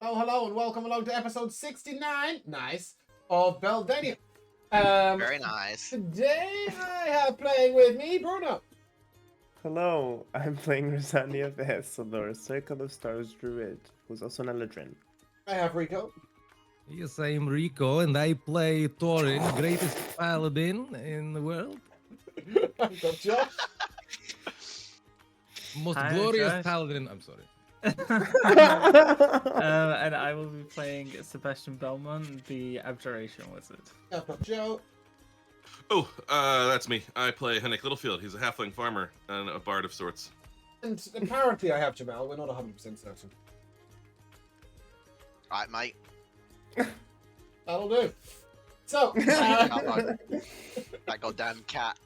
Oh, hello and welcome along to episode 69, nice, of Beldania. Very nice. Today I have playing with me, Bruno. Hello, I'm playing Rosania Vehesalor, Circle of Stars Druid, who's also an Eladrin. I have Rico. Yes, I'm Rico, and I play Thorin, greatest paladin in the world. I've got Josh. Most Hi, glorious Josh. paladin. I'm sorry. And I will be playing Sebastian Belmont, the Abjuration Wizard. I've got Joe. Oh, that's me. I play Henrik Littlefield. He's a halfling farmer and a bard of sorts. And apparently I have Jamal. We're not 100% certain. Right, mate. That'll do. So, That goddamn cat.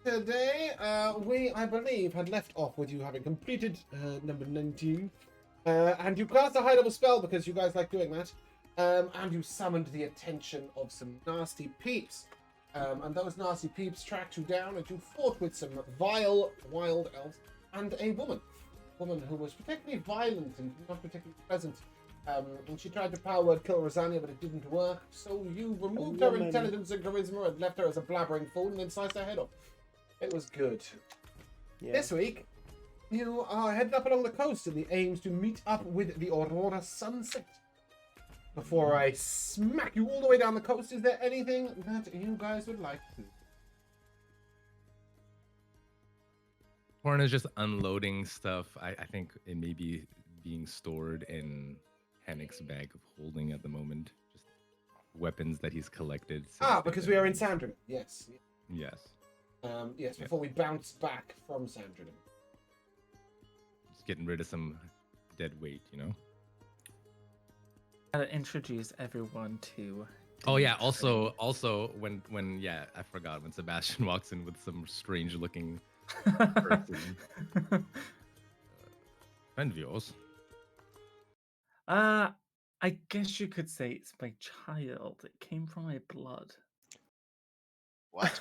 today we, I believe, had left off with you having completed number 19. And you cast a high level spell because you guys like doing that. And you summoned the attention of some nasty peeps. And those nasty peeps tracked you down and you fought with some vile wild elves and a woman. A woman who was particularly violent and not particularly pleasant. And she tried to power word kill Rosania, but it didn't work. So you removed her intelligence and charisma and left her as a blabbering fool and then sliced her head off. It was good. Yeah. This week, you are heading up along the coast in the aims to meet up with the Aurora sunset. Before I smack you all the way down the coast, is there anything that you guys would like to do? Thorin is just unloading stuff. I think it may be being stored in Hennik's bag of holding at the moment. Just weapons that he's collected. Because we are in Sandringham. Yes. Yes. Yes, before we bounce back from Sandringham. Just getting rid of some dead weight, you know? Gotta introduce everyone to. Oh yeah, also when I forgot when Sebastian walks in with some strange looking person. Friend of yours. I guess you could say it's my child. It came from my blood. What?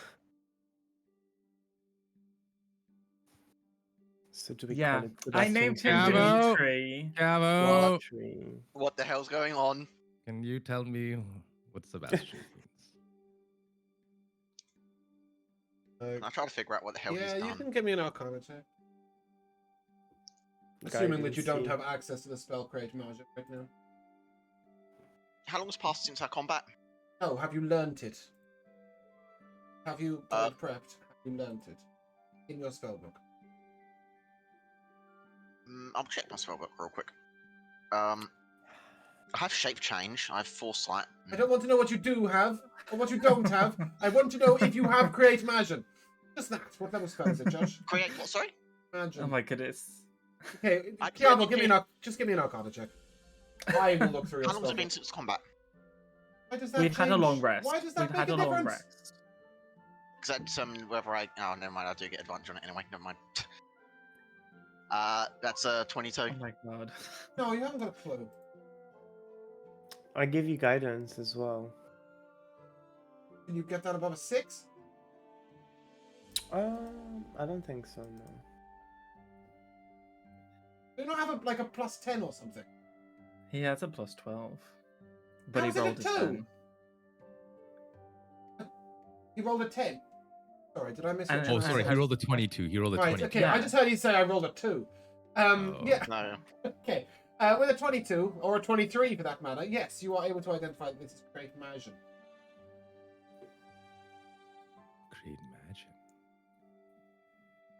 So do we Yeah, call it I Sebastian named him Cabo. Dimitri. Cavo, Dimitri? What the hell's going on? can you tell me what Sebastian means? I try to figure out what the hell Yeah, he's you done. can give me an Arcana check. Assuming that you don't have access to the spell Create Magic right now. How long has passed since our combat? Oh, have you learnt it? Have you got it prepped? Have you learnt it? In your spellbook? I'll check my spellbook real quick. I have shape change. I have foresight. I don't want to know what you do have, or what you don't have. I want to know if you have Create Magic. Just that. What level spell is it, Josh? Create what? Sorry. Magic. Oh my goodness. Okay, I Kiabo, can't just give me an Arcana check. I will look through your How long has it been spellbook. since combat? Why does that We've had a change? long rest. Why does that We've make had a a long difference? rest. Because that's whether I. Oh, never mind. I do get advantage on it anyway. Never mind. That's 22. Oh my god. No, you haven't got a clue. I give you guidance as well. Can you get that above a 6? I don't think so, no. Do you not have a plus 10 or something? He has a plus 12. But How he is it a rolled a 2? 10. He rolled a 10. Sorry, did I miss And- what Oh, you sorry, said? I rolled a 22. He rolled a Right, 22. okay, Yeah. I just heard you say I rolled a 2. Oh. Yeah, No. okay. With a 22, or a 23 for that matter, yes, you are able to identify that this is Create Magic. Create magic.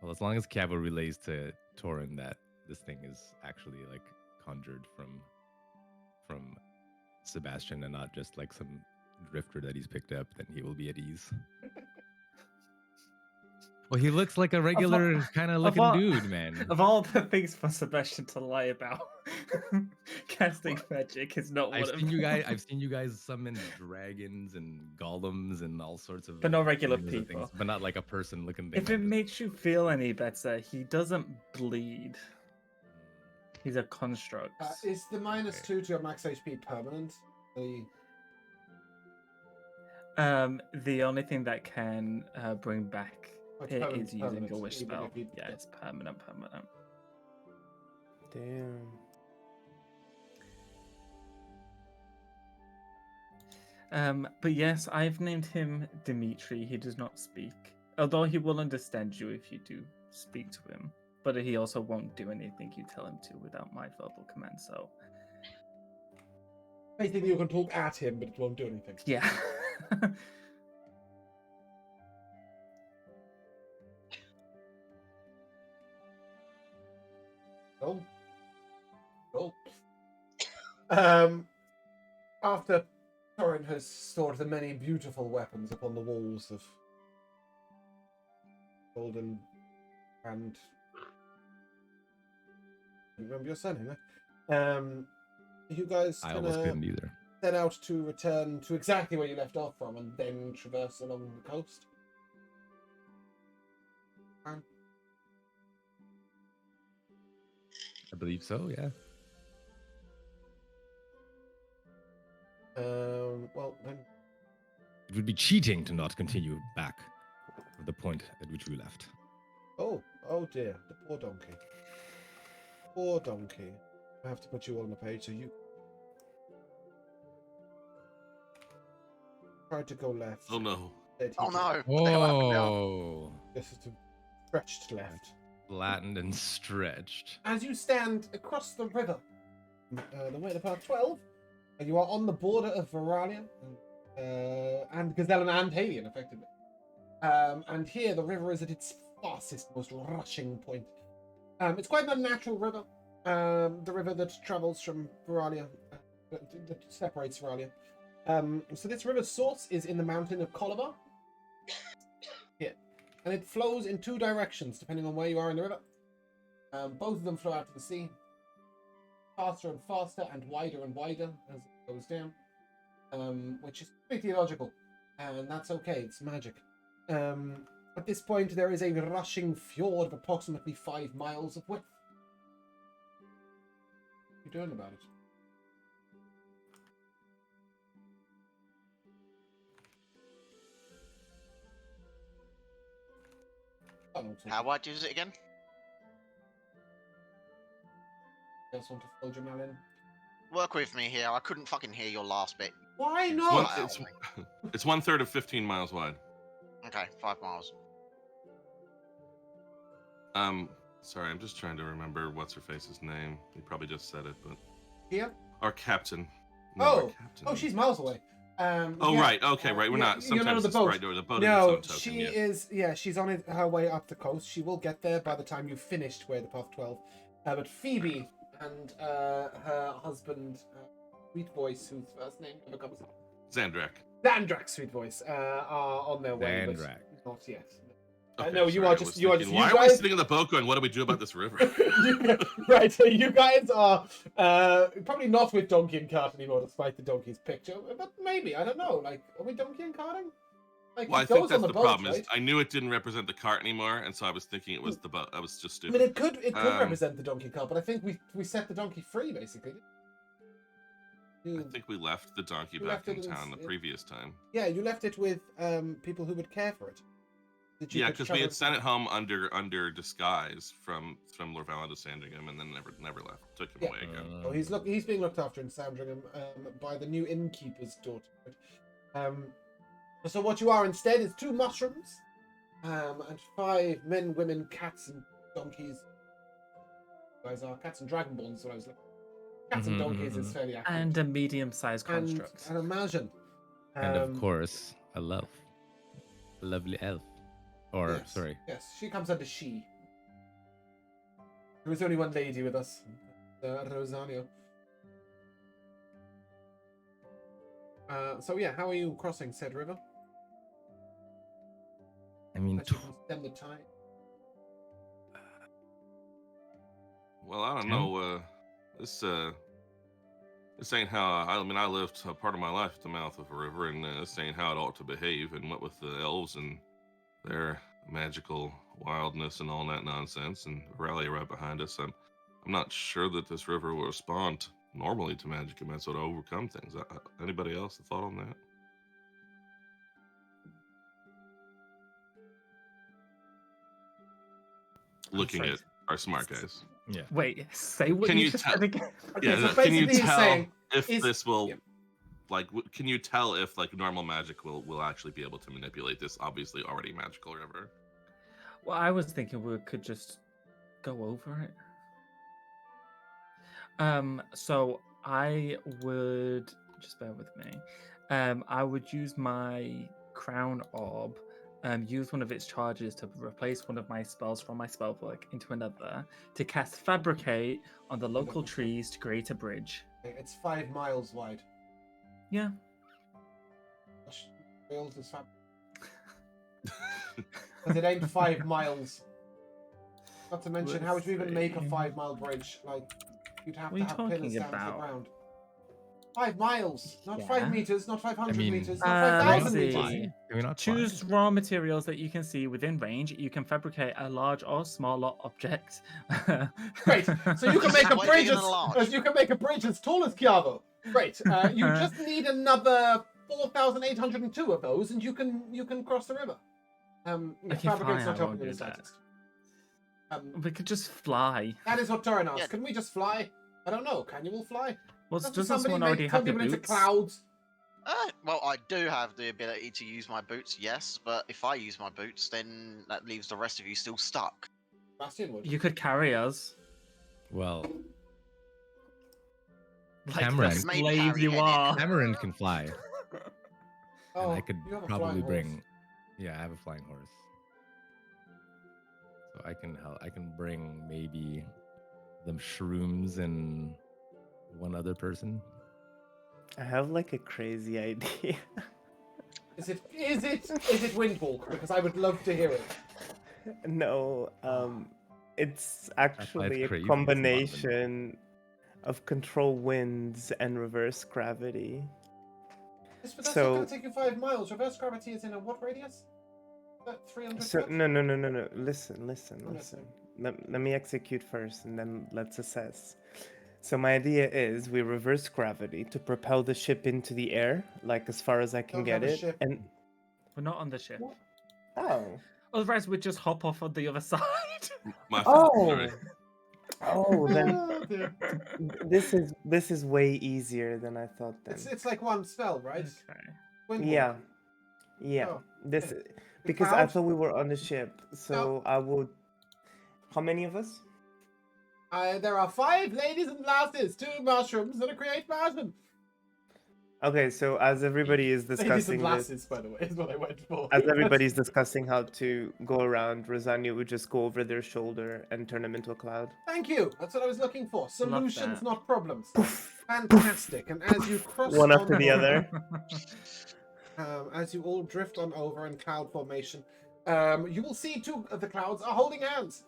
Well, as long as Cavo relays to Thorin that this thing is actually like conjured from Sebastian and not just like some drifter that he's picked up, then he will be at ease. Well, he looks like a regular kind of looking all- dude, man. Of all the things for Sebastian to lie about, casting magic is not one I've of seen you them. guys. I've seen you guys summon dragons and golems and all sorts of. But not regular random other people. but not like a person looking thing. If it makes you feel any better, he doesn't bleed. He's a construct. Is the minus Okay. 2 to your max HP permanent? The only thing that can bring back It's it permanent, is using permanent, a wish even spell. if you- Yeah, it's permanent. Damn. But yes, I've named him Dimitri. He does not speak, although he will understand you if you do speak to him. But he also won't do anything you tell him to without my verbal command. So Basically, you can talk at him, but it won't do anything. yeah. Oh. Oh. After Thorin has stored the many beautiful weapons upon the walls of Golden and remember your surname, eh? You guys I almost couldn't either. set out to return to exactly where you left off from and then traverse along the coast. I believe so, yeah. Well then, It would be cheating to not continue back from the point at which we left. oh dear, the poor donkey. Poor donkey. I have to put you all on the page so you tried to go left. Oh no. Said he Oh did. no! What the hell happened now? Oh, This is a stretched left. flattened and stretched. As you stand across the river, the way to path 12, you are on the border of Veralia and Gazellan and Halion, effectively. And here the river is at its fastest, most rushing point. It's quite an unnatural river. The river that travels from Veralia, that separates Veralia. So this river's source is in the mountain of Colivar. Here. And it flows in two directions, depending on where you are in the river. Both of them flow out to the sea. Faster and faster and wider as it goes down. Which is pretty illogical. And that's okay, it's magic. At this point, there is a rushing fjord of approximately 5 miles of width. What are you doing about it? How wide is it again? You guys want to fold your melon? Work with me here. I couldn't fucking hear your last bit. Why It's not? one- it's 1/3 of 15 miles wide. Okay, 5 miles. Sorry, I'm just trying to remember what's her face's name. You probably just said it, but Here? our captain. Oh! our captain. Oh, she's miles away. Oh yeah. right, okay, right. We're Yeah, not. you're Sometimes not on the it's boat. right, or the boat No, is its own token. she Yeah. is. Yeah, she's on her way up the coast. She will get there by the time you've finished Way the Path 12. But Phoebe and her husband, Sweet Voice, whose first name never comes up, Xandrak. Zandrak, Sweet Voice, are on their way. but Zandrak. Not yet. Okay, no, you sorry, are I just. was You are thinking, just. why You are we guys, sitting in the boat going, what do we do about this river? right, so you guys are probably not with donkey and cart anymore, despite the donkey's picture. But maybe, I don't know. Like, are we donkey and carting? Like, Well, I it think goes that's on the the boat, problem. right? Is I knew it didn't represent the cart anymore, and so I was thinking it was the boat. I was just I stupid. mean, it could Um, represent the donkey cart, but I think we set the donkey free, basically. I think we left the donkey You back left in it in town the s- previous time. Yeah, you left it with people who would care for it. That you Yeah, could because we travel- had sent it home under disguise from Lorvala to Sandringham, and then never left. Took him Yeah. away again. Oh, he's being looked after in Sandringham by the new innkeeper's daughter. So what you are instead is 2 mushrooms and 5 men, women, cats, and donkeys. You guys are cats and dragonborns. That's what I was looking. Cats and Mhm, donkeys mhm, is fairly accurate. And a medium-sized construct. And imagine. And of course, a love. A lovely elf. Or, yes, sorry. Yes, she comes under she. There is only one lady with us, Rosanio. So yeah, how are you crossing said river? I mean, That you can stem the tide. Well, I don't Tim? know. This ain't how I lived a part of my life at the mouth of a river, and this ain't how it ought to behave. And what with the elves and their magical wildness and all that nonsense, and Rally right behind us, I'm not sure that this river will respond normally to magic events or to overcome things. Anybody else a thought on that? Looking sorry. at our smart guys. yeah. Wait, say what Can you you just tell- said again. Okay, Yeah, so can you basically he's tell saying if is- this will yeah. like, can you tell if like normal magic will actually be able to manipulate this obviously already magical river? Well, I was thinking we could just go over it. So I would just bear with me. I would use my crown orb, use one of its charges to replace one of my spells from my spell book into another to cast Fabricate on the local trees to create a bridge. It's 5 miles wide. Yeah. Because it ain't 5 miles. Not to mention, how would you even make a 5-mile bridge? Like, you'd have What to are you have talking pillars down to the about? ground. 5 miles, not Yeah. 5 meters, not 500 I mean, meters, not let's 5,000 see. meters. Can we not fly? Choose raw materials that you can see within range. You can fabricate a large or smaller object. Great. So you can make a Way bridge bigger than a large. you can make a bridge as tall as Chiavo. Great. You just need another 4,802 of those, and you can cross the river. Okay, Fabricate's fine, not I won't helping do in the that. slightest. We could just fly. That is what Torin asked. Yeah. Can we just fly? I don't know. Can you all fly? Well, Doesn't doesn't somebody someone make- already turn have the people into boots? clouds? Well, I do have the ability to use my boots, yes, but if I use my boots, then that leaves the rest of you still stuck. Bastion would. You could carry us. Well, Like Cameron. the Maybe slave carry you headed. are. Cameron can fly, Oh, and I could you have a probably flying horse. bring. Yeah, I have a flying horse, so I can help. I can bring maybe them shrooms and one other person. I have like a crazy idea. Is it Windwalk? Because I would love to hear it. No, it's actually a crazy, it's not combination of control winds and reverse gravity. Yes, but that's So- not going to take you 5 miles. Reverse gravity is in a what radius? 300 So foot? no. Listen. I'm listening. Let me execute first, and then let's assess. So my idea is we reverse gravity to propel the ship into the air, like as far as I can Don't get have a it. ship. And We're not on the ship. oh, Otherwise, we'd just hop off on the other side. My Oh! sorry. then Oh, dear. this is way easier than I thought. Then It's like one spell, right? Okay. yeah. Oh, This okay. because I Cloud? thought we were on the ship, so I would. How many of us? There are 5 ladies and lasses, 2 mushrooms, and a create mushroom. Okay, so as everybody is Ladies discussing and this, lasses, by the way, is what I went for. as everybody's discussing how to go around, Rosania would just go over their shoulder and turn them into a cloud. Thank you. That's what I was looking for. Solutions, that. not problems. Fantastic. And as you cross One after on the over, other. as you all drift on over in cloud formation, you will see 2 of the clouds are holding hands,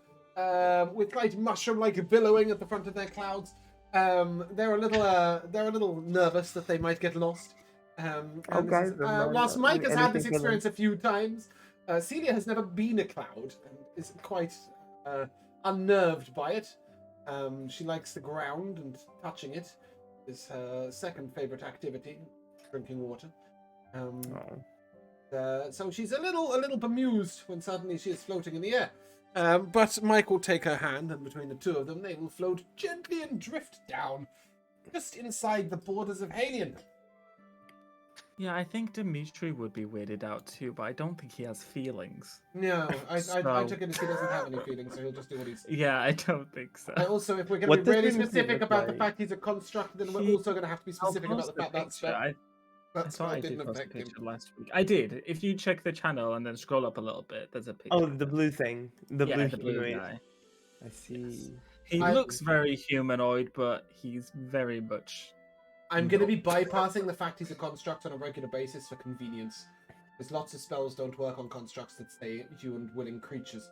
with like mushroom-like billowing at the front of their clouds. They're a little nervous that they might get lost. And Oh, this guys, is- I'm not- whilst Mike has had this anything experience a few times, Celia has never been a cloud and is quite unnerved by it. She likes the ground and touching it is her second favorite activity, drinking water. Oh. So she's a little bemused when suddenly she is floating in the air. But Mike will take her hand, and between the 2 of them, they will float gently and drift down, just inside the borders of Halion. Yeah, I think Dimitri would be weirded out too, but I don't think he has feelings. No, I So- took it as he doesn't have any feelings, so he'll just do what he's. Yeah, I don't think so. And also, if we're going What to be does really Dimitri specific look about the like? fact he's a construct, then we're He- also going to have to be I'll specific about post the fact the that picture. spell, I that thought spell I didn't did post a affect him. picture last week. I did. If you check the channel and then scroll up a little bit, there's a picture. Oh, of the him. blue thing. The Yeah, blue the blue humanoid. guy. I see. He I- looks very humanoid, but he's very much. I'm going to be bypassing the fact he's a construct on a regular basis for convenience. Because lots of spells don't work on constructs that stay you and willing creatures.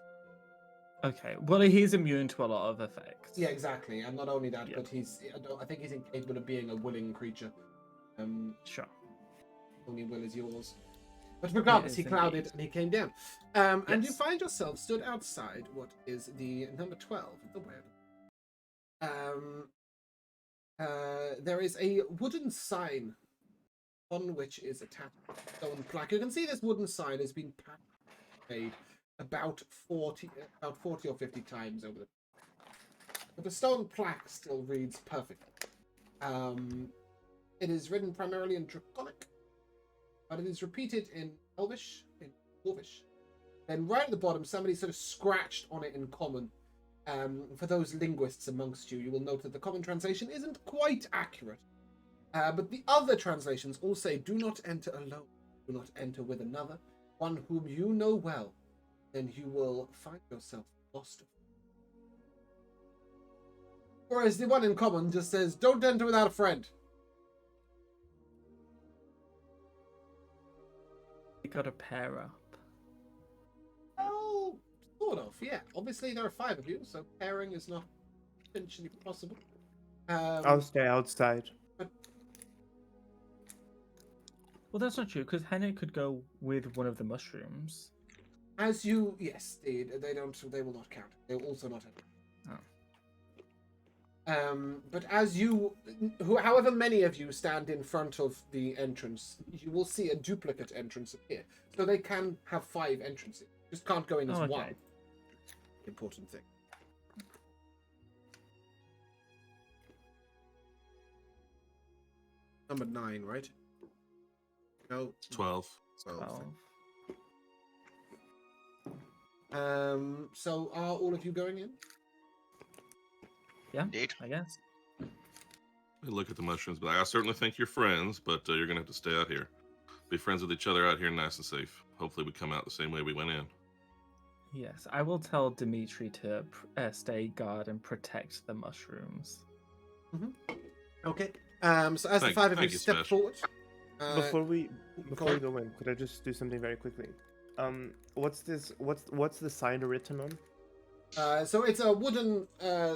Okay. Well, he's immune to a lot of effects. Yeah, exactly. And not only that, Yeah. but I think he's incapable of being a willing creature. Sure. Only will is yours. But regardless, he is clouded indeed. and he came down. And you Yes. find yourself stood outside what is the number 12 of the web. There is a wooden sign on which is attached a stone plaque. You can see this wooden sign has been made about 40 or 50 times over the. But the stone plaque still reads perfectly. It is written primarily in Draconic, but it is repeated in Elvish, in Dwarvish. Then right at the bottom, somebody sort of scratched on it in common. For those linguists amongst you, you will note that the common translation isn't quite accurate. But the other translations all say, do not enter alone, do not enter with another, one whom you know well, then you will find yourself lost. Whereas the one in common just says, don't enter without a friend. You gotta pair up. Oh, sort of, yeah. Obviously, there are 5 of you, so pairing is not potentially possible. I'll stay outside. Well, that's not true, because Henny could go with one of the mushrooms. As you, yes, they will not count. They will also not enter. But as you, however many of you stand in front of the entrance, you will see a duplicate entrance appear. So they can have 5 entrances. Just can't go in as one. Important thing. Number 9, right? No. 12. 12. So are all of you going in? Yeah, Indeed. I guess. I look at the mushrooms, but I certainly think you're friends, but you're going to have to stay out here. Be friends with each other out here nice and safe. Hopefully we come out the same way we went in. Yes, I will tell Dimitri to stay guard and protect the mushrooms. Okay. So as the 5 of you step forward... Before we go in, could I just do something very quickly? What's this? What's the sign written on? So it's a wooden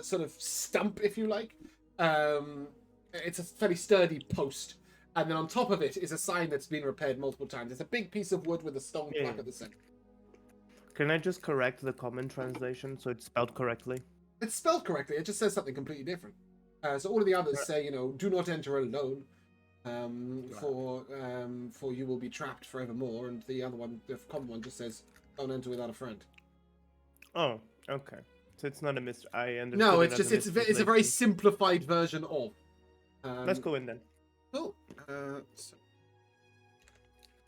sort of stump, if you like. It's a fairly sturdy post, and then on top of it is a sign that's been repaired multiple times. It's a big piece of wood with a stone plaque at the center. Can I just correct the common translation so it's spelled correctly? It's spelled correctly. It just says something completely different. So all of the others say, do not enter alone. For you will be trapped forevermore, and the other one, the common one, just says, "Don't enter without a friend." Oh, okay. So it's not a I understood. No, it it's as just it's a very simplified version of. Let's go in then. Cool. So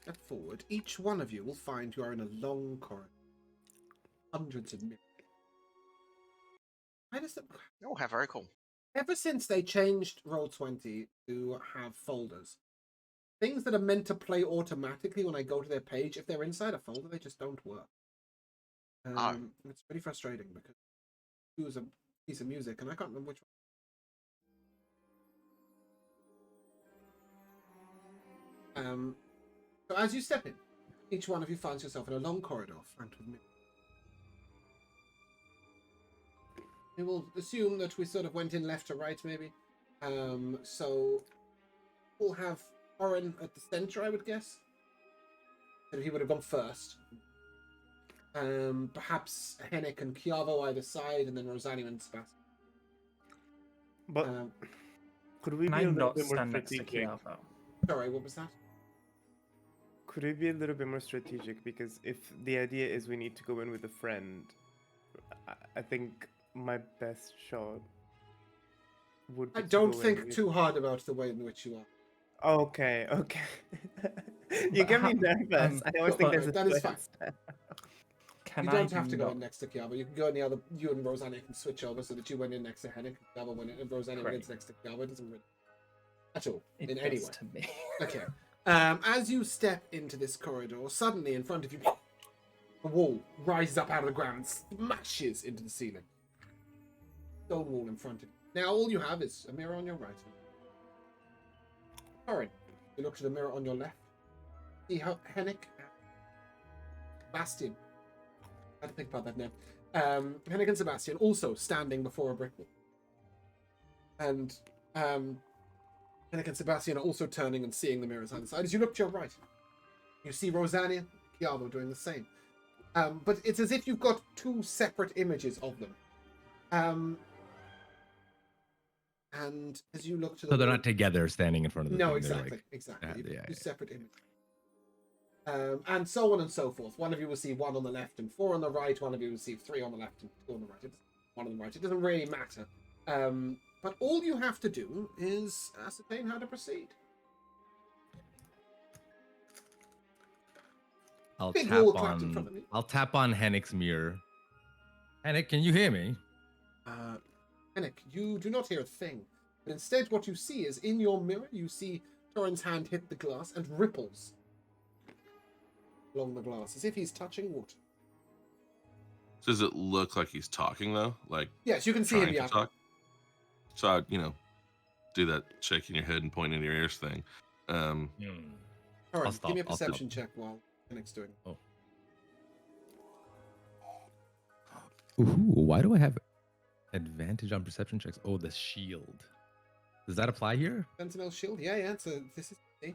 step forward. Each one of you will find you are in a long corridor, hundreds of mirrors. Why does it? Oh, how very cool. Ever since they changed Roll20 to have folders, things that are meant to play automatically when I go to their page, if they're inside a folder, they just don't work. It's pretty frustrating because it was a piece of music and I can't remember which one. So as you step in, each one of you finds yourself in a long corridor flanked with mirrors. We will assume that we sort of went in left to right, maybe. So we'll have Oren at the center, I would guess. So he would have gone first. Perhaps Henrik and Chiavo either side, and then Rosanna and Sebastian. But could we Can be I a little not bit more stand next to strategic? Chiavo? Sorry, what was that? Could we be a little bit more strategic? Because if the idea is we need to go in with a friend, I think my best shot would be I to don't go in think with- too hard about the way in which you are. Okay. You get me nervous. I always think there's a that is twist. Can You I don't have to go not- in next to Chiavo. You can go in the other. You and Rosanna can switch over so that you went in next to Henrik. Chiavo went in, and Rosanna went in Great. next to Chiavo. It doesn't really at all It in does any way. to me. Okay. As you step into this corridor, suddenly in front of you, a wall rises up out of the ground and smashes into the ceiling. Stone wall in front of you. Now all you have is a mirror on your right. Alright. You look to the mirror on your left. See how Henrik and Sebastian. I had to think about that now. Henrik and Sebastian also standing before a brick wall. And Henrik and Sebastian are also turning and seeing the mirrors either side. As you look to your right, you see Rosanna, Chiavo doing the same. But it's as if you've got 2 separate images of them. And as you look to the So they're wall- not together standing in front of the No, thing. They're exactly, like, exactly. yeah, You've got yeah, 2 yeah. separate images. And so on and so forth. One of you will see 1 on the left and 4 on the right. One of you will see 3 on the left and 2 on the right. 1 on the right. It doesn't really matter. But all you have to do is ascertain how to proceed. I'll Big tap wall clapped in front on. of me. I'll tap on Hennick's mirror. Hennick, can you hear me? Hennick, you do not hear a thing. But instead, what you see is in your mirror, you see Torin's hand hit the glass and ripples along the glass, as if he's touching water. Does it look like he's talking though? Like Yes, you can see him, trying yeah. to talk? So I, do that shaking your head and pointing in your ears thing. Torin, I'll give me a stop, I'll perception stop. check while Hennick's doing it. Oh. Ooh, why do I have advantage on perception checks? Oh, the shield. Does that apply here? Sentinel shield? Yeah, this is... Okay.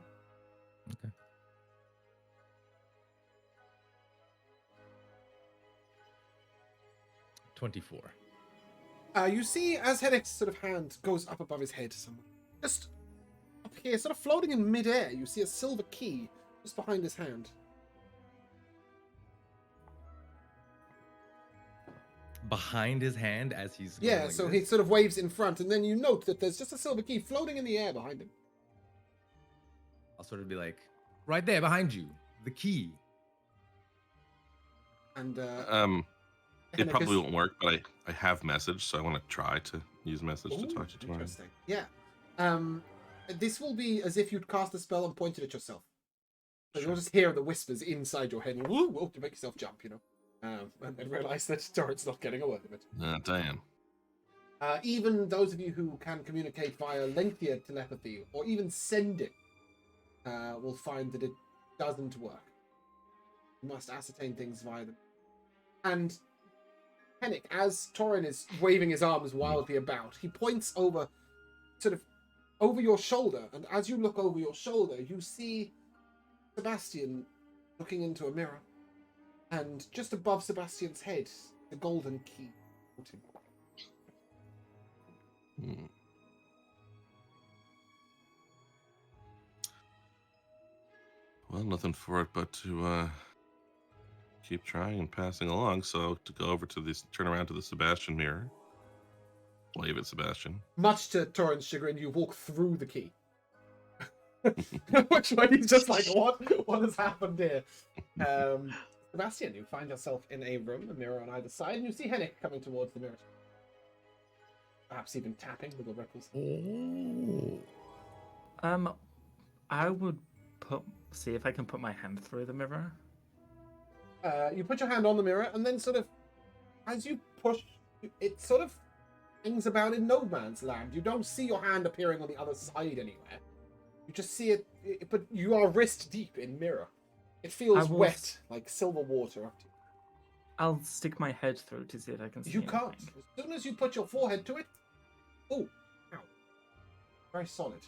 24. You see, as Hennick's sort of hand goes up above his head, somewhere, just up here, sort of floating in midair, you see a silver key just behind his hand. Behind his hand as he's going Yeah, like so this? he sort of waves in front, and then you note that there's just a silver key floating in the air behind him. I'll sort of be like, right there behind you, the key. And It Hennick probably is- won't work, but I have message, so I want to try to use message to Ooh, talk to Torin. interesting. Yeah. This will be as if you'd cast a spell and pointed at yourself. So you'll just hear the whispers inside your head, and woo, whoa, to make yourself jump, and then realize that Torin's not getting a word of it. Damn. Even those of you who can communicate via lengthier telepathy, or even send it, will find that it doesn't work. You must ascertain things via them. And Hennick, as Torin is waving his arms wildly about, he points over, sort of, over your shoulder, and as you look over your shoulder, you see Sebastian looking into a mirror. And just above Sebastian's head, the golden key. Hmm. Well, nothing for it but to keep trying and passing along. So to go over to this, turn around to the Sebastian mirror, wave at Sebastian. Much to Torin's chagrin, you walk through the key. Which way he's just like, what has happened here? Sebastian, you find yourself in a room, a mirror on either side, and you see Hennick coming towards the mirror. Perhaps even tapping with the ripples. I would see if I can put my hand through the mirror. You put your hand on the mirror, and then sort of, as you push, it sort of hangs about in no man's land. You don't see your hand appearing on the other side anywhere. You just see it, but you are wrist deep in mirror. It feels wet, like silver water up to you. I'll stick my head through to see if I can see You can't. anything. As soon as you put your forehead to it, oh, ow. Very solid.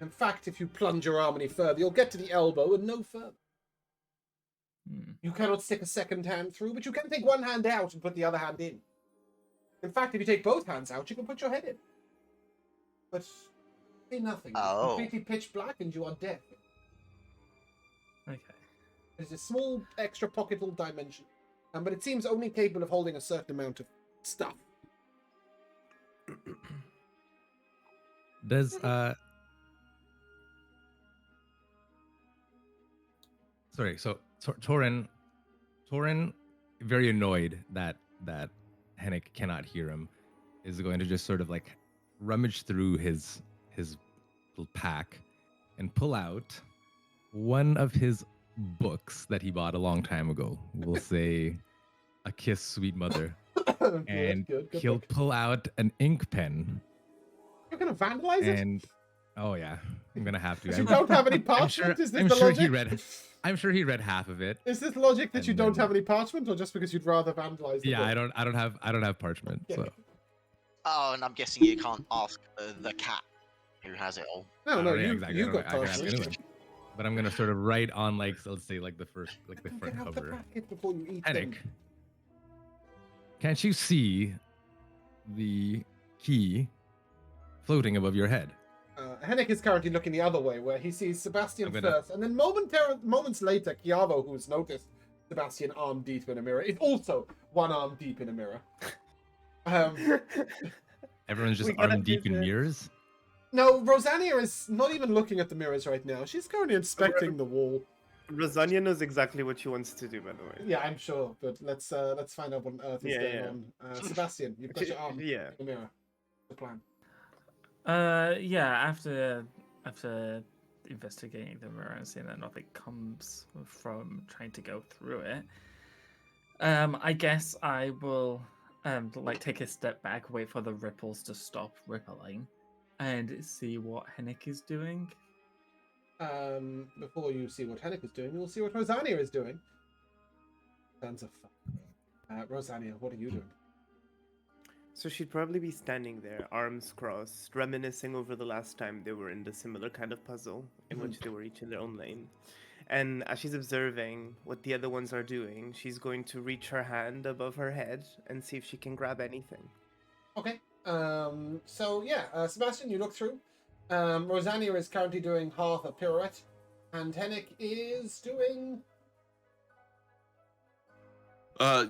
In fact, if you plunge your arm any further, you'll get to the elbow and no further. You cannot stick a second hand through, but you can take one hand out and put the other hand in. In fact, if you take both hands out, you can put your head in. But see nothing. It's Oh. completely pitch black and you are deaf. Okay. There's a small extra pocketable dimension, but it seems only capable of holding a certain amount of stuff. Does sorry, so Torin, very annoyed that Hennick cannot hear him, is going to just sort of like rummage through his little pack and pull out one of his books that he bought a long time ago. We'll say A Kiss, Sweet Mother. And Good he'll look. pull out an ink pen. You're gonna vandalize it? And oh yeah, I'm gonna have to. Because you don't have any I'm parchment? sure, Is this I'm the sure logic? he read. I'm sure he read half of it. Is this logic that you And don't then- have any parchment, or just because you'd rather vandalize the Yeah, book? I don't have parchment. Yeah. So Oh, and I'm guessing you can't ask the cat who has it all. No, yeah, exactly. you I got can ask parchment. anyone. But I'm gonna sort of write on like, so let's say like the front Get out the cover. packet before you eat them. Hennick, can't you see the key floating above your head? Hennick is currently looking the other way, where he sees Sebastian I'm gonna- first, and then moments later, Chiavo, who's noticed Sebastian arm deep in a mirror, is also one arm deep in a mirror. Everyone's just We gotta arm deep do in this. mirrors. No, Rosania is not even looking at the mirrors right now. She's currently inspecting the wall. Rosania knows exactly what she wants to do, by the way. Yeah, I'm sure, but let's find out what on earth is Yeah, going yeah. on. Sebastian, you've got your arm Yeah. in the mirror. The plan. Yeah, after investigating the mirror and seeing that nothing comes from trying to go through it, I guess I will like take a step back, wait for the ripples to stop rippling, and see what Hennick is doing. Before you see what Hennick is doing, you'll see what Rosania is doing. Sounds of fun. Rosania, what are you doing? So she'd probably be standing there, arms crossed, reminiscing over the last time they were in the similar kind of puzzle in which they were each in their own lane. And as she's observing what the other ones are doing, she's going to reach her hand above her head and see if she can grab anything. Okay. So yeah, Sebastian, you look through. Rosania is currently doing half a pirouette, and Hennick is doing.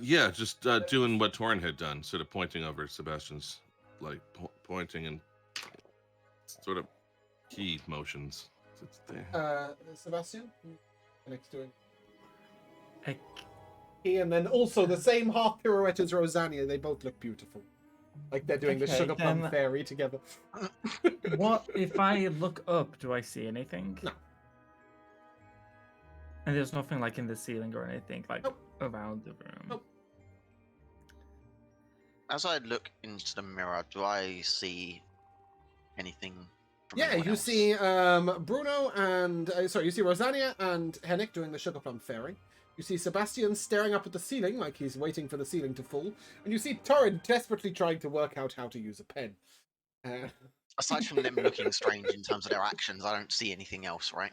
Yeah, just doing what Torin had done, sort of pointing over Sebastian's, like pointing and sort of key motions. Sebastian, Hennick's doing. I, And then also the same half pirouette as Rosania. They both look beautiful. Like they're doing the Okay, sugar plum then- fairy together. what if I look up? Do I see anything? No. And there's nothing like in the ceiling or anything like Nope. around the room. Nope. As I look into the mirror, do I see anything? From Yeah, anyone you else? see Bruno and you see Rosania and Hennick doing the sugar plum fairy. You see Sebastian staring up at the ceiling like he's waiting for the ceiling to fall, and you see Torrin desperately trying to work out how to use a pen. Aside from them looking strange in terms of their actions, I don't see anything else, right?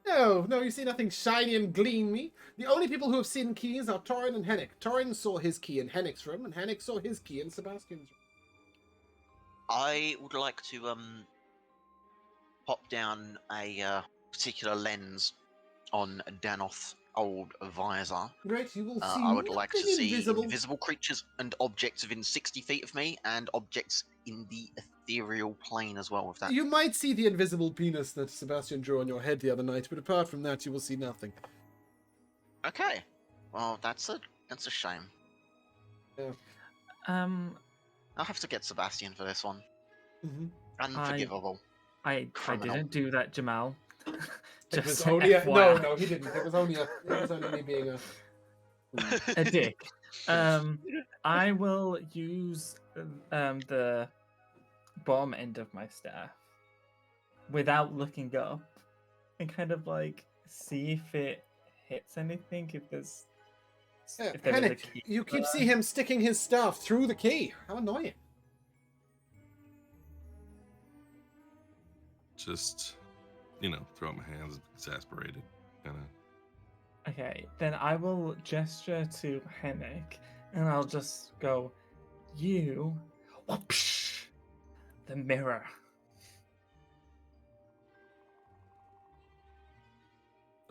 No, you see nothing shiny and gleamy. The only people who have seen keys are Torrin and Hennick. Torrin saw his key in Hennick's room, and Hennick saw his key in Sebastian's room. I would like to pop down a particular lens on Danoth's old visor. Great, you will see I would like to nothing see invisible. invisible creatures and objects within 60 feet of me, and objects in the ethereal plane as well with that. You might see the invisible penis that Sebastian drew on your head the other night, but apart from that, you will see nothing. Okay. Well, that's a shame. I'll have to get Sebastian for this one. Mm-hmm. Unforgivable. I Criminal. didn't do that, Jamal. It was Just only FYI. no, he didn't. It was only me being a. A dick. I will use the bottom end of my staff without looking up and kind of like see if it hits anything. If there is a Hennick, key you keep there. seeing him sticking his staff through the key. How annoying! Just, throw up my hands, exasperated, kind of. Okay, then I will gesture to Hennick and I'll just go, you, whoopsh, the mirror.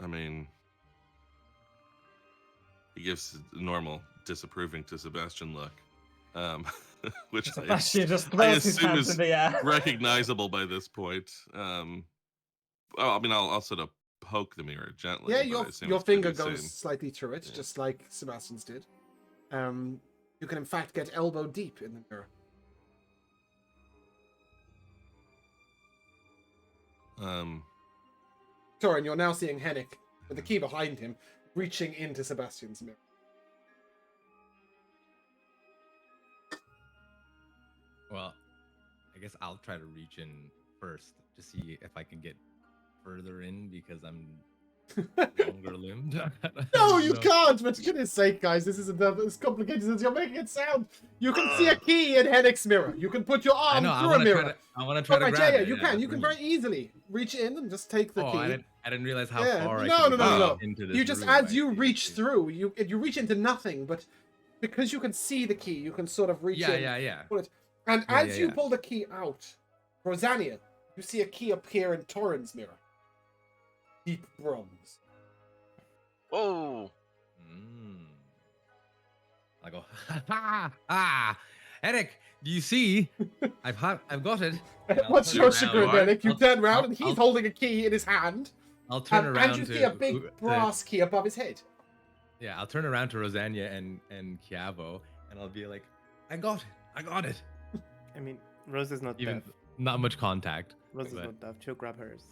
I mean, he gives the normal disapproving to Sebastian look, which Sebastian just I throws his assume hands is in the air. recognizable by this point. I'll sort of poke the mirror gently. Yeah, but I assume your it's pretty finger goes same. slightly through it, Yeah. just like Sebastian's did. You can in fact get elbow deep in the mirror. Torin, you're now seeing Hennick with the key behind him, reaching into Sebastian's mirror. Well, I guess I'll try to reach in first to see if I can get further in because I'm longer limbed. No, you can't! But for goodness sake, guys, this isn't as complicated as you're making it sound. You can see a key in Hennick's mirror. You can put your I arm know. through a mirror. I want to try to Right, grab yeah, it. you can. You that's can right. very easily reach in and just take the key. I didn't realize how Yeah, far I no, could no, no. get into this You just, room. as I you see, I reach see. through, you reach into nothing, but because you can see the key, you can sort of reach in. Yeah. Pull it. And Yeah, as you yeah. pull the key out, Rosania, you see a key appear in Torin's mirror. Deep bronze. Whoa! I go, Eric, do you see? I've got it. And I'll What's turn your around. chagrin, Alright. Hennick? You turn around and he's I'll- holding a key in his hand. I'll turn around and you to see a big to- brass key above his head. yeah, I'll turn around to Rosania and Chiavo, and I'll be like, I got it. I mean, Rose is not Even deaf. not much contact. Rose is but- not deaf. She'll grab hers.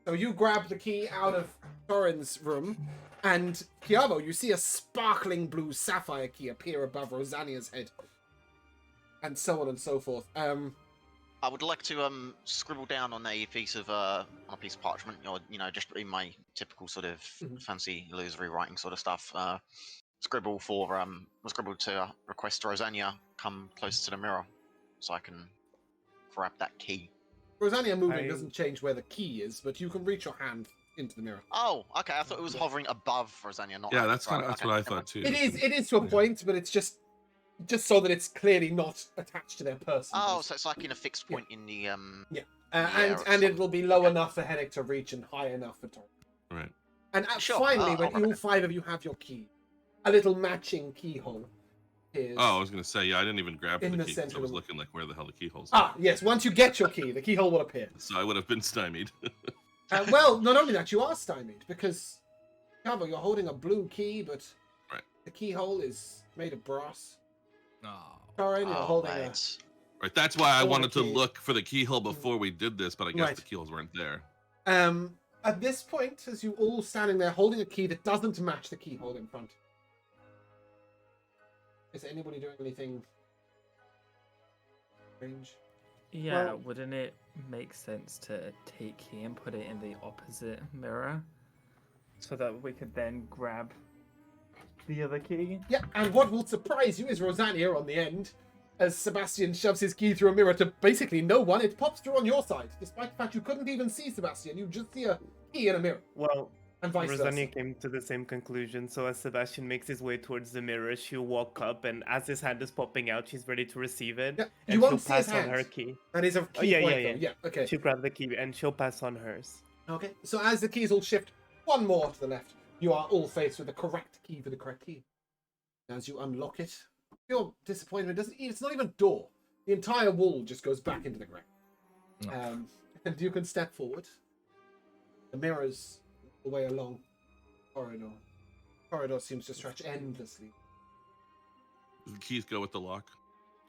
So you grab the key out of Thorin's room, and Chiavo, you see a sparkling blue sapphire key appear above Rosania's head. And so on and so forth. I would like to scribble down on a piece of parchment, or just in my typical sort of fancy illusory writing sort of stuff. Scribble to request Rosania come closer to the mirror, so I can grab that key. Rosania moving I- doesn't change where the key is, but you can reach your hand into the mirror. Oh, okay. I thought it was hovering above Rosania, not. Yeah, like- that's right, that's okay, what I never mind. thought too. It is to a point, but it's just so that it's clearly not attached to their person. Oh, so it's like in a fixed point in the Yeah. yeah, And it will be low enough for Henrik to reach and high enough for Thorin. Right. And Sure. finally, Oh, when okay. all 5 of you have your key, a little matching keyhole is... Oh, I was gonna say, yeah, I didn't even grab for In the the key 'cause center I was of the- looking like where the hell the keyholes are. Ah, yes, once you get your key, the keyhole will appear. So I would have been stymied. Well, not only that, you are stymied, because, Cabo, you're holding a blue key, but Right. the keyhole is made of brass. Oh. Thorin, you're Oh, holding mate. Right. That's why I Or the wanted to key. look for the keyhole before we did this, but I guess Right. the keyholes weren't there. At this point, as you all standing there holding a key that doesn't match the keyhole in front, is anybody doing anything strange? Yeah, Well- wouldn't it make sense to take key and put it in the opposite mirror, so that we could then grab the other key? Yeah, and what will surprise you is Rosania on the end, as Sebastian shoves his key through a mirror to basically no one. It pops through on your side, despite the fact you couldn't even see Sebastian. You just see a key in a mirror, Well, and vice Rosania versa. came to the same conclusion. So as Sebastian makes his way towards the mirror, she'll walk up, and as his hand is popping out, she's ready to receive it. Yeah, and you won't she'll see his pass on hand. her key. That is a key yeah, point, yeah, though. yeah. Okay. She'll grab the key and she'll pass on hers. Okay, so as the keys all shift one more to the left, you are all faced with the correct key for the correct key. As you unlock it, your disappointment doesn't. It's not even a door. The entire wall just goes back into the ground. Oh. And you can step forward. The mirrors the way along corridor. Corridor seems to stretch endlessly. Does the keys go with the lock?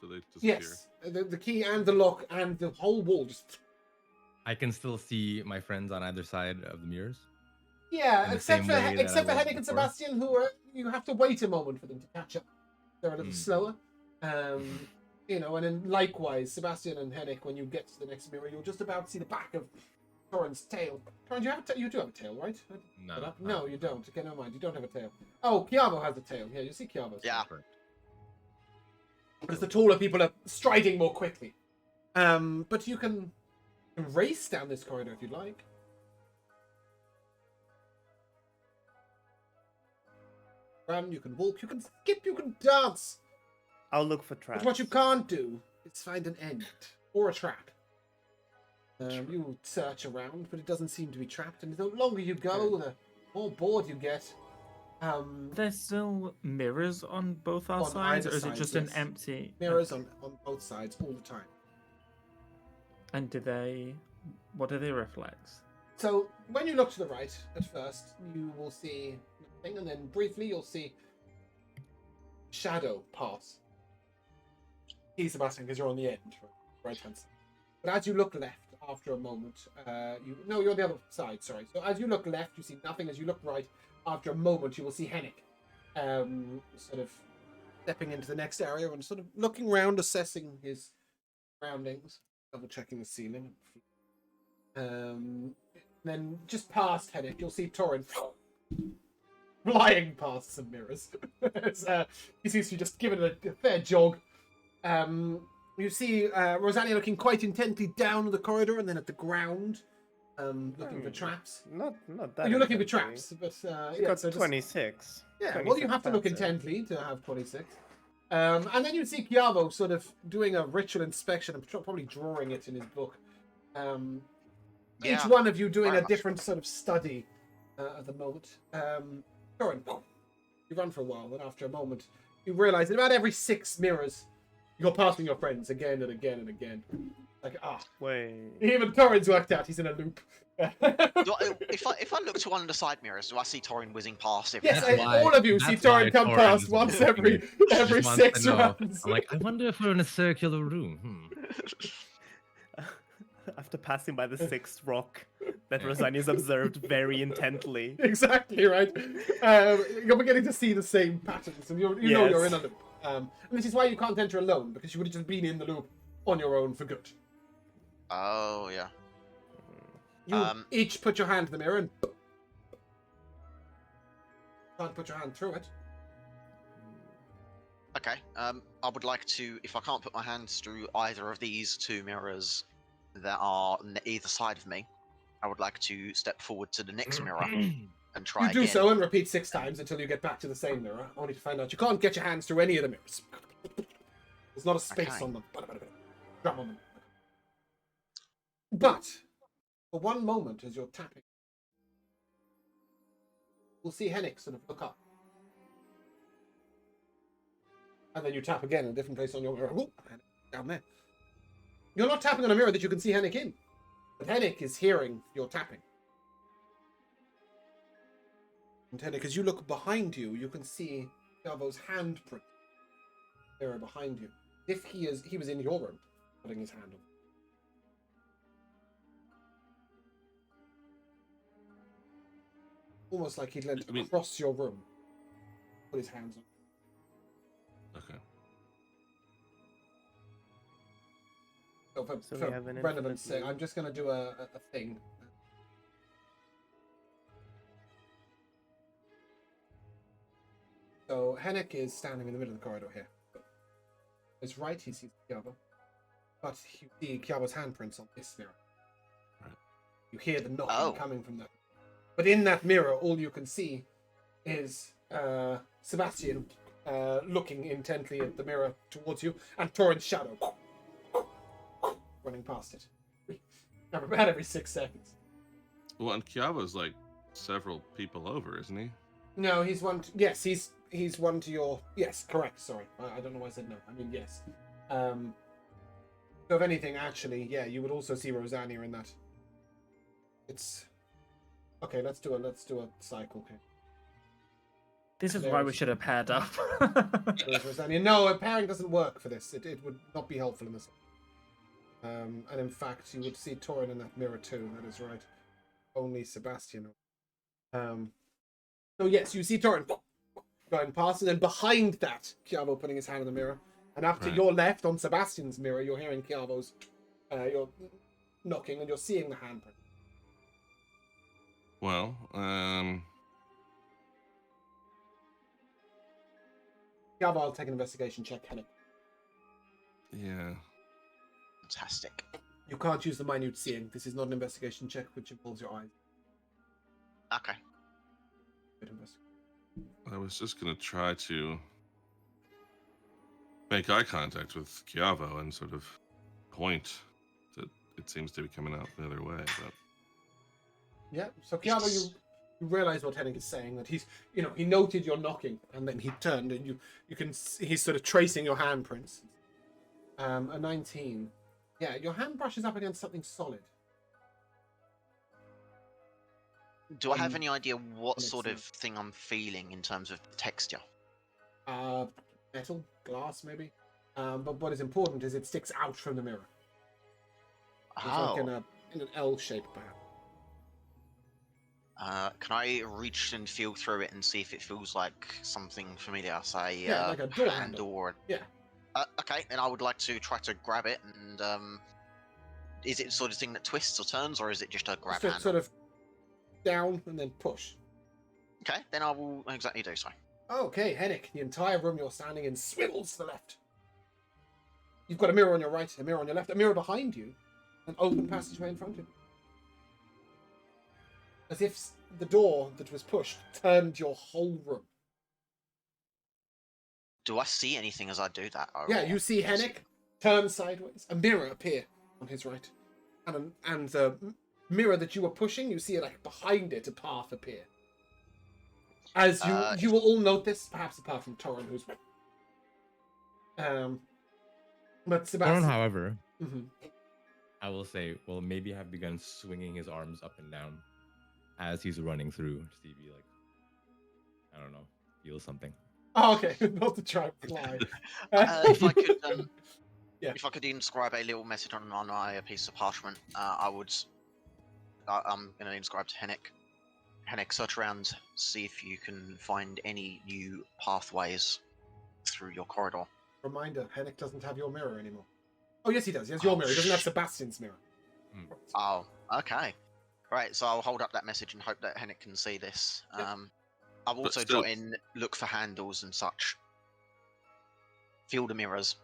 Do they disappear? Yes, the key and the lock and the whole wall just. I can still see my friends on either side of the mirrors. Yeah, In the except same for way that I was Henrik and before. Sebastian, who are you have to wait a moment for them to catch up. They're a little slower. And then likewise, Sebastian and Henrik, when you get to the next mirror, you'll just about see the back of Thorin's tail. Thorin, you do have a tail, right? No, you don't. Okay, never mind. You don't have a tail. Oh, Chiavo has a tail. Yeah, you see Chiavo's tail. Yeah. As the taller people are striding more quickly. But you can race down this corridor if you'd like. Run, you can walk, you can skip, you can dance. I'll look for traps. But what you can't do is find an end or a trap. You search around, but it doesn't seem to be trapped. And the longer you go, the more bored you get. There's still mirrors on both our On sides, either or is it side, just yes. an empty Mirrors on both sides all the time. And what do they reflect? So when you look to the right at first, you will see nothing, and then briefly you'll see shadow pass. He's Sebastian because you're on the end, right hand side. But as you look left after a moment, you're on the other side. Sorry. So as you look left, you see nothing. As you look right, after a moment, you will see Henrik, sort of stepping into the next area and sort of looking around, assessing his surroundings, double checking the ceiling. Then just past Henrik, you'll see Thorin flying past some mirrors. He seems to be just giving it a fair jog. You see Rosania looking quite intently down the corridor and then at the ground, looking for traps. Not that. You're looking for intently. traps, but She yeah, got so just- 26. yeah, well, you 26 have to look fancy. intently to have 26. And then you see Chiavo sort of doing a ritual inspection and probably drawing it in his book. Each Yeah, one of you doing very a much. different sort of study at the moment. Thorin, you run for a while, and after a moment, you realise that about every 6 mirrors, you're passing your friends again and again and again. Like, Wait. even Torrin's worked out he's in a loop. If I look to one of the side mirrors, do I see Torin whizzing past every Yes, now and That's then? why- all of you see that's why Torrin come Torrin past is once walking every it. She just every wants to 6 know. rounds. I'm like, I wonder if we're in a circular room. After passing by the 6th rock that Yeah. Rosania's observed very intently. Exactly right. You're beginning to see the same patterns, and you know you're in a Yes. loop. And this is why you can't enter alone, because you would have just been in the loop on your own for good. Oh yeah. You each put your hand in the mirror and can't put your hand through it. Okay. I would like to, if I can't put my hands through either of these two mirrors that are on either side of me, I would like to step forward to the next mirror and try You do again. so and repeat 6 times until you get back to the same mirror, only to find out you can't get your hands through any of the mirrors. There's not a space Okay. on them. Drum on them. But, for one moment as you're tapping, we'll see Hennick sort of look up. And then you tap again in a different place on your mirror. Whoop, and down there. You're not tapping on a mirror that you can see Hennick in. But Hennick is hearing your tapping. And Hennick, as you look behind you, you can see Yavo's handprint mirror behind you. If he was in your room, putting his hand on. Almost like he'd leant across your room, put his hands on. Okay. So So for we have an relevance infinite sake, I'm just going to do a thing. So Hennick is standing in the middle of the corridor here. His right, he sees Kiava. But you see Kiava's handprints on this mirror. Right. You hear the knocking Oh. coming from that. But in that mirror, all you can see is Sebastian looking intently at the mirror towards you, and Torrin's shadow running past it. About every 6 seconds. Well, and Kiava's like several people over, isn't he? No, he's one. Yes, he's one to your. Yes, correct. Sorry, I don't know why I said no. I mean yes. So if anything, actually, yeah, you would also see Rosania in that. It's okay. Let's do a cycle here. This is why we should have paired up. There's Rosania. No, a pairing doesn't work for this. It would not be helpful in this. And in fact, you would see Torin in that mirror too. That is right. Only Sebastian. So yes, you see Torin going past, and then behind that, Chiavo putting his hand in the mirror, and up to Right. your left on Sebastian's mirror, you're hearing Chiavo's, you're knocking, and you're seeing the handprint. Well, Chiavo, I'll take an investigation check. Hennick. yeah. Fantastic. You can't use the minute seeing. This is not an investigation check, which involves your eyes. Okay. Good investigation. I was just gonna try to make eye contact with Chiavo and sort of point that it seems to be coming out the other way. But Yeah. So Chiavo, you realize what Hennick is saying, that he's, he noted your knocking, and then he turned, and you can see he's sort of tracing your handprints. A 19. Yeah, your hand brushes up against something solid. Do I have any idea what let's sort see. of thing I'm feeling in terms of texture? Metal, glass, maybe. But what is important is it sticks out from the mirror. It's like in an L shape, perhaps. Can I reach and feel through it and see if it feels like something familiar? Say, Yeah, like a door hand handle. or... Yeah. Okay, then I would like to try to grab it and... is it the sort of thing that twists or turns, or is it just a grab handle? Sort of down and then push. Okay, then I will exactly do so. Okay, Hennick, the entire room you're standing in swivels to the left. You've got a mirror on your right, a mirror on your left, a mirror behind you, an open passageway in front of you. As if the door that was pushed turned your whole room. Do I see anything as I do that? Yeah, you see Hennick turn sideways, a mirror appear on his right, and the mirror that you were pushing, you see like behind it a path appear. As you will all note this, perhaps apart from Torin, who's but Sebastian. Torin, however, Mhm. I will say, well, maybe have begun swinging his arms up and down as he's running through to see if he, like, I don't know, feels something. Oh, okay. Not to try and fly. If I could, Yeah. if I could inscribe a little message on my piece of parchment, I'm going to inscribe to Henrik. Henrik, search around, see if you can find any new pathways through your corridor. Reminder, Henrik doesn't have your mirror anymore. Oh, yes, he does. He has your mirror. He doesn't have Sebastian's mirror. Oh, okay. Right, so I'll hold up that message and hope that Henrik can see this. Yep. I've also still- jot in look for handles and such. Feel the mirrors.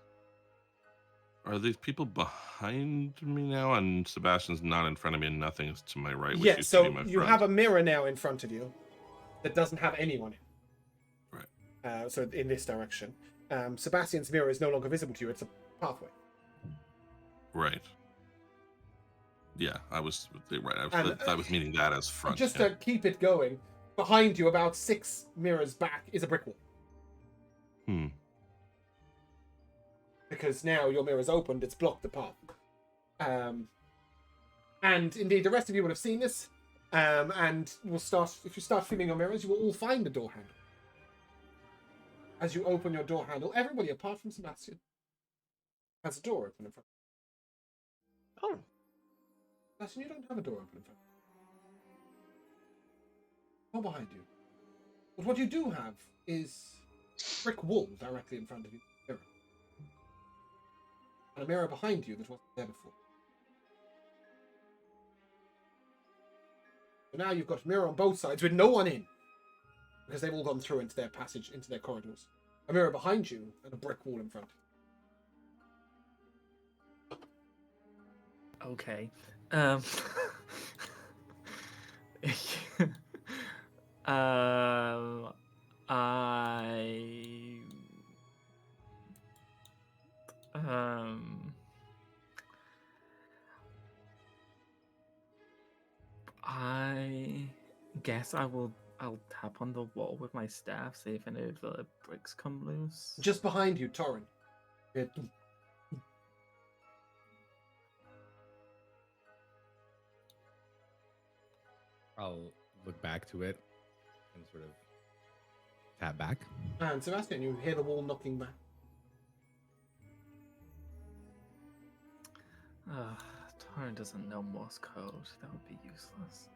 Are these people behind me now? And Sebastian's not in front of me, and nothing is to my right. Which Yeah, used so to be my you front. have a mirror now in front of you that doesn't have anyone in. Right. So in this direction. Sebastian's mirror is no longer visible to you. It's a pathway. Right. Yeah, I was right. And, I was meaning that as front. Just yeah. to keep it going, behind you, about 6 mirrors back, is a brick wall. Because now your mirror's opened, it's blocked the path. And indeed, the rest of you will have seen this. And we'll start. If you start feeling your mirrors, you will all find the door handle. As you open your door handle, everybody apart from Sebastian has a door open in front. Oh. Sebastian, you don't have a door open in front. Or behind you. But what you do have is a brick wall directly in front of you. Mirror. And a mirror behind you that wasn't there before. So now you've got a mirror on both sides with no one in. Because they've all gone through into their passage, into their corridors. A mirror behind you and a brick wall in front. Okay. I guess I'll tap on the wall with my staff, see if any of the bricks come loose. Just behind you, Torrin. I'll look back to it and sort of tap back. And Sebastian, you hear the wall knocking back. Torrin doesn't know Morse code. That would be useless.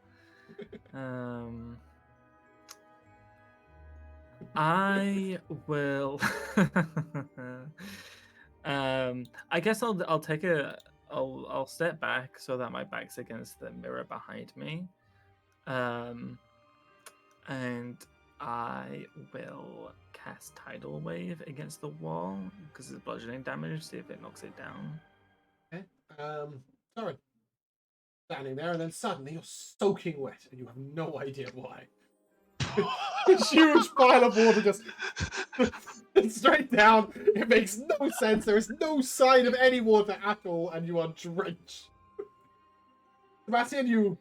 I will. I guess I'll take I'll step back so that my back's against the mirror behind me. And I will cast Tidal Wave against the wall because it's bludgeoning damage. See if it knocks it down. Okay. Torrin. Standing there, and then suddenly you're soaking wet, and you have no idea why. This huge pile of water just straight down. It makes no sense. There is no sign of any water at all, and you are drenched. Sebastian, you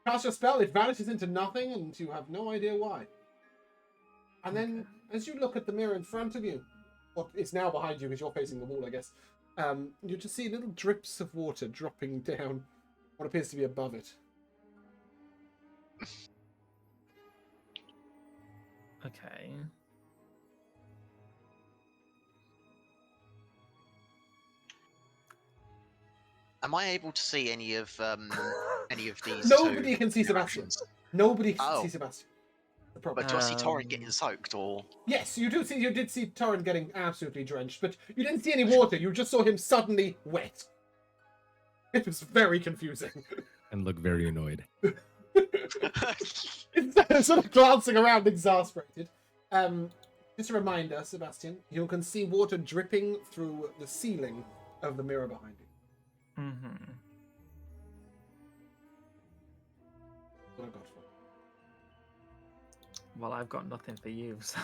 cast your spell, it vanishes into nothing, and you have no idea why. And then, as you look at the mirror in front of you, well, it's now behind you because you're facing the wall, I guess, you just see little drips of water dropping down what appears to be above it. Okay. Am I able to see any of these? Nobody two can see Sebastian. interactions? Nobody can Oh. see Sebastian. The problem. But do I see Torrin getting soaked, or? Yes, you did see Torrin getting absolutely drenched, but you didn't see any water. You just saw him suddenly wet. It was very confusing. And look very annoyed. Instead of sort of glancing around exasperated. Just a reminder, Sebastian, you can see water dripping through the ceiling of the mirror behind you. Mm-hmm. What I got for you. Well, I've got nothing for you, so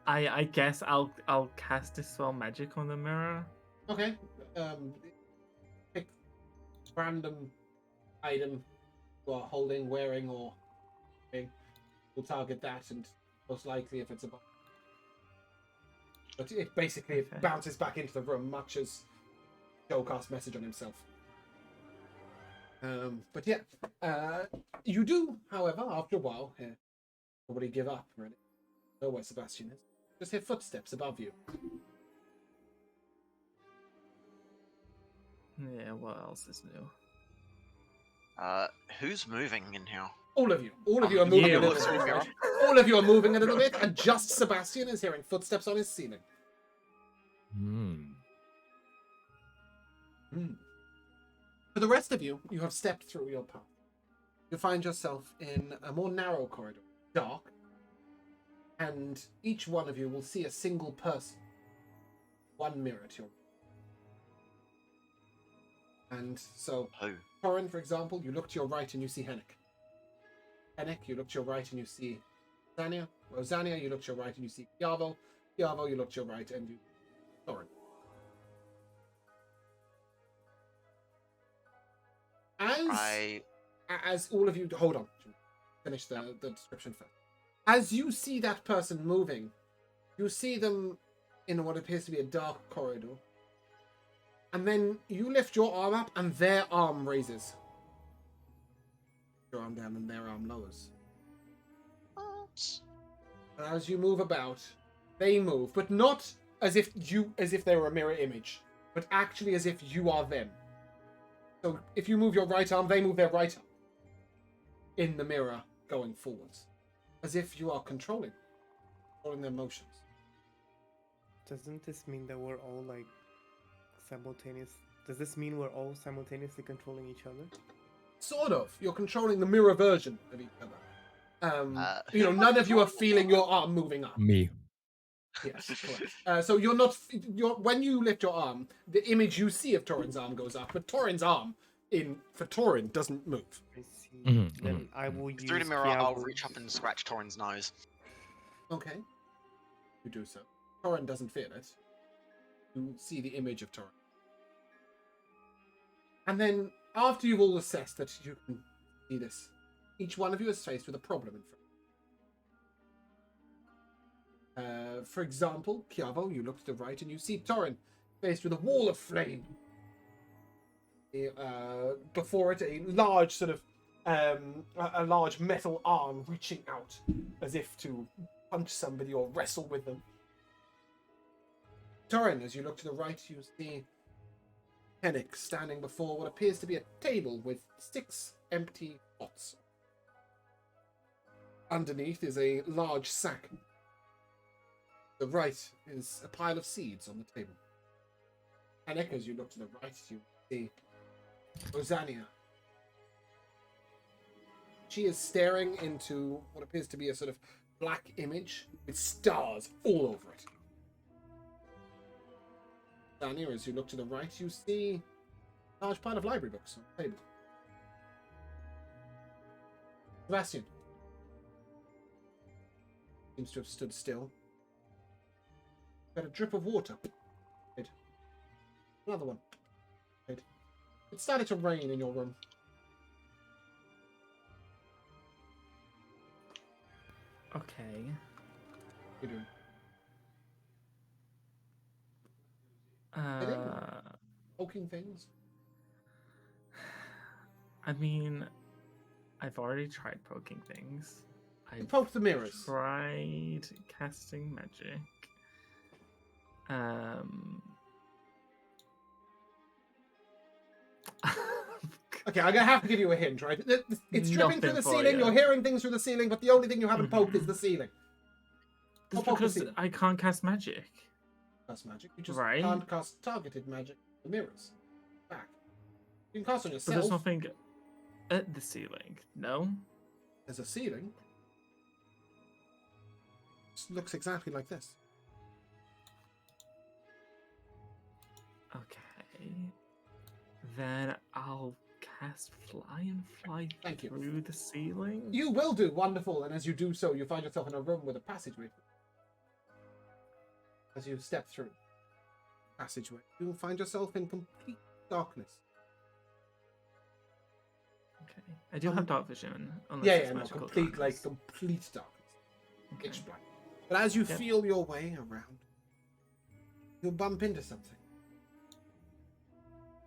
I guess I'll cast Dispel Magic on the mirror. Okay. Pick random item you are holding, wearing, or we'll target that, and most likely if it's above. But it basically Okay. bounces back into the room, much as Joe cast message on himself. But yeah, you do, however, after a while, hear nobody give up, really. Know where Sebastian is. Just hear footsteps above you. Yeah, what else is new? Who's moving in here? All of you are moving you. a little bit. Right? All of you are moving a little bit, and just Sebastian is hearing footsteps on his ceiling. For the rest of you, you have stepped through your path. You find yourself in a more narrow corridor, dark, and each one of you will see a single person. One mirror to your. And so, Who? Corin, for example, you look to your right and you see Henrik. Henrik, you look to your right and you see Rosania. Rosania, you look to your right and you see Piavo. Piavo, you look to your right and you see Corin. As all of you, hold on, finish the description first. As you see that person moving, you see them in what appears to be a dark corridor, and then you lift your arm up, and their arm raises. Your arm down, and their arm lowers. What? And as you move about, they move, but not as if they were a mirror image, but actually as if you are them. So if you move your right arm, they move their right arm in the mirror going forwards. As if you are controlling their motions. Doesn't this mean that we're all like simultaneous? Does this mean we're all simultaneously controlling each other? Sort of. You're controlling the mirror version of each other. None of you are feeling your arm moving up. Me. Yes, correct. So you're not. When you lift your arm, the image you see of Torin's arm goes up, but Torin's arm for Torin doesn't move. I see. Mhm, Then I will use. Through the mirror, I'll Piavo's- reach up and scratch Torin's nose. Okay. You do so. Torin doesn't feel it. You see the image of Torin. And then, after you've all assessed that you can see this, each one of you is faced with a problem in front. For example, Piavo, you look to the right and you see Torin faced with a wall of flame. Before it, a large sort of a large metal arm reaching out as if to punch somebody or wrestle with them. Torin, as you look to the right, you see Henrik standing before what appears to be a table with 6 empty pots. Underneath is a large sack. The right is a pile of seeds on the table. Henrik, as you look to the right, you see Rosania. She is staring into what appears to be a sort of black image with stars all over it. Rosania, as you look to the right, you see a large pile of library books on the table. Sebastian seems to have stood still. Got a drip of water. Good. Another one. Good. It started to rain in your room. Okay. What are you doing? Poking things? I mean, I've already tried poking things. You poked the mirrors. Tried casting magic. Okay, I'm gonna have to give you a hint, right? It's dripping through Nothing the for ceiling, you. you're hearing things through the ceiling, but the only thing you haven't poked is the ceiling. That's Poke the because ceiling. I can't cast magic. Cast magic. You just Right. can't cast targeted magic. The mirrors. Back. You can cast on But yourself. there's nothing at the ceiling. No? There's a ceiling. It looks exactly like this. Okay. Then I'll cast fly and fly Thank you. through the ceiling. You will do wonderful, and as you do so, you find yourself in a room with a passageway. As you step through the passageway, you will find yourself in complete darkness. Okay. I do have dark vision. Unless Yeah, it's yeah, no, magical complete darkness. darkness, Okay. pitch black. But as you Yep. feel your way around, you'll bump into something.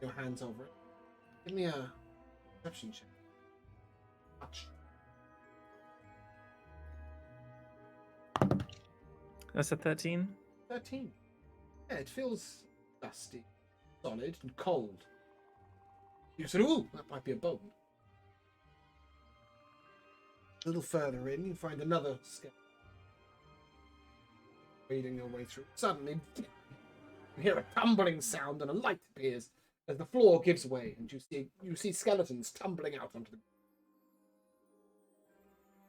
Your hands over it. Give me a Perception check. Touch. That's a 13. 13. Yeah, it feels dusty, solid, and cold. You said, ooh, that might be a bone. A little further in, you find another skeleton. Reading your way through. Suddenly, you hear a tumbling sound and a light appears as the floor gives way, and you see skeletons tumbling out onto the ground.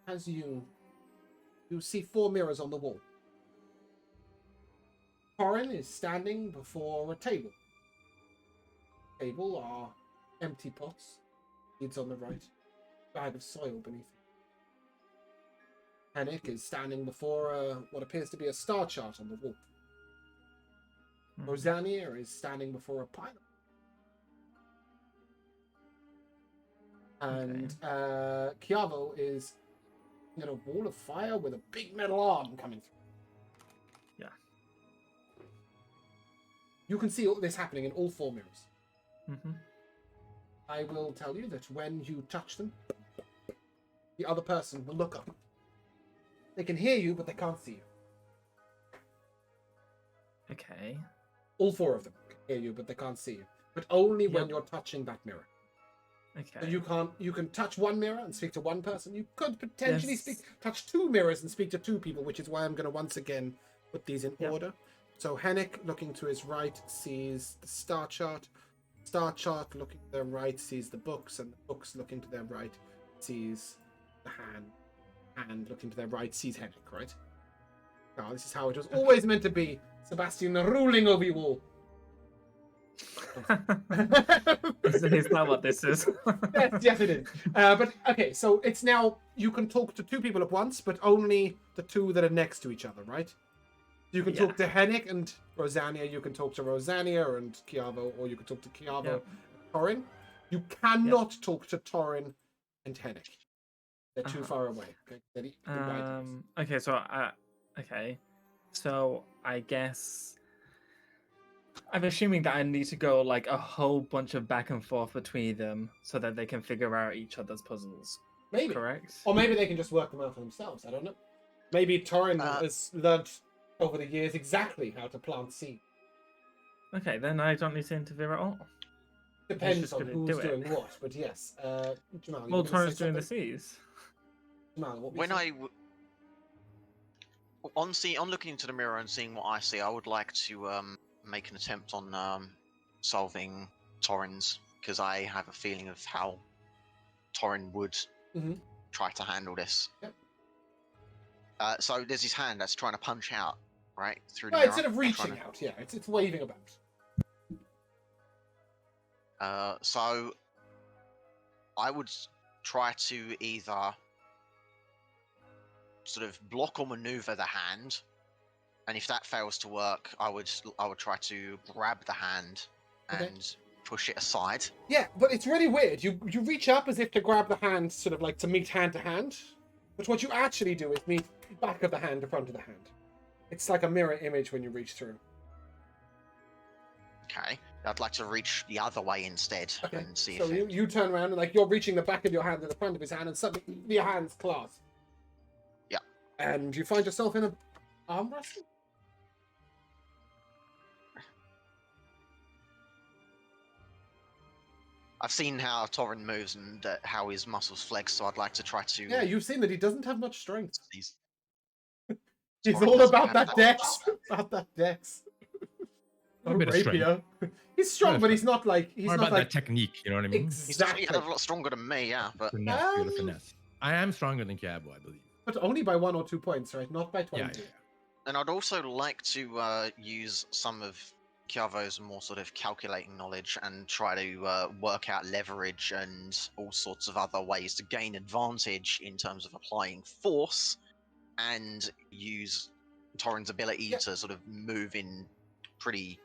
As you see 4 mirrors on the wall. Corin is standing before a table. Table are empty pots. Seeds on the right. Bag of soil beneath it. Hennick is standing before what appears to be a star chart on the wall. Rosania is standing before a pile. And Chiavo is in a wall of fire with a big metal arm coming through. Yeah. You can see all this happening in all 4 mirrors. Mm-hmm. I will tell you that when you touch them, the other person will look up. They can hear you, but they can't see you. Okay. All 4 of them can hear you, but they can't see you. But only when you're touching that mirror. Okay. So you can touch one mirror and speak to one person. You could potentially Yes. touch 2 mirrors and speak to 2 people, which is why I'm going to once again put these in order. So Hennick, looking to his right, sees the star chart. Star chart, looking to their right, sees the books, and the books, looking to their right, sees the hand. Hand, looking to their right, sees Hennick, right? Oh, this is how it was always meant to be. Sebastian ruling over you all. Is that what this is? Yes, it is. But okay, so it's now you can talk to 2 people at once, but only the 2 that are next to each other, right? You can talk to Hennick and Rosania. You can talk to Rosania and Chiavo, or you can talk to Chiavo and Torin. You cannot talk to Torin and Hennick. They're too far away. Okay, okay, so I guess I'm assuming that I need to go like a whole bunch of back and forth between them so that they can figure out each other's puzzles. Maybe. Correct? Or maybe they can just work them out for themselves. I don't know. Maybe Torin has learned over the years exactly how to plant seed. Okay, then I don't need to interfere at all. Depends on who's doing what, but yes. Jamal, well, Torin's doing the seas. Jamal, what When on looking into the mirror and seeing what I see, I would like to make an attempt on solving Torin's, because I have a feeling of how Torin would try to handle this. Yep. So there's his hand that's trying to punch out, right, through the mirror. Instead of reaching out, yeah, it's waving about. So I would try to either sort of block or maneuver the hand, and if that fails to work, I would try to grab the hand and push it aside. Yeah, but it's really weird. You reach up as if to grab the hand, sort of like to meet hand to hand, but what you actually do is meet back of the hand to front of the hand. It's like a mirror image when you reach through. Okay, I'd like to reach the other way instead and see so if you turn around and like you're reaching the back of your hand to the front of his hand, and suddenly your hands clasp. Yeah. And you find yourself in an arm wrestle. I've seen how Torin moves and how his muscles flex, so I'd like to try to. Yeah, you've seen that he doesn't have much strength. He's all about that dex. About that dex. A bit of strength. He's strong, but he's not like More about that technique. You know what I mean? Exactly. He's a lot stronger than me, yeah. But Finesse. I am stronger than Chiavo, I believe. But only by 1 or 2 points, right? Not by 20. Yeah. And I'd also like to use some of Chiavo's more sort of calculating knowledge and try to work out leverage and all sorts of other ways to gain advantage in terms of applying force, and use Torin's ability to sort of move in pretty.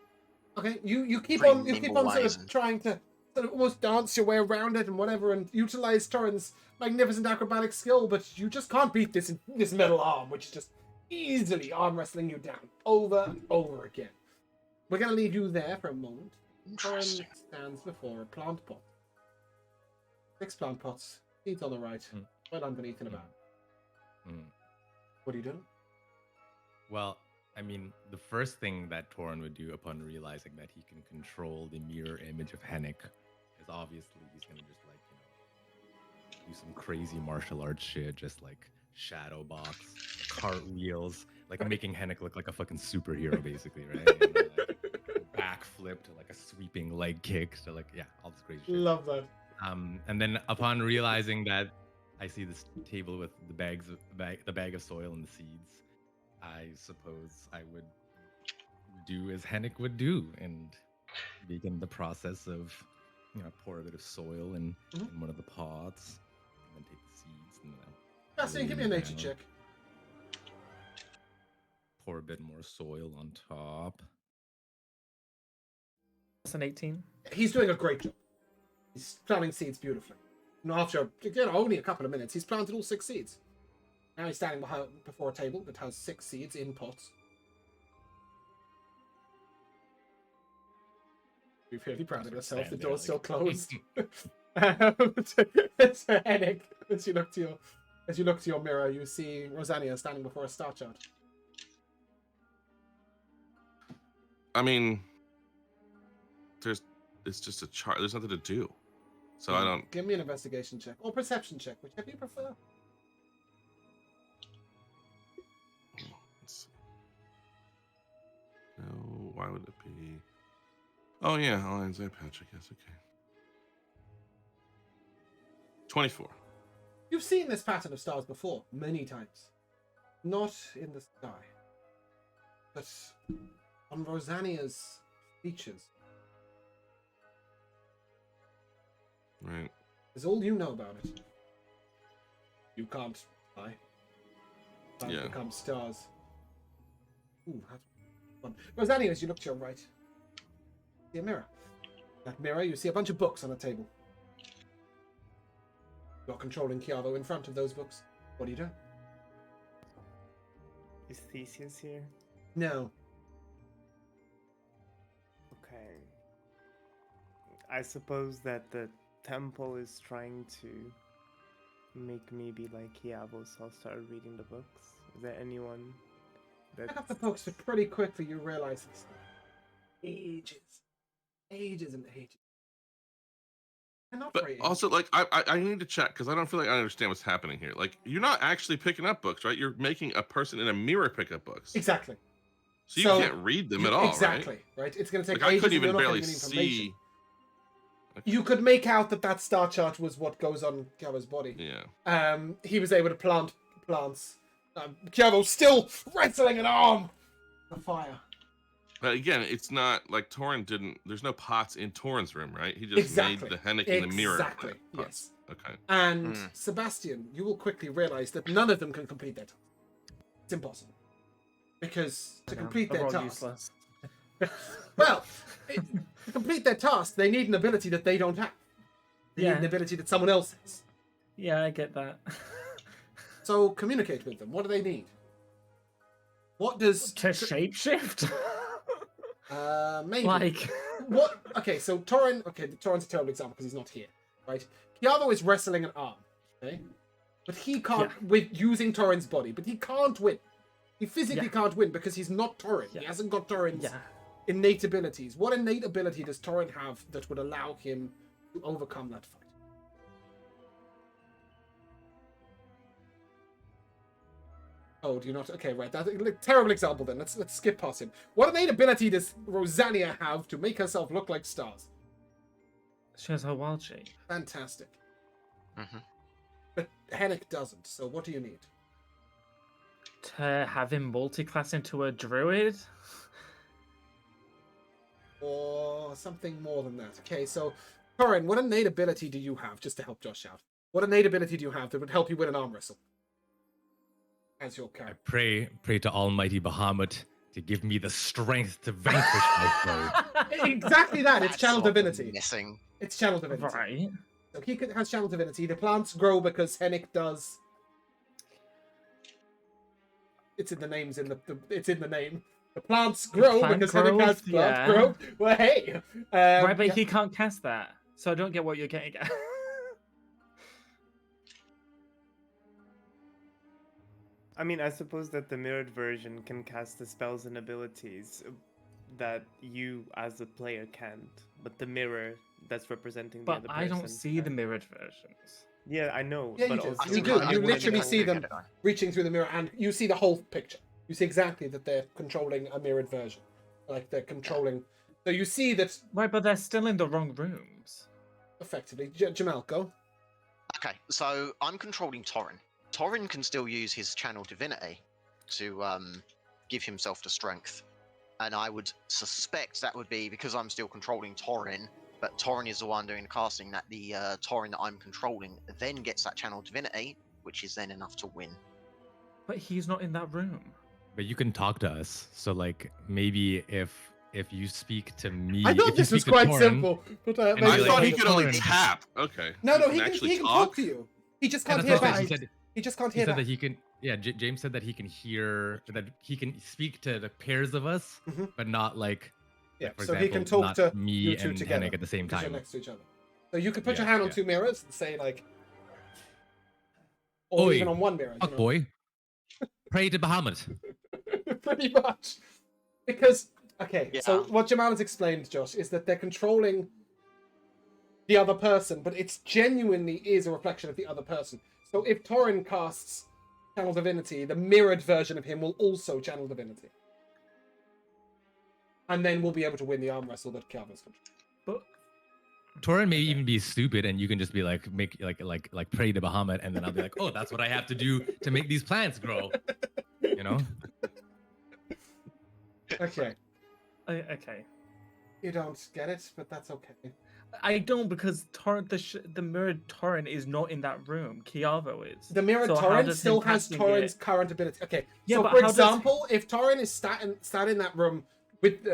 Okay, you keep Pretty on nimble sort ways of trying to sort of almost dance your way around it and whatever, and utilize Torin's magnificent acrobatic skill, but you just can't beat this metal arm, which is just easily arm wrestling you down over and over again. We're gonna leave you there for a moment. Torin stands before a plant pot. 6 plant pots. Seeds on the right. Mm. Right underneath in a bag. Mm. What are you doing? Well, I mean, the first thing that Torin would do upon realizing that he can control the mirror image of Hennick is obviously he's gonna just like, do some crazy martial arts shit, just like shadow box, cartwheels, like making Hennick look like a fucking superhero, basically, right? Like, backflip to like a sweeping leg kick to like, yeah, all this crazy shit. Love that. And then upon realizing that I see this table with the bag of soil and the seeds, I suppose I would do as Hennick would do and begin the process of, pour a bit of soil in one of the pots, and then take the seeds and then Fascinating, give me a nature down. check. Pour a bit more soil on top. That's an 18. He's doing a great job. He's planting seeds beautifully. And after only a couple of minutes, he's planted all 6 seeds. Now he's standing before a table that has 6 seeds in pots. You're really proud of yourself. The door's still closed. It's a headache. As you look to your mirror, you see Rosania standing before a star chart. I mean, it's just a chart. There's nothing to do. So I don't. Give me an investigation check or perception check, whichever you prefer. Let's see. No, why would it be? Oh yeah, Alliance Eye Patch, I guess. Okay. 24. You've seen this pattern of stars before, many times. Not in the sky, but on Rosania's features. Right. Is all you know about it. You can't fly. Can't Yeah. become stars. Ooh, that's fun. Rosania, as you look to your right, see a mirror. That mirror, you see a bunch of books on a table. You're controlling Chiavo in front of those books. What are you doing? Is Theseus here? No. Okay. I suppose that the temple is trying to make me be like Chiavo, so I'll start reading the books. Is there anyone that... Pick up the books, but pretty quickly you realize it's ages. Ages and ages. And not But very also, like, I need to check because I don't feel like I understand what's happening here. Like, you're not actually picking up books, right? You're making a person in a mirror pick up books. Exactly. So you can't read them at all, exactly, right? It's going to take Like, I ages. couldn't and you're even not barely getting any information. see. Okay. You could make out that star chart was what goes on Chiavo's body. Yeah. He was able to plant plants. Chiavo's still wrestling an arm. The fire. But again, it's not like Torin didn't. There's no pots in Torin's room, right? He just made the Hennick in the mirror. Exactly. Pots. Yes. Okay. And Sebastian, you will quickly realize that none of them can complete their task. It's impossible. Because to complete They're their all task, useless. well, to complete their task, they need an ability that they don't have. They need an ability that someone else has. Yeah, I get that. So communicate with them. What do they need? What does To shapeshift? maybe Like, what? Okay, so Torin. Okay, Torin's a terrible example because he's not here, right? Chiavo is wrestling an arm, okay, but he can't with using Torin's body, but he can't win. He physically can't win because he's not Torin. He hasn't got Torin's innate abilities. What innate ability does Torin have that would allow him to overcome that fight? Oh, do you not? Okay, right. That's a terrible example then. Let's skip past him. What innate ability does Rosania have to make herself look like stars? she has her wild shape. Fantastic. Mm-hmm. But Hennick doesn't, so what do you need? To have him multi-class into a druid? Or something more than that. Okay, so Torin, what innate ability do you have, just to help Josh out? What innate ability do you have that would help you win an arm wrestle? As your I character. pray to Almighty Bahamut to give me the strength to vanquish my foe. Exactly that. It's channel That's divinity. missing. It's channel divinity. Right. So he has channel divinity. The plants grow because Hennick does. It's in the names. It's in the name. The plants grow plant because Hennick has grows, plant grow. Well, hey. Right, but yeah. he can't cast that. So I don't get what you're getting at. I mean, I suppose that the mirrored version can cast the spells and abilities that you, as the player, can't. But the mirror that's representing the But other I person. don't see the can. mirrored versions. Yeah, I know. Yeah, but you do. also You think do. I You would literally have see to them get it on. reaching through the mirror, and you see the whole picture. You see exactly that they're controlling a mirrored version. Like they're controlling. So you see that Right, but they're still in the wrong rooms. effectively. Jamal, go. Okay, so I'm controlling Torin. Torin can still use his channel divinity to give himself the strength, and I would suspect that would be because I'm still controlling Torin, but Torin is the one doing the casting. That the Torin that I'm controlling then gets that channel divinity, which is then enough to win. But he's not in that room. But you can talk to us. So like maybe if you speak to me, I thought if you this was speak to quite Torin, simple, but and maybe I you're it's thought not. he hey, could only Torin. tap. Okay. No, He he can talk to you. He just can't that's hear what I back. said. He said He just can't he hear said back. that he can. Yeah, James said that he can hear, that he can speak to the pairs of us, Mhm. but not like, Yeah, for so example, he can talk not to me you two and together Henrik at the same because you're time. next to each other. So you could put your Yeah, hand on yeah. two mirrors and say like, or Oi, even on one mirror. You fuck know? boy, pray to Bahamut. Pretty much. Because, okay, so Yeah. what Jamal has explained, Josh, is that they're controlling the other person, but it's genuinely is a reflection of the other person. So if Torin casts Channel Divinity, the mirrored version of him will also Channel Divinity. And then we'll be able to win the arm wrestle that Calvin's controlling. But Torin may even be stupid, and you can just be like, make like pray to Bahamut, and then I'll be like, oh, that's what I have to do to make these plants grow. You know? Okay. okay, You don't get it, but that's okay. I don't, because the mirrored Torin is not in that room. Chiavo is. The mirrored So how Torin does still him has casting Torin's it- current ability. Okay, Yeah, so but for how does- example, if Torin is sat in that room with,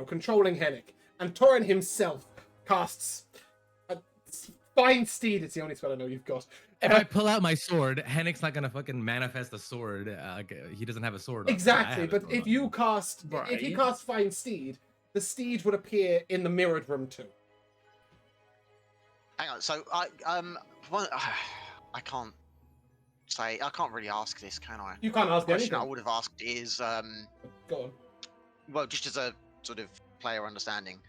controlling Hennig, and Torin himself casts a Fine Steed, it's the only spell I know you've got. If I pull out my sword, Hennik's not gonna fucking manifest a sword. He doesn't have a sword. On him. I Exactly, have a but sword if on you me. cast, if he Right. casts Fine Steed, the steed would appear in the mirrored room too. Hang on. So I can't say. I can't really ask this, can I? You can't ask The question I anything. would have asked is, Go on. well, just as a sort of player understanding.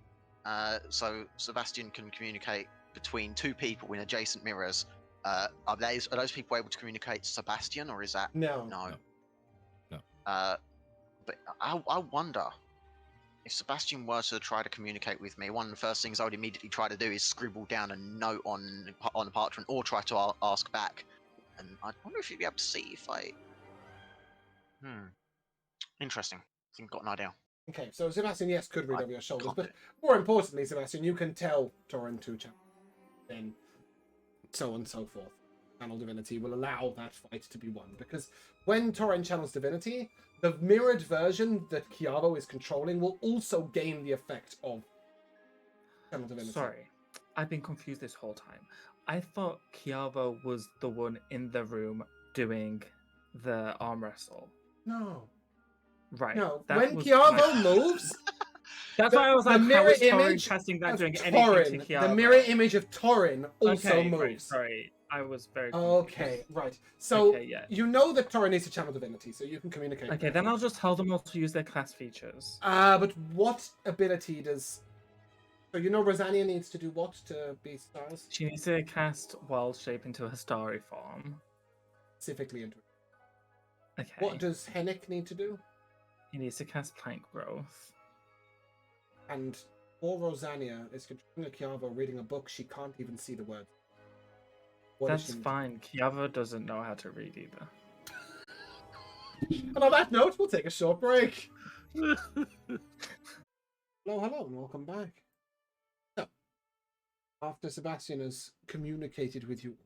So Sebastian can communicate between two people in adjacent mirrors. Are those people able to communicate to Sebastian, or is that No. no? No. But I wonder if Sebastian were to try to communicate with me. One of the first things I would immediately try to do is scribble down a note on a parchment, or try to ask back. And I wonder if you'd be able to see if I. Interesting. I think I've got an idea. Okay, so Sebastian, yes, could read I over your shoulders, can't but do it. more importantly, Sebastian, you can tell Torin to channel. Then so on and so forth. Channel Divinity will allow that fight to be won, because when Torin channels Divinity, the mirrored version that Chiavo is controlling will also gain the effect of Channel Divinity. Sorry, I've been confused this whole time. I thought Chiavo was the one in the room doing the arm wrestle. No. Right. No. that When was Chiavo my- moves, That's why I was the like, how mirror is Torin image casting that of doing anything to Torin, Chiavo? the mirror image of Torin also Okay, moves. right, sorry, I was very confused. Okay, right. So Okay, yeah. you know that Torin needs to channel Divinity, so you can communicate. with Okay, him. then I'll just tell them all to use their class features. But what ability does? So you know Rosania needs to do what to be stars She needs to cast Wild Shape into her starry form. specifically into. Okay. What does Hennick need to do? He needs to cast Plank Growth. And poor Rosania is controlling a Chiavo reading a book. She can't even see the words. What does That's she need? fine. Chiavo doesn't know how to read either. And on that note, we'll take a short break. Hello, and welcome back. So, after Sebastian has communicated with you,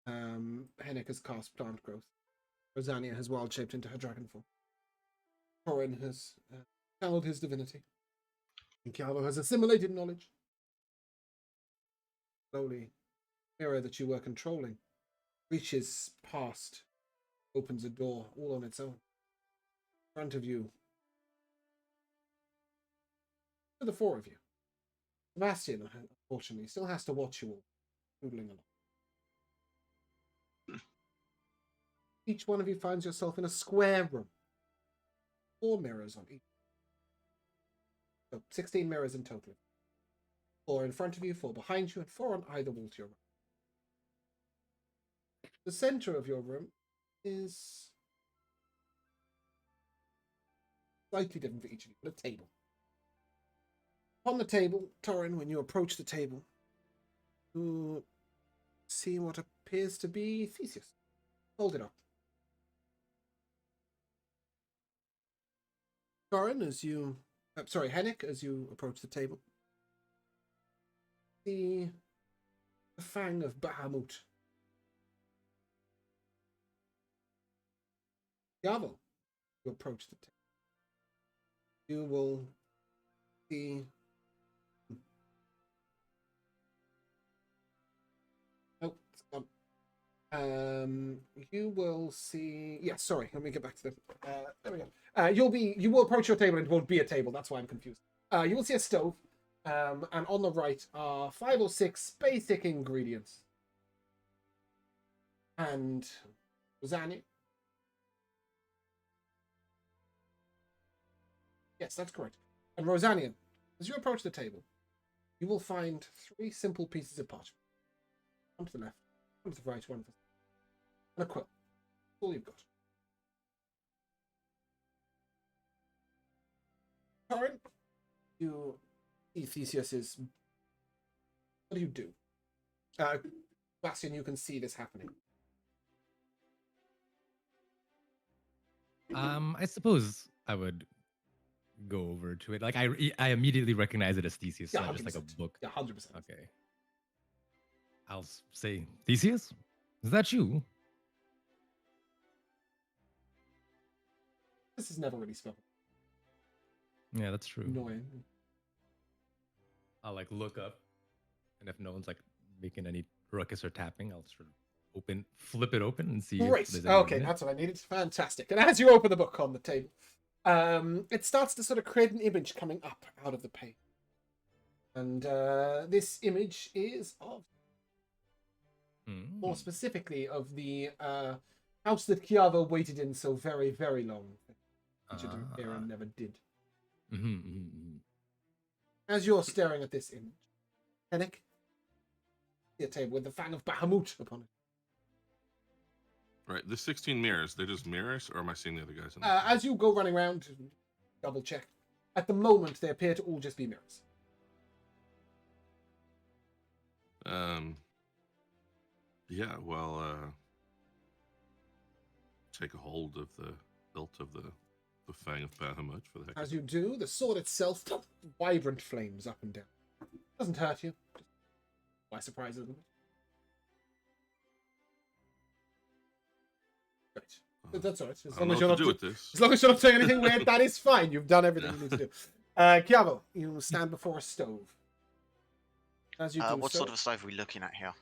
Hennick has cast Plant Growth. Rosania has wild shaped into her dragon form. Torin has channeled his divinity. And Chiavo has assimilated knowledge. Slowly, the mirror that you were controlling reaches past, opens a door all on its own. In front of you, to the four of you. Sebastian, unfortunately, still has to watch you all noodling along. Each one of you finds yourself in a square room. 4 mirrors on each. So 16 mirrors in total. 4 in front of you, 4 behind you, and 4 on either wall to your right. The center of your room is slightly different for each of you, but a table. On the table, Torin, when you approach the table, you see what appears to be Theseus. Hold it up. Torin, Hennick, as you approach the table, see the fang of Bahamut. Yavel, you approach the table. You will see it's gone. You will see. Yeah, sorry. Let me get back to the. There we go. You will approach your table and it won't be a table. That's why I'm confused. You will see a stove, and on the right are 5 or 6 basic ingredients. And Rosanna. Yes, that's correct. And Rosanian, as you approach the table, you will find 3 simple pieces of parchment. One to the left, one to the right, one to the and a quill. That's all you've got. Torin, you see Theseus's. What do? Bastian, you can see this happening. I suppose I would go over to it. Like I immediately recognize it as Theseus, Yeah, not just like a 100%. book. Yeah, 100%. Okay. I'll say, Theseus, is that you? This is never really spoken. Yeah, that's true. Annoying. I'll like look up, and if no one's like making any ruckus or tapping, I'll sort of flip it open and see. Great. If there's anything Okay, in it. that's what I needed. Fantastic. And as you open the book on the table, it starts to sort of create an image coming up out of the page. And this image is of, more specifically, of the house that Kiava waited in so very, very long. Aaron never did. As you're staring at this image, Hennick, see a table with the fang of Bahamut upon it. Right, the 16 mirrors, they're just mirrors, or am I seeing the other guys in As you go running around, double check. At the moment, they appear to all just be mirrors. Yeah, well, take a hold of the hilt of the fang of Bahamut for the heck As of you do, the sword itself, vibrant flames up and down. Doesn't hurt you. Just by surprise a little bit. Great. That's all right. As long as you're not as long as you're not doing anything weird, that is fine. You've done everything you need to do. Chiavo, you stand before a stove. As you do what so, sort of stove are we looking at here?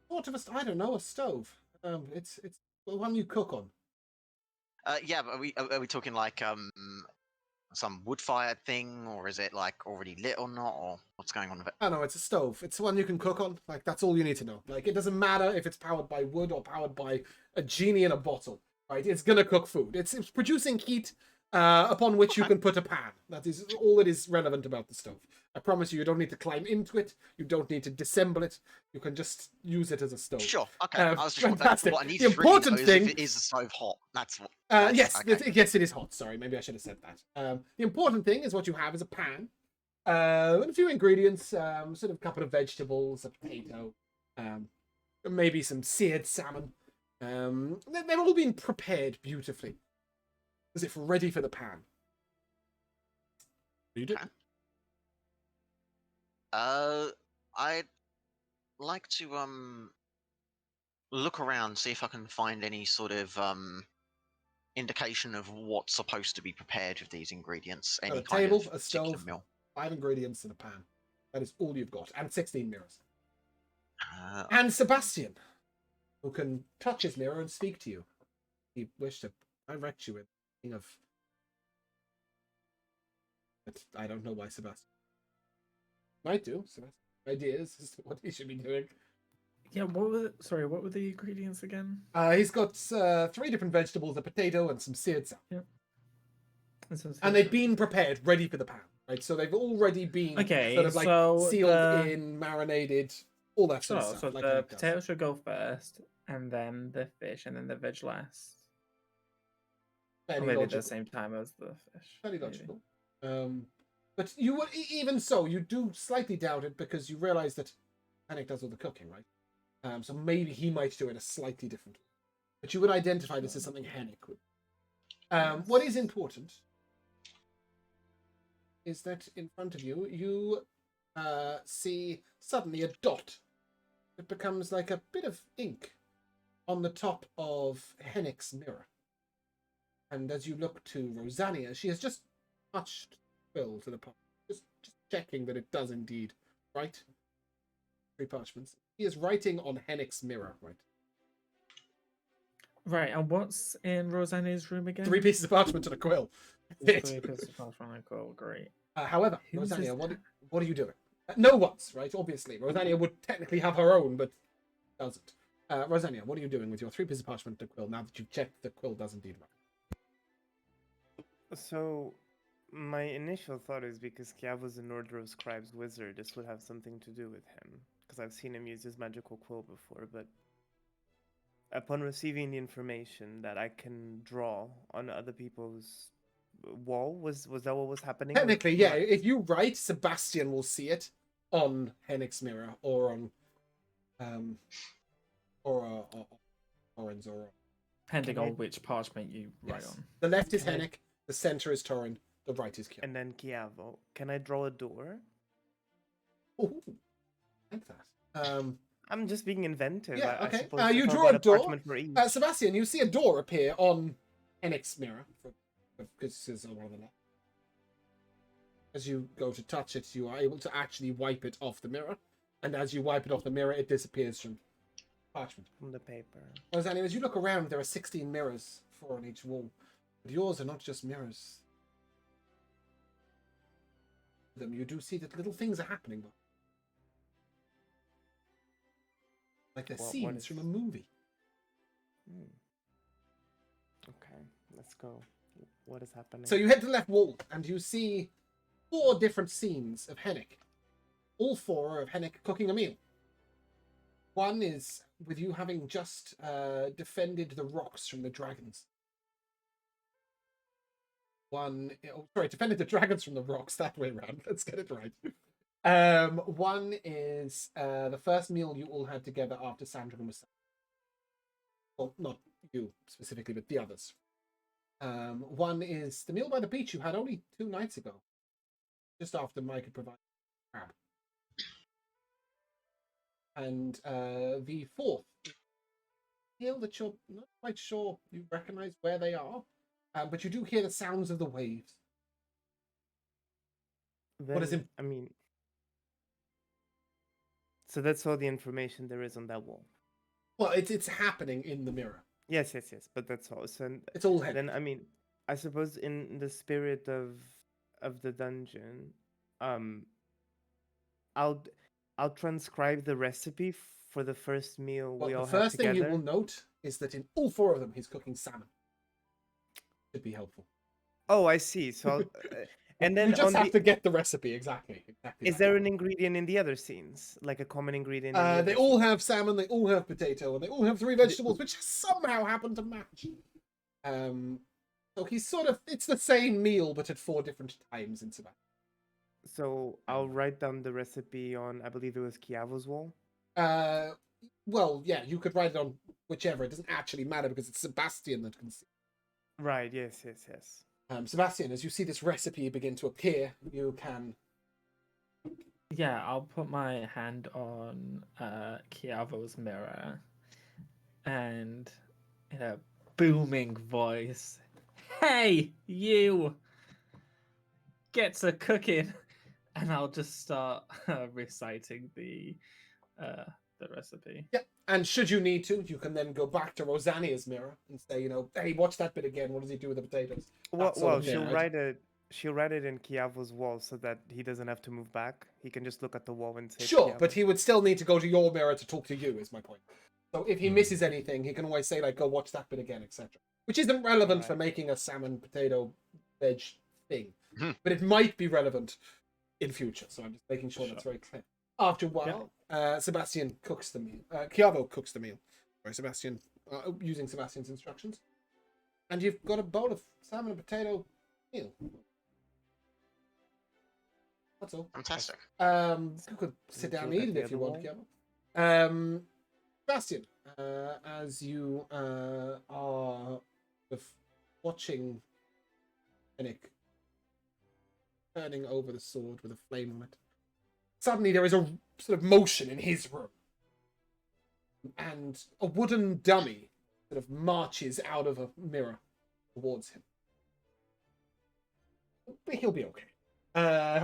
Sort of I don't know, a stove. It's the one you cook on. Yeah, but are we talking like some wood-fired thing, or is it like already lit or not, or what's going on with it? I know, it's a stove. It's the one you can cook on. Like, that's all you need to know. Like, it doesn't matter if it's powered by wood or powered by a genie in a bottle, right? It's gonna cook food. It's producing heat upon which you can put a pan. That is all that is relevant about the stove. I promise you, you don't need to climb into it. You don't need to disassemble it. You can just use it as a stove. Sure. Okay. I was just Fantastic. what I need The to really important know thing is if it is the stove hot. That's what. Yes, okay. yes, it is hot. Sorry, maybe I should have said that. The important thing is what you have is a pan, and a few ingredients, sort of a couple of vegetables, a potato, maybe some seared salmon. They've all been prepared beautifully, as if ready for the pan. You do? Okay. I'd like to look around, see if I can find any sort of indication of what's supposed to be prepared with these ingredients. Any A kind table, of a particular stove, meal. 5 ingredients in a pan. That is all you've got, and 16 mirrors. Uh, And Sebastian, who can touch his mirror and speak to you. He wished to direct you in the of. But I don't know why Sebastian might do. Sebastian ideas as to what he should be doing. Yeah, what were the ingredients again? He's got 3 different vegetables, a potato, and some seared salad. And they've been prepared, ready for the pan, right? So they've already been sort of like sealed in, marinated, all that sort of stuff. So like the potato should go first, and then the fish, and then the veg last. Or maybe at the same time as the fish. Fairly logical. But you would, even so, you do slightly doubt it because you realise that Henrik does all the cooking, right? So maybe he might do it a slightly different way. But you would identify this as something Henrik would. What is important is that in front of you, you see suddenly a dot. It becomes like a bit of ink on the top of Henrik's mirror. And as you look to Rosania, she has just touched Quill to the pot. Just checking that it does indeed write. 3 parchments. He is writing on Henrik's mirror, right? Right, and what's in Rosania's room again? 3 pieces of parchment and a quill. 3 pieces of parchment and a quill, great. However, Rosania, what are you doing? No one's, right? Obviously. Rosania would technically have her own, but doesn't. Rosania, what are you doing with your 3 pieces of parchment and a quill now that you've checked the quill does indeed write? So, my initial thought is because Kiavo's an Order of Scribes wizard, this would have something to do with him. Because I've seen him use his magical quill before, but upon receiving the information that I can draw on other people's wall, was that what was happening? Technically, yeah. If you write, Sebastian will see it on Henrik's mirror or on Oren's or depending on which parchment you write on. The left is Henrik, the center is Torin, the right is Kiavo. And then Kiavo. Can I draw a door? Oh, like that. I'm just being inventive. Yeah, I okay. suppose You if I draw get a door. parchment for each. Sebastian, you see a door appear on Henrik's mirror. Because this is on one of the left. As you go to touch it, you are able to actually wipe it off the mirror. And as you wipe it off the mirror, it disappears from parchment. From the paper. Rosanna, as you look around, there are 16 mirrors, 4 on each wall. But yours are not just mirrors. You do see that little things are happening. Like they're scenes from a movie. Okay, let's go. What is happening? So you head to the left wall, and you see 4 different scenes of Henrik. All 4 are of Henrik cooking a meal. One is with you having just defended the rocks from the dragons. Defended the dragons from the rocks, that way around. Let's get it right. One is the first meal you all had together after Sandra was... Well, not you specifically, but the others. One is the meal by the beach you had only 2 nights ago. Just after Mike had provided crab. And the 4th meal that you're not quite sure you recognize where they are. But you do hear the sounds of the waves. Then, I mean, so that's all the information there is on that wall. Well, it's happening in the mirror. Yes, but that's all. So it's all heavy. Then, I mean, I suppose in the spirit of the dungeon, I'll transcribe the recipe for the first meal we all have together. The first thing you will note is that in all 4 of them, he's cooking salmon. Should be helpful. Oh, I see. So, and then you just have to get the recipe exactly. Is there an ingredient in the other scenes, like a common ingredient? They all have salmon. They all have potato, and they all have 3 vegetables, which somehow happen to match. So he's sort of, it's the same meal, but at 4 different times in Sebastian. So I'll write down the recipe on, I believe it was Kiavo's wall. Well, yeah, you could write it on whichever. It doesn't actually matter because it's Sebastian that can see. Right, yes. Sebastian, as you see this recipe begin to appear, you can... Yeah, I'll put my hand on Kiavo's mirror and in a booming voice, "Hey, you! Get to cooking!" And I'll just start reciting the recipe. Yeah, and should you need to, you can then go back to Rosania's mirror and say, hey, watch that bit again. What does he do with the potatoes? Well, she'll she'll write it in Kiavo's wall so that he doesn't have to move back. He can just look at the wall and say. Sure, Kiavo. but he would still need to go to your mirror to talk to you, is my point. So if he misses anything, he can always say, like, go watch that bit again, etc. Which isn't relevant for Right. making a salmon, potato, veg thing. But it might be relevant in future, so I'm just making sure that's very clear. After a while, Sebastian cooks the meal. Chiavo cooks the meal. Sorry, Sebastian, using Sebastian's instructions. And you've got a bowl of salmon and potato meal. That's all. Fantastic. You could sit down and eat it if you want, Chiavo. Sebastian, as you are watching Hennick turning over the sword with a flame on it, suddenly there is a sort of motion in his room, and a wooden dummy sort of marches out of a mirror towards him. But he'll be okay.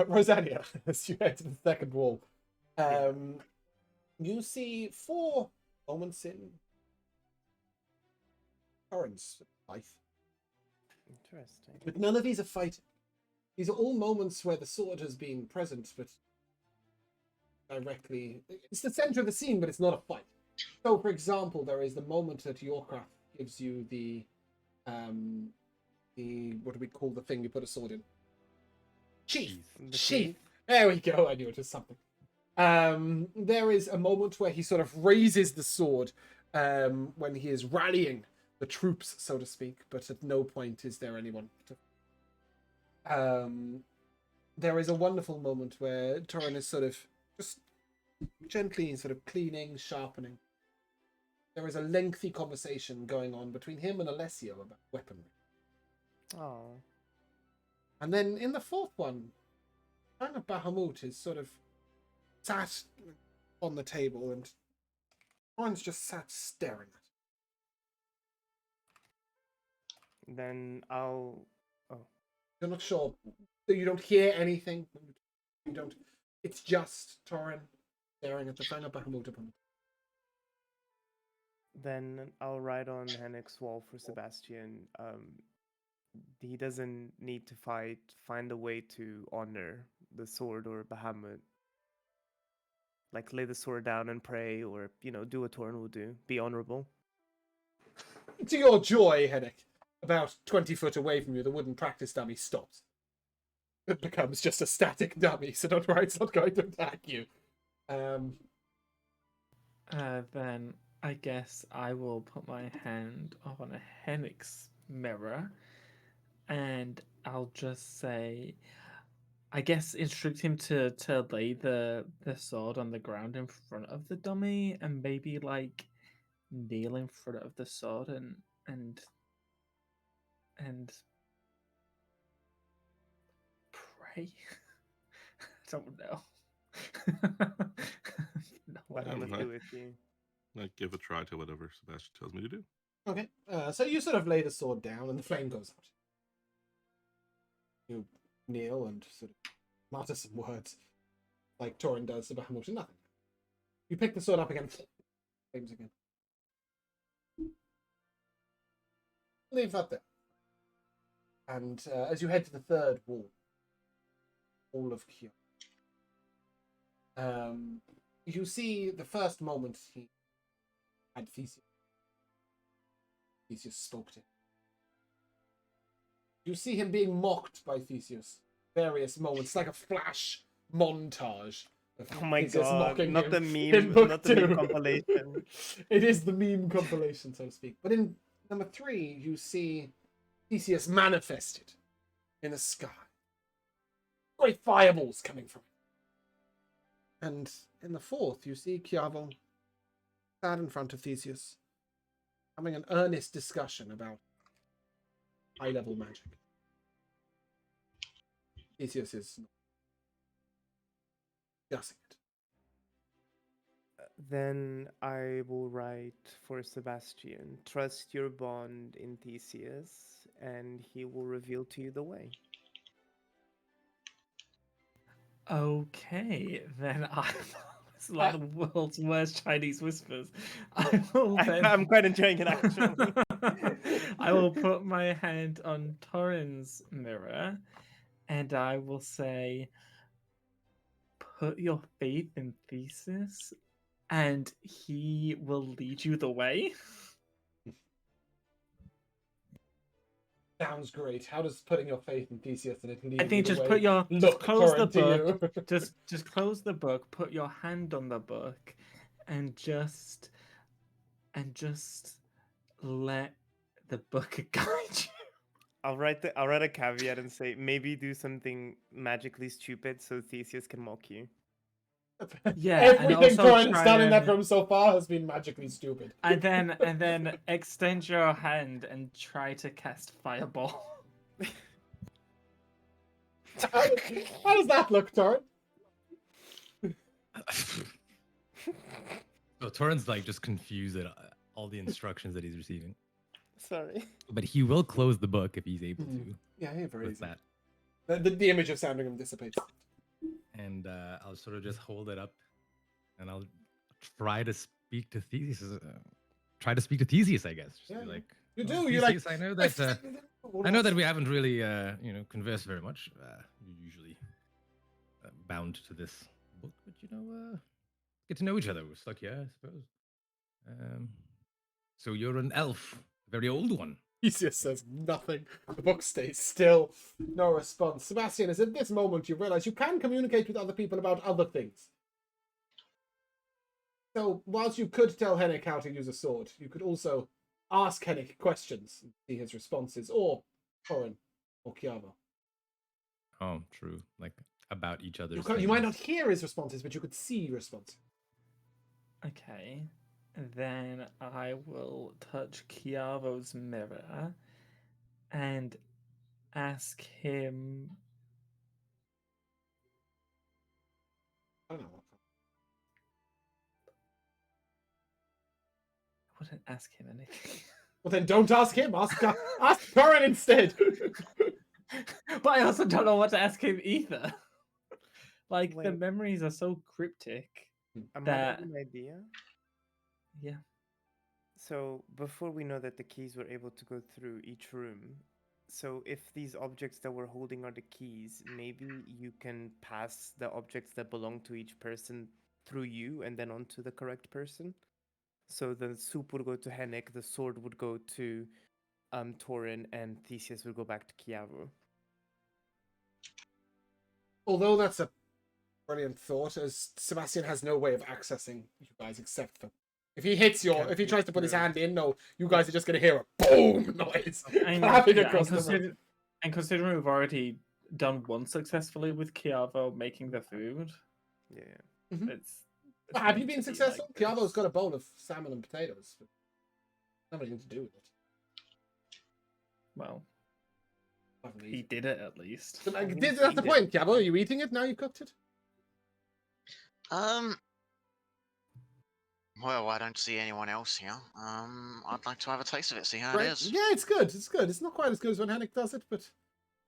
Rosalia, as you head to the second wall, you see 4 moments in Torrens' life. Interesting. But none of these are fighting. These are all moments where the sword has been present, but directly... It's the center of the scene, but it's not a fight. So, for example, there is the moment that Yorcraft gives you the... What do we call the thing you put a sword in? Sheath. The Sheath. There we go. I knew it was something. There is a moment where he sort of raises the sword when he is rallying the troops, so to speak, but at no point is there anyone to... there is a wonderful moment where Torrin is sort of just gently sort of cleaning, sharpening. There is a lengthy conversation going on between him and Alessio about weaponry. Oh. And then in the fourth one, Anna Bahamut is sort of sat on the table and Torrin's just sat staring at him. Then I'll. Oh. You're not sure. So you don't hear anything. You don't. It's just Torrin staring at the Fanga Bahamut upon it. Then I'll write on Hennick's wall for Sebastian. He doesn't need to fight. Find a way to honor the sword or Bahamut. Like lay the sword down and pray, or do what Torrin will do. Be honorable. To your joy, Hennick, about 20 foot away from you, the wooden practice dummy stops. It becomes just a static dummy, so don't worry, it's not going to attack you. Then I guess I will put my hand on Hennick's mirror, and I'll just say, I guess instruct him to lay the sword on the ground in front of the dummy, and maybe like kneel in front of the sword and pray. I don't know. No, I I'm don't with know. you with you. I give a try to whatever Sebastian tells me to do. Okay, so you sort of lay the sword down and the flame goes out. You kneel and sort of mutter some words, like Torrin does to Bahamut, and nothing. You pick the sword up again, flames again. Leave that there. And as you head to the third wall of Kyo, you see the first moment he had Theseus. Theseus spoke to him. You see him being mocked by Theseus. Various moments, like a flash montage. Of Oh my Theseus god! mocking Not him the in meme. book Not the meme 2. compilation. It is the meme compilation, so to speak. But in number 3, you see Theseus manifested in the sky. Great fireballs coming from it. And in the 4th, you see Chiavo sat in front of Theseus, having an earnest discussion about high-level magic. Theseus is discussing it. Then I will write for Sebastian. Trust your bond in Theseus, and he will reveal to you the way. Okay, then it's like the world's worst Chinese whispers. I will then... I'm quite enjoying it, actually. I will put my hand on Torrin's mirror, and I will say, put your faith in Thesis, and he will lead you the way. Sounds great. How does putting your faith in Theseus and it leading I think you just the put way your look just close the current to you? book. just close the book, put your hand on the book, and just let the book guide you. I'll write a caveat and say maybe do something magically stupid so Theseus can mock you. Yeah, and Everything also Torrent's try done in that and- room so far has been magically stupid. And then extend your hand and try to cast fireball. How does that look, Torrent? So Torrent's like just confused at all the instructions that he's receiving. Sorry. But he will close the book if he's able to. Yeah, very With easy. that. The image of Sandringham dissipates. And I'll sort of just hold it up, and I'll try to speak to Theseus. Try to speak to Theseus, I guess. Just be Yeah, like, You "Oh, do. You're like. Theseus, I know that. I know that we haven't really, conversed very much. You're usually bound to this book, but get to know each other. We're stuck here, I suppose. So you're an elf, a very old one. Theseus says nothing. The book stays still. No response. Sebastian, is at this moment you realize you can communicate with other people about other things. So, whilst you could tell Henrik how to use a sword, you could also ask Henrik questions and see his responses, or Corin, or Kiava. Oh, true. Like about each other's. You might not things. hear his responses, but you could see responses. Okay. Then I will touch Chiavo's mirror and ask him. I don't know. I wouldn't ask him anything. Well, then don't ask him. Ask Corin instead. But I also don't know what to ask him either. Like, the Wait. memories are so cryptic. I might That- have an idea. Yeah. So before we know that the keys were able to go through each room, so if these objects that we're holding are the keys, maybe you can pass the objects that belong to each person through you and then onto the correct person. So the soup would go to Henrik, the sword would go to Torin, and Theseus would go back to Kiavu. Although that's a brilliant thought, as Sebastian has no way of accessing you guys except for if he hits if he tries to put his hand in, no, you guys are just going to hear a boom noise clapping across the room. And considering we've already done one successfully with Chiavo making the food, Yeah. it's Have you going been to be successful? like Chiavo's this. got a bowl of salmon and potatoes. But nothing to do with it. Well, Haven't he eaten. did it at least. So, I mean, that's the eat it. point, Chiavo. Are you eating it now you've cooked it? Well, I don't see anyone else here. I'd like to have a taste of it, see how Right? it is. Yeah, it's good. It's good. It's not quite as good as when Henrik does it, but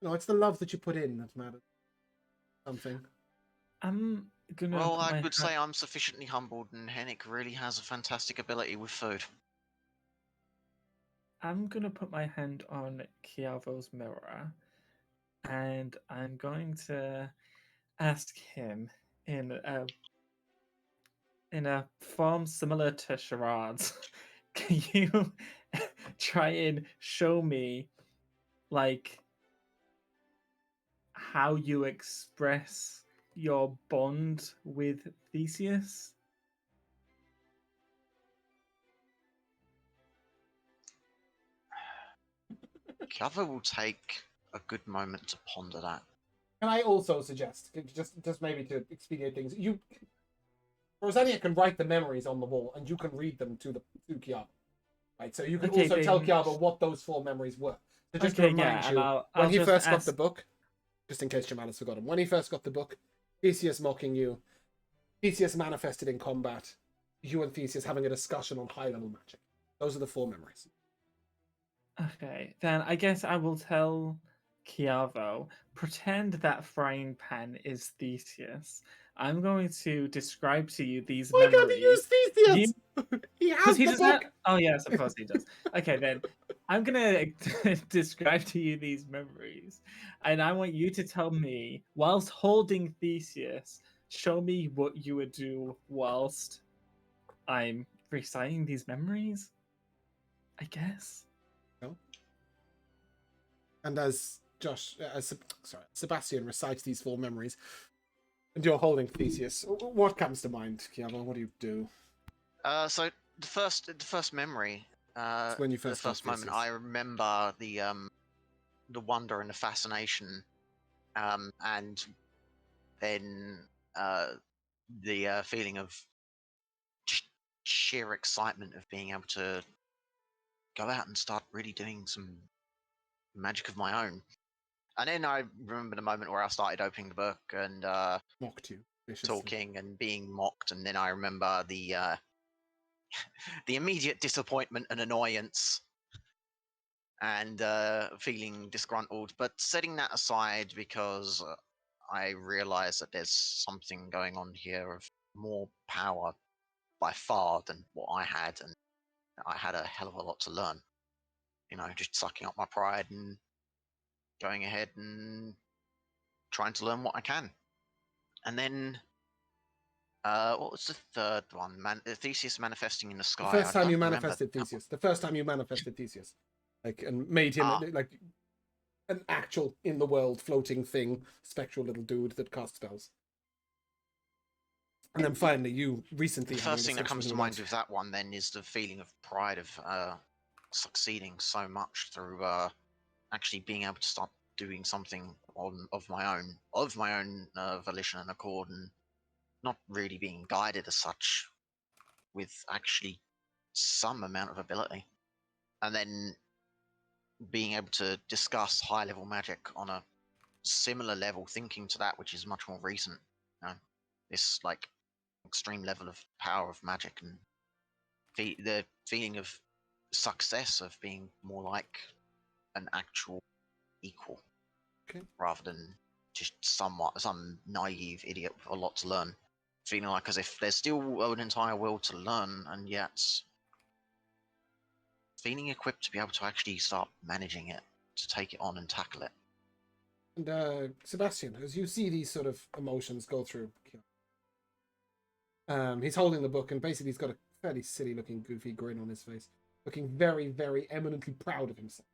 it's the love that you put in that matters. Something. I'm gonna. Well, put my I would hand- say I'm sufficiently humbled, and Henrik really has a fantastic ability with food. I'm gonna put my hand on Chiavo's mirror, and I'm going to ask him in a form similar to charades. Can you try and show me, like, how you express your bond with Theseus? Kiava will take a good moment to ponder that. Can I also suggest, just maybe to expedite things, Rosania can write the memories on the wall, and you can read them to Chiavo. Right, so you can Okay, also tell then- Chiavo what those 4 memories were. So just to Okay, remind yeah, you, and I'll when he just first got ask- the book, just in case Jamal has forgotten, when he first got the book, Theseus mocking you, Theseus manifested in combat, you and Theseus having a discussion on high-level magic. Those are the 4 memories. Okay, then I guess I will tell Chiavo, pretend that frying pan is Theseus. I'm going to describe to you these Why can't he use memories. Theseus? He has Because he the does book! not. Oh yeah, I suppose he does. Okay, then I'm gonna describe to you these memories, And I want you to tell me, whilst holding Theseus, show me what you would do whilst I'm reciting these memories. I guess. No? And as Sebastian recites these four memories, and you're holding Theseus, what comes to mind, Kiava? What do you do? So the first memory, It's when you the first got first moment, Theseus. I remember the wonder and the fascination, and then the feeling of just sheer excitement of being able to go out and start really doing some magic of my own. And then I remember the moment where I started opening the book and Mocked you viciously. talking and being mocked, and then I remember the the immediate disappointment and annoyance and feeling disgruntled. But setting that aside, because I realized that there's something going on here of more power by far than what I had, and I had a hell of a lot to learn. You know, just sucking up my pride and going ahead and trying to learn what I can. And then, what was the third one? Theseus manifesting in the The sky. first I time you don't remember manifested that one. Theseus. The first time you manifested Theseus. Like, and made him, Ah. like, an actual, in the world, floating thing, spectral little dude that casts spells. And then finally, you recently The having first thing that search comes for to the mind right- with that one then is the feeling of pride of succeeding so much through actually being able to start doing something of my own volition and accord, and not really being guided as such, with actually some amount of ability. And then being able to discuss high level magic on a similar level, thinking to that which is much more recent. You know, this like extreme level of power of magic, and the feeling of success of being more like an actual equal, Okay. rather than just some naive idiot with a lot to learn. Feeling like as if there's still an entire world to learn, and yet feeling equipped to be able to actually start managing it, to take it on and tackle it. And Sebastian, as you see these sort of emotions go through, he's holding the book, and basically he's got a fairly silly-looking, goofy grin on his face, looking very, very eminently proud of himself.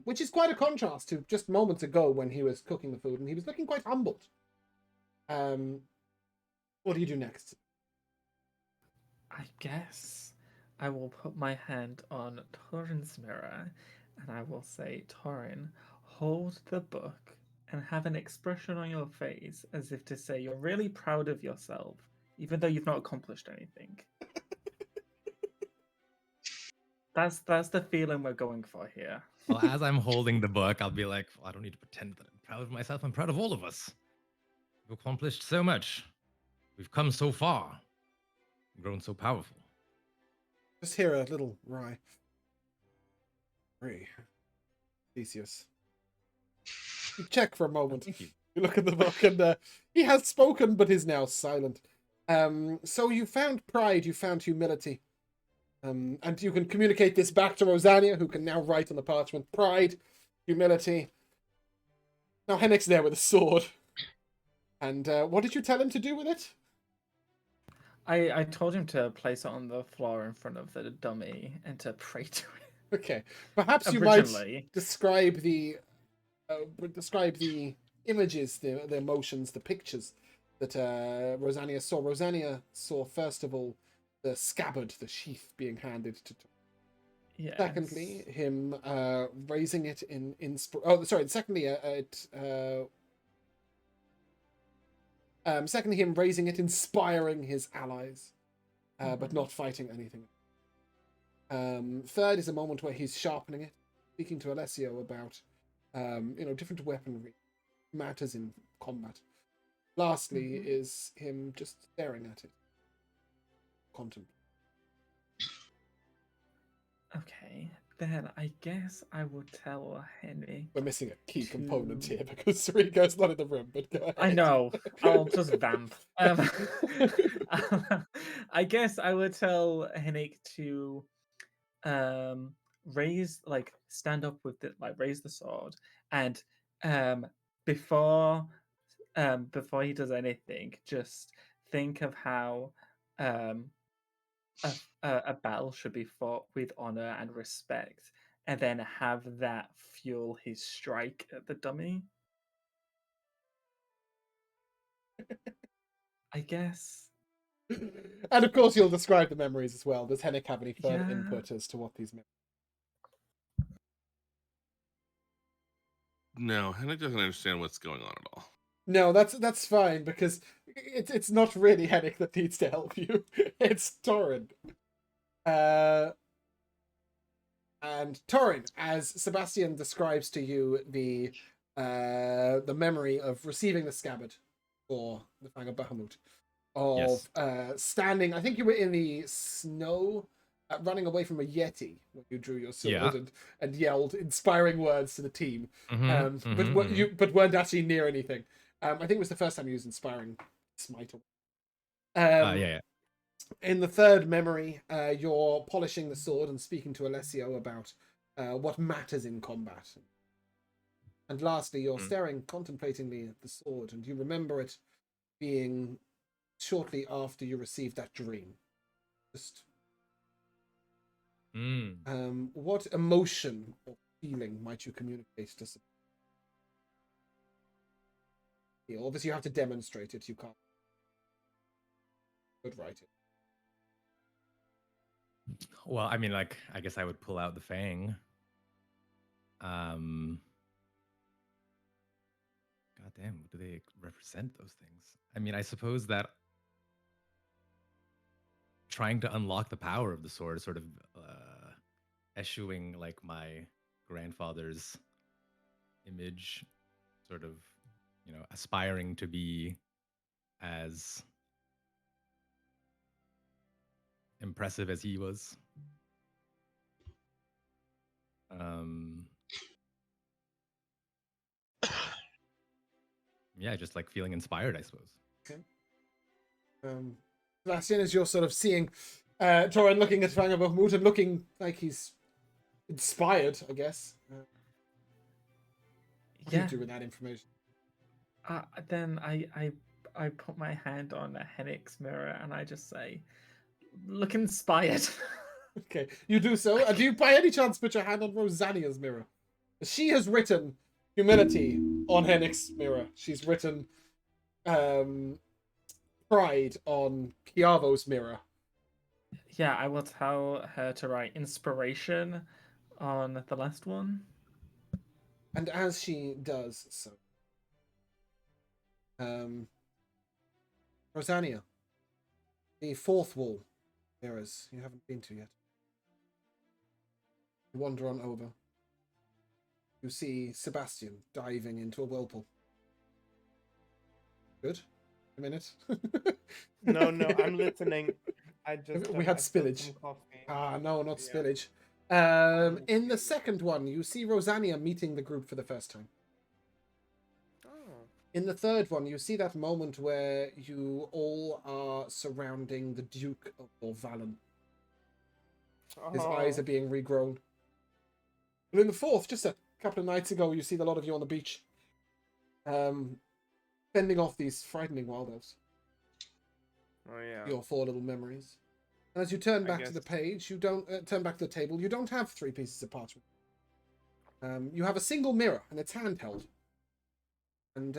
Which is quite a contrast to just moments ago when he was cooking the food and he was looking quite humbled. What do you do next? I guess I will put my hand on Torin's mirror and I will say, Torin, hold the book and have an expression on your face as if to say you're really proud of yourself, even though you've not accomplished anything. That's the feeling we're going for here. Well, as I'm holding the book, I'll be like, well, I don't need to pretend that I'm proud of myself. I'm proud of all of us. We've accomplished so much. We've come so far. Grown so powerful. Just hear a little wry. Theseus. You check for a moment. Thank you. You look at the book, and he has spoken, but is now silent. So you found pride, you found humility. And you can communicate this back to Rosania, who can now write on the parchment. Pride, humility. Now Hennick's there with a sword. And what did you tell him to do with it? I told him to place it on the floor in front of the dummy and to pray to it. Okay, perhaps you Originally. might describe the images, the emotions, the pictures that Rosania saw. Rosania saw first of all the scabbard, the sheath being handed to. Yes. Secondly, him raising it in secondly, him raising it, inspiring his allies, but not fighting anything. Third is a moment where he's sharpening it, speaking to Alessio about, different weaponry, matters in combat. Lastly is him just staring at it, contemplating. Okay, then I guess I would tell Henry. We're missing a key component here because Sariko's not in the room, but go ahead. I know. I'll just vamp. I guess I would tell Henrik to stand up with it, like raise the sword and before before he does anything, just think of how um, a battle should be fought with honor and respect, and then have that fuel his strike at the dummy. I guess. And of course, you'll describe the memories as well. Does Henrik have any further Yeah. input as to what these memories? No, Henrik doesn't understand what's going on at all. No, that's fine because it's not really Henrik that needs to help you. It's Torin. And Torin, as Sebastian describes to you the memory of receiving the scabbard for the Fang of Bahamut, of standing. I think you were in the snow, running away from a yeti when you drew your sword and yelled inspiring words to the team. But weren't actually near anything. I think it was the first time you used inspiring smite. In the third memory, you're polishing the sword and speaking to Alessio about what matters in combat. And lastly, you're staring contemplatingly at the sword, and you remember it being shortly after you received that dream. Just what emotion or feeling might you communicate to someone? Obviously, you have to demonstrate it. You can't. Good writing. Well, I mean, like, I guess I would pull out the fang. God damn, do they represent those things? I mean, I suppose that trying to unlock the power of the sword, sort of eschewing like my grandfather's image, sort of, you know, aspiring to be as impressive as he was. Yeah, just like feeling inspired, I suppose. Okay. Sebastian, as you're sort of seeing Torin looking at Fang of Bahamut and looking like he's inspired, I guess. What do you do with that information? Then I put my hand on Henrik's mirror and I just say, "Look inspired." Okay, you do so. And do you by any chance put your hand on Rosania's mirror? She has written humility on Henrik's mirror. She's written pride on Chiavo's mirror. Yeah, I will tell her to write inspiration on the last one. And as she does so, Rosania, the fourth wall mirrors you haven't been to yet. You wander on over. You see Sebastian diving into a whirlpool. Good? A minute? No, I'm listening. We had spillage. No, not spillage. In the second one, you see Rosania meeting the group for the first time. Oh. In the third one, you see that moment where you all are surrounding the Duke of Orvalen. His eyes are being regrown. And in the fourth, just a couple of nights ago, you see a lot of you on the beach. Fending off these frightening wild elves. Oh, yeah. Your four little memories. And as you turn back to the page, you don't turn back to the table. You don't have 3 pieces of parchment. You have a single mirror, and it's handheld. And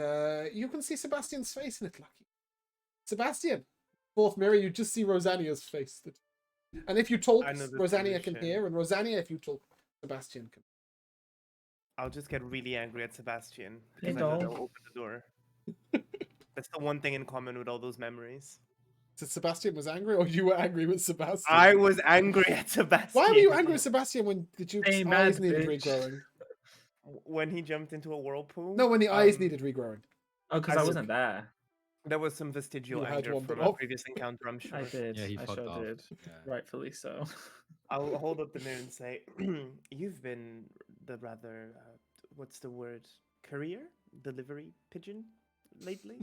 you can see Sebastian's face in it, Lucky. Sebastian! Fourth mirror, you just see Rosania's face. And if you talk, Rosania can hear, and Rosania, if you talk, Sebastian can. I'll just get really angry at Sebastian. Hey, Because I know doll. they'll open the door. That's the one thing in common with all those memories. So Sebastian was angry, or you were angry with Sebastian? I was angry at Sebastian. Why were you angry with Sebastian when the Duke's Hey, eyes mad needed bitch. regrowing? When he jumped into a whirlpool? No, when the eyes needed regrowing. Oh, because I wasn't there. There was some vestigial You had anger one from bit a off. previous encounter, I'm sure. I did. Yeah, he I fucked sure off. did. Yeah. Rightfully so. I'll hold up the mirror and say, you've been the rather, what's the word? Courier? Delivery pigeon lately?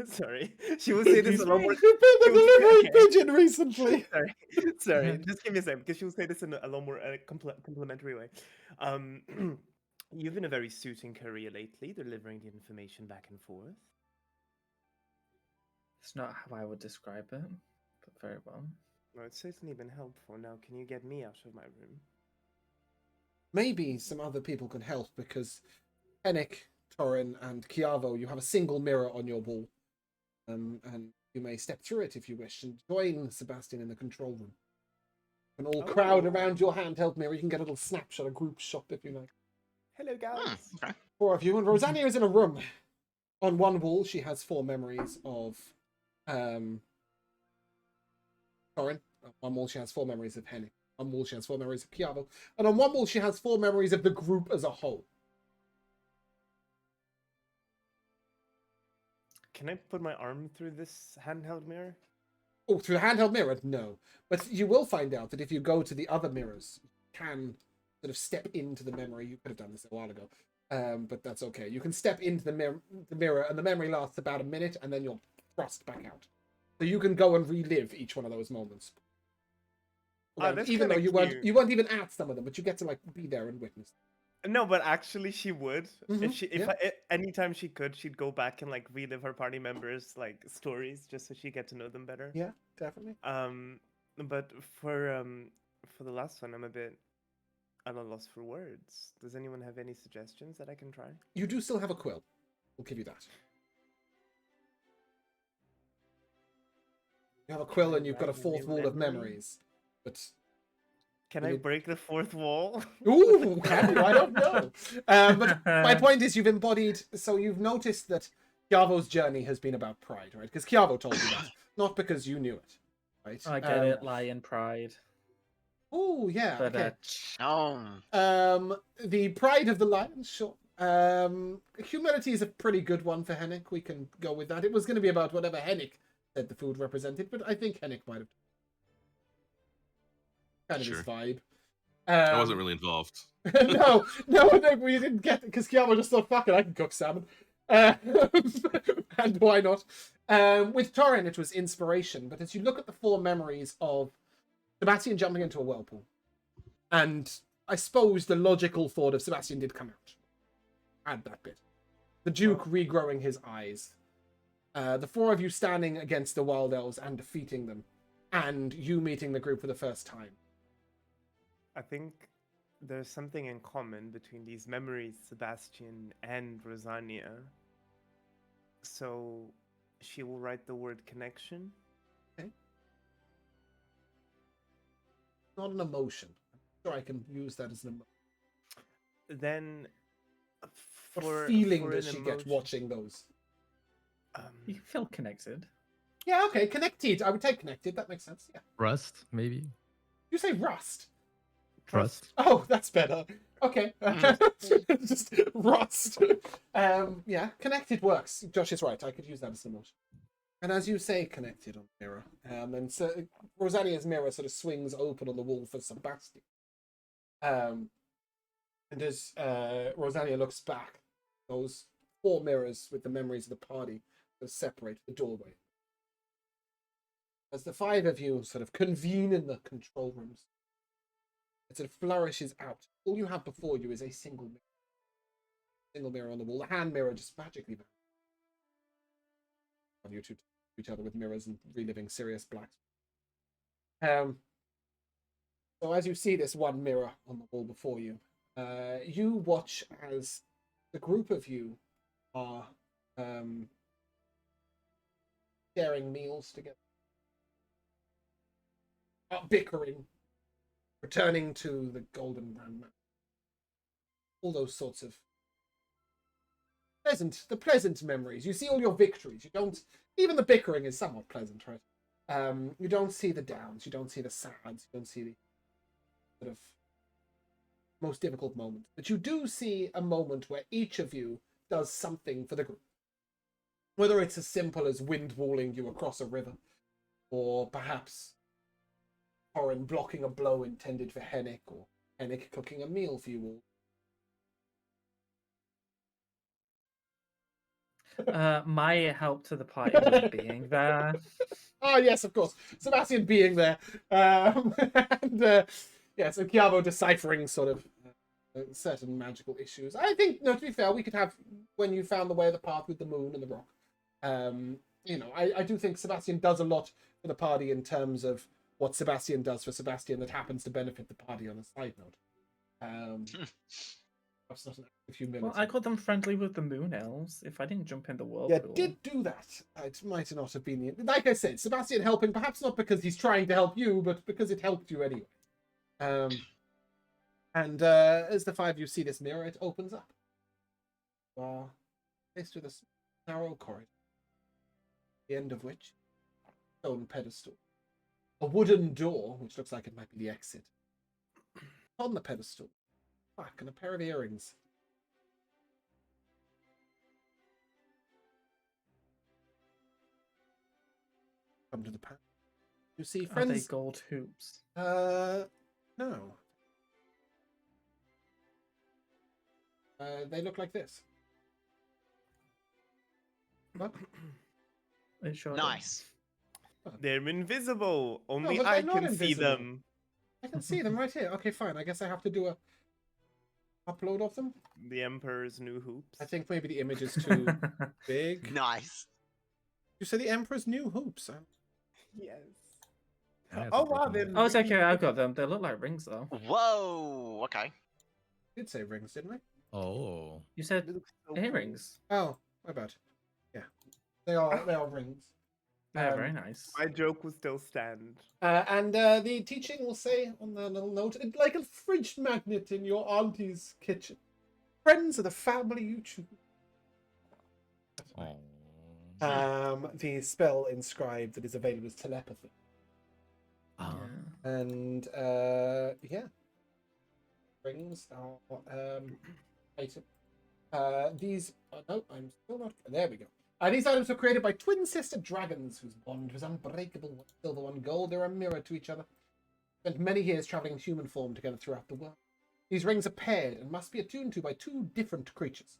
Sorry. She will say this a lot more. You've been the she will say- delivery okay. pigeon recently. Sorry. Just give me a second, because she'll say this in a lot more complimentary way. You've been a very suiting courier lately, delivering the information back and forth. It's not how I would describe it, but very well. Well, it's certainly been helpful. Now, can you get me out of my room? Maybe some other people can help because Hennick, Torin, and Chiavo, you have a single mirror on your wall. And you may step through it if you wish and join Sebastian in the control room. You can all crowd around your handheld mirror. You can get a little snapshot, a group shot if you like. Hello, guys. Okay. 4 of you, and Rosanna is in a room. On one wall, she has 4 memories of Torin. On one wall, she has 4 memories of Hennick. On one wall, she has 4 memories of Chiavo. And on one wall, she has 4 memories of the group as a whole. Can I put my arm through this handheld mirror? Oh, through the handheld mirror? No. But you will find out that if you go to the other mirrors, you can sort of step into the memory. You could have done this a while ago, but that's okay. You can step into the mirror, and the memory lasts about a minute, and then you're thrust back out. So you can go and relive each one of those moments. Even though you weren't even at some of them, but you get to like be there and witness. No, but actually, she would. Mhm, Anytime she could, she'd go back and like relive her party members' like stories, just so she get to know them better. Yeah, definitely. But for the last one, I'm a bit at a loss for words. Does anyone have any suggestions that I can try? You do still have a quill. We'll give you that. You have a quill and you've got a 4th wall of memories. But can I break the 4th wall? ooh, can you? I don't know. But my point is, you've embodied. So you've noticed that Chiavo's journey has been about pride, right? Because Chiavo told you that, not because you knew it, right? I get it, lion pride. Oh yeah. But Okay. The pride of the lion, sure. Humility is a pretty good one for Hennick. We can go with that. It was going to be about whatever Hennick said the food represented, but I think Hennick might have kind of his vibe. I wasn't really involved. no, we didn't get it because Chiavo just thought, fuck it, I can cook salmon. And why not? With Torin, it was inspiration, but as you look at the 4 memories of Sebastian jumping into a whirlpool, and I suppose the logical thought of Sebastian did come out. Add that bit. The Duke regrowing his eyes. The 4 of you standing against the Wild Elves and defeating them, and you meeting the group for the first time. I think there's something in common between these memories, Sebastian and Rosania. So she will write the word connection. Okay. Not an emotion. I'm sure I can use that as an emotion. Then What feeling does she get watching those? You feel connected. Yeah, okay, connected. I would take connected. That makes sense. Yeah. Rust, maybe? You say rust. Trust. Oh, that's better. Okay. Just rust. Yeah, connected works. Josh is right. I could use that as an emotion. And as you say, connected on the mirror. And so Rosania's mirror sort of swings open on the wall for Sebastian. And as Rosania looks back, those 4 mirrors with the memories of the party separate the doorway. As the 5 of you sort of convene in the control rooms, it sort of flourishes out. All you have before you is a single mirror. Single mirror on the wall. The hand mirror just magically vanishes. You two to each other with mirrors and reliving Sirius Black. So as you see this one mirror on the wall before you, you watch as the group of you are sharing meals together, bickering, returning to the Golden Brand Map. All those sorts of pleasant memories. You see all your victories. You don't, even the bickering is somewhat pleasant, right? You don't see the downs. You don't see the sads. You don't see the sort of most difficult moments. But you do see a moment where each of you does something for the group. Whether it's as simple as wind-walling you across a river, or perhaps Torin blocking a blow intended for Hennick, or Hennick cooking a meal for you all. My help to the party was being there. Oh, yes, of course. Sebastian being there. And yes, and Chiavo deciphering sort of certain magical issues. I think, no, to be fair, we could have when you found the way of the path with the moon and the rock. I do think Sebastian does a lot for the party in terms of what Sebastian does for Sebastian that happens to benefit the party on a side note. That's not an act of humility. Well, I got them friendly with the moon elves. If I didn't jump in the Yeah, whirlpool. did do that. It might not have been like I said, Sebastian helping, perhaps not because he's trying to help you, but because it helped you anyway. As the five of you see this mirror, it opens up. Faced with a narrow corridor, the end of which stone pedestal, a wooden door, which looks like it might be the exit. On the pedestal, plaque and a pair of earrings. Come to the path. You see Are they friends. gold hoops? No. They look like this. Look. It sure Nice. They're invisible. Only but I they're not can see invisible. them. I can see them right here. Okay, fine. I guess I have to do a upload of them. The Emperor's new hoops. I think maybe the image is too big. Nice. You say the Emperor's new hoops. Yes. I have Oh to wow, look they're at it. Oh, it's okay. I got them. They look like rings, though. Whoa. Okay. We did say rings, didn't we? Oh, You said They look so cool. earrings. Oh, my bad. Yeah, they are rings. Yeah, very nice. My joke will still stand. The teaching will say on the little note, like a fridge magnet in your auntie's kitchen. Friends of the family you choose. oh. The spell inscribed that is available is telepathy. Ah. Yeah. And yeah, rings are item. These no, I'm still not. There we go. These items were created by twin sister dragons whose bond was unbreakable. One silver, one gold. They're a mirror to each other. Spent many years traveling in human form together throughout the world. These rings are paired and must be attuned to by two different creatures.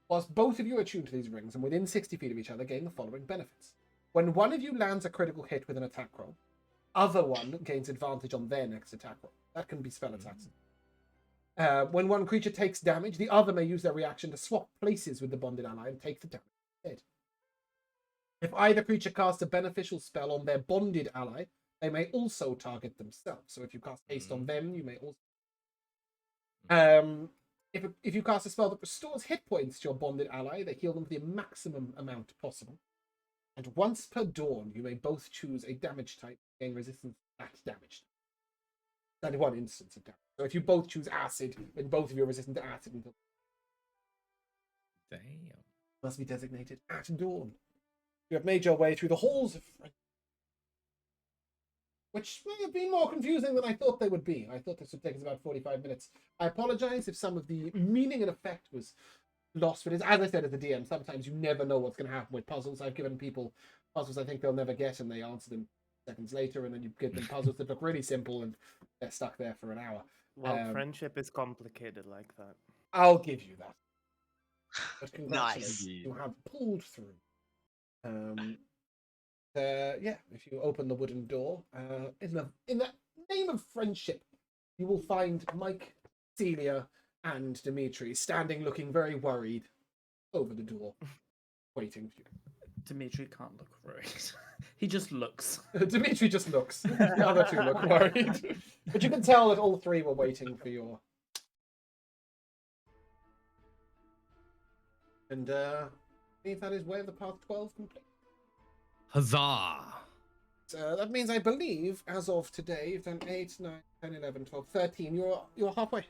Whilst both of you are attuned to these rings and within 60 feet of each other, gain the following benefits. When one of you lands a critical hit with an attack roll, other one gains advantage on their next attack roll. That can be spell attacks. When one creature takes damage, the other may use their reaction to swap places with the bonded ally and take the damage instead. If either creature casts a beneficial spell on their bonded ally, they may also target themselves. So if you cast haste on them, you may also... If you cast a spell that restores hit points to your bonded ally, they heal them to the maximum amount possible. And once per dawn, you may both choose a damage type to gain resistance to that damage. That's only one instance of damage. So if you both choose acid, then both of you are resistant to acid until Damn. must be designated at dawn. You have made your way through the halls of friendship, which may have been more confusing than I thought they would be. I thought this would take us about 45 minutes. I apologize if some of the meaning and effect was lost, but as I said as a DM, sometimes you never know what's going to happen with puzzles. I've given people puzzles I think they'll never get, and they answer them seconds later, and then you give them puzzles that look really simple, and they're stuck there for an hour. Well, friendship is complicated like that. I'll give you that. But Nice. congratulations, you have pulled through. Yeah, if you open the wooden door, in the name of friendship, you will find Mike, Celia, and Dimitri standing looking very worried over the door, waiting for you. Dimitri can't look worried. He just looks. Dimitri just looks. The other two look worried. But you can tell that all three were waiting for your... And I believe that is Way of the Path 12 complete. Huzzah! That means I believe, as of today, you've done 8, 9, 10, 11, 12, 13. You're halfway.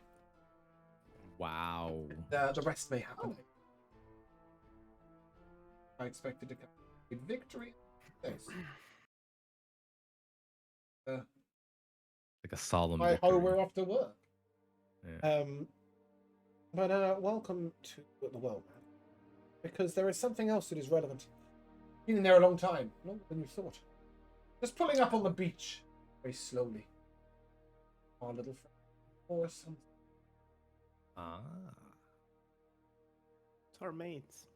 Wow. The rest may happen. I expected to come with victory. Yes. Like a solemn By how victory. we're off to work. Yeah. But welcome to the world, man. Because there is something else that is relevant. Been in there a long time, longer than you thought. Just pulling up on the beach, very slowly. Our little friend, or some. Ah. It's our mates.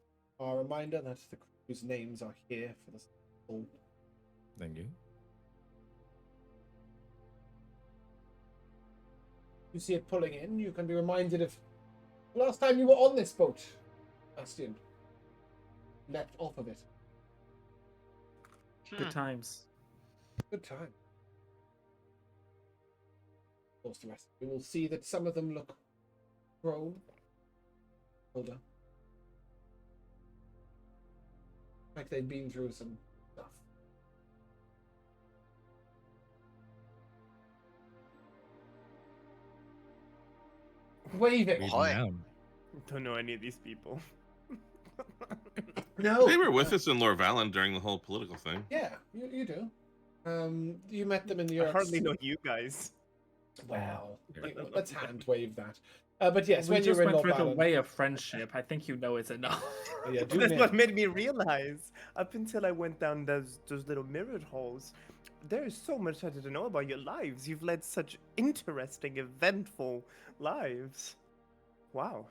A reminder that the crew's names are here for the soul. Thank you. You you see it pulling in, you can be reminded of the last time you were on this boat, Bastian. Leapt off of it. Good times. Good time. Of course, the rest. You will see that some of them look grown, older, like they've been through some stuff. Waving. Read Ahoy. them down. Don't know any of these people. No. They were with us in Lord Valen during the whole political thing. Yeah, you do. You met them in the I Earth. hardly know you guys. Well, Yeah. let's hand wave that. But yes, we when you just were in went Lord through the Valen, way of friendship. I think you know it's enough. yeah, do That's now. what made me realize. Up until I went down those little mirrored halls, there is so much I didn't know about your lives. You've led such interesting, eventful lives. Wow.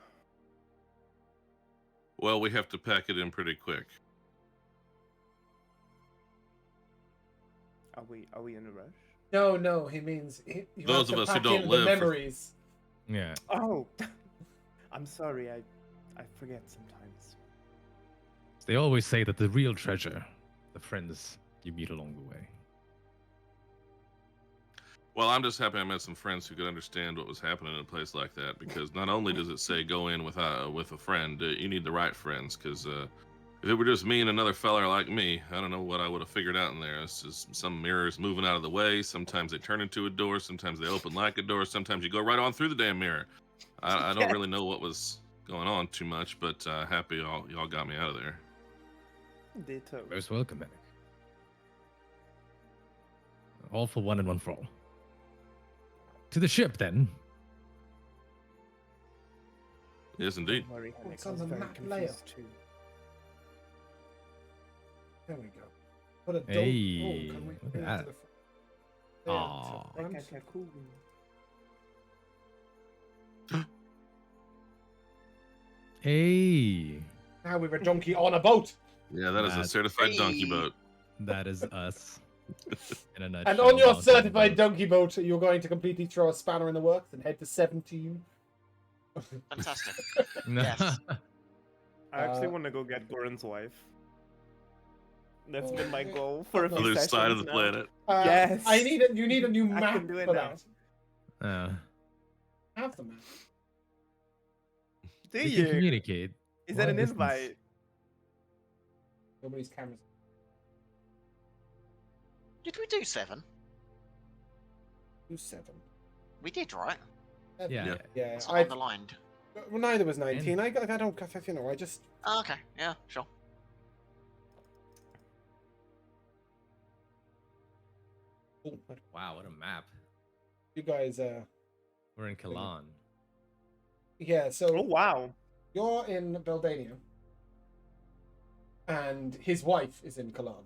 Well, we have to pack it in pretty quick. Are we in a rush? No, he means you Those have of to us who pack don't in live the for- memories. Yeah. Oh, I'm sorry. I forget sometimes. They always say that the real treasure, the friends you meet along the way. Well, I'm just happy I met some friends who could understand what was happening in a place like that. Because not only does it say go in with a friend, you need the right friends. Because if it were just me and another feller like me, I don't know what I would have figured out in there. It's just some mirrors moving out of the way. Sometimes they turn into a door. Sometimes they open like a door. Sometimes you go right on through the damn mirror. I don't really know what was going on too much, but happy y'all got me out of there. Ditto. Most welcome, Medic. All for one and one for all. To the ship, then. Yes, indeed. Don't worry, Henrik. What's I on was the very map layer? confused too. There we go. What a dope. Hey, Can we look at bring it that. to the there, Aw. to the front. Okay, cool. Hey, Now we're a donkey on a boat. Yeah, that is a That's- certified donkey Hey. boat. that is us. In a nutshell. And on your donkey certified boat. donkey boat, you're going to completely throw a spanner in the works and head to 17. Fantastic. No. Yes. I actually Uh, want to go get Goran's wife. That's Oh, been my yeah. goal for a few Other side of sessions the now. planet. Yes. You need a new I map can do it for now. that. Have the map. Do we can you? communicate. Is that long an distance. invite? Nobody's cameras. Did we do 7? Who's 7? We did, right? Yeah. Yeah. Yeah, It's I. underlined. Well, neither was 19. I don't. You know, I just. Oh, okay. Yeah, sure. Oh, Wow, what a map. you guys. We're in Kalan. Yeah. So Oh wow. you're in Beldania, and his wife is in Kalan.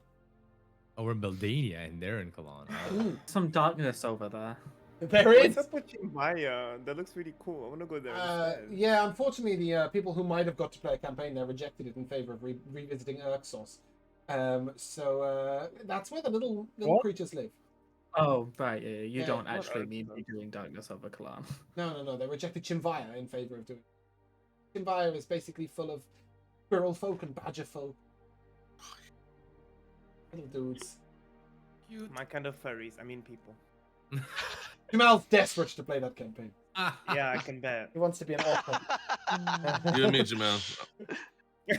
Oh, we're in Beldania and they're in Kalan. Oh. Some darkness over there. There is. What's up with Chimbaya? That looks really cool. I want to go there instead. Yeah, unfortunately, the people who might have got to play a campaign there rejected it in favor of revisiting Urxos. So that's where the little What? creatures live. Oh, right, yeah, you Yeah, don't what actually are need to be those? doing darkness over Kalan. No, they rejected Chimvaya in favor of doing. Chimvaya is basically full of squirrel folk and badger folk. Little dudes. My kind of furries. I mean people. Jamal's desperate to play that campaign. Yeah, I can bet. He wants to be an author. You and me, Jamal. we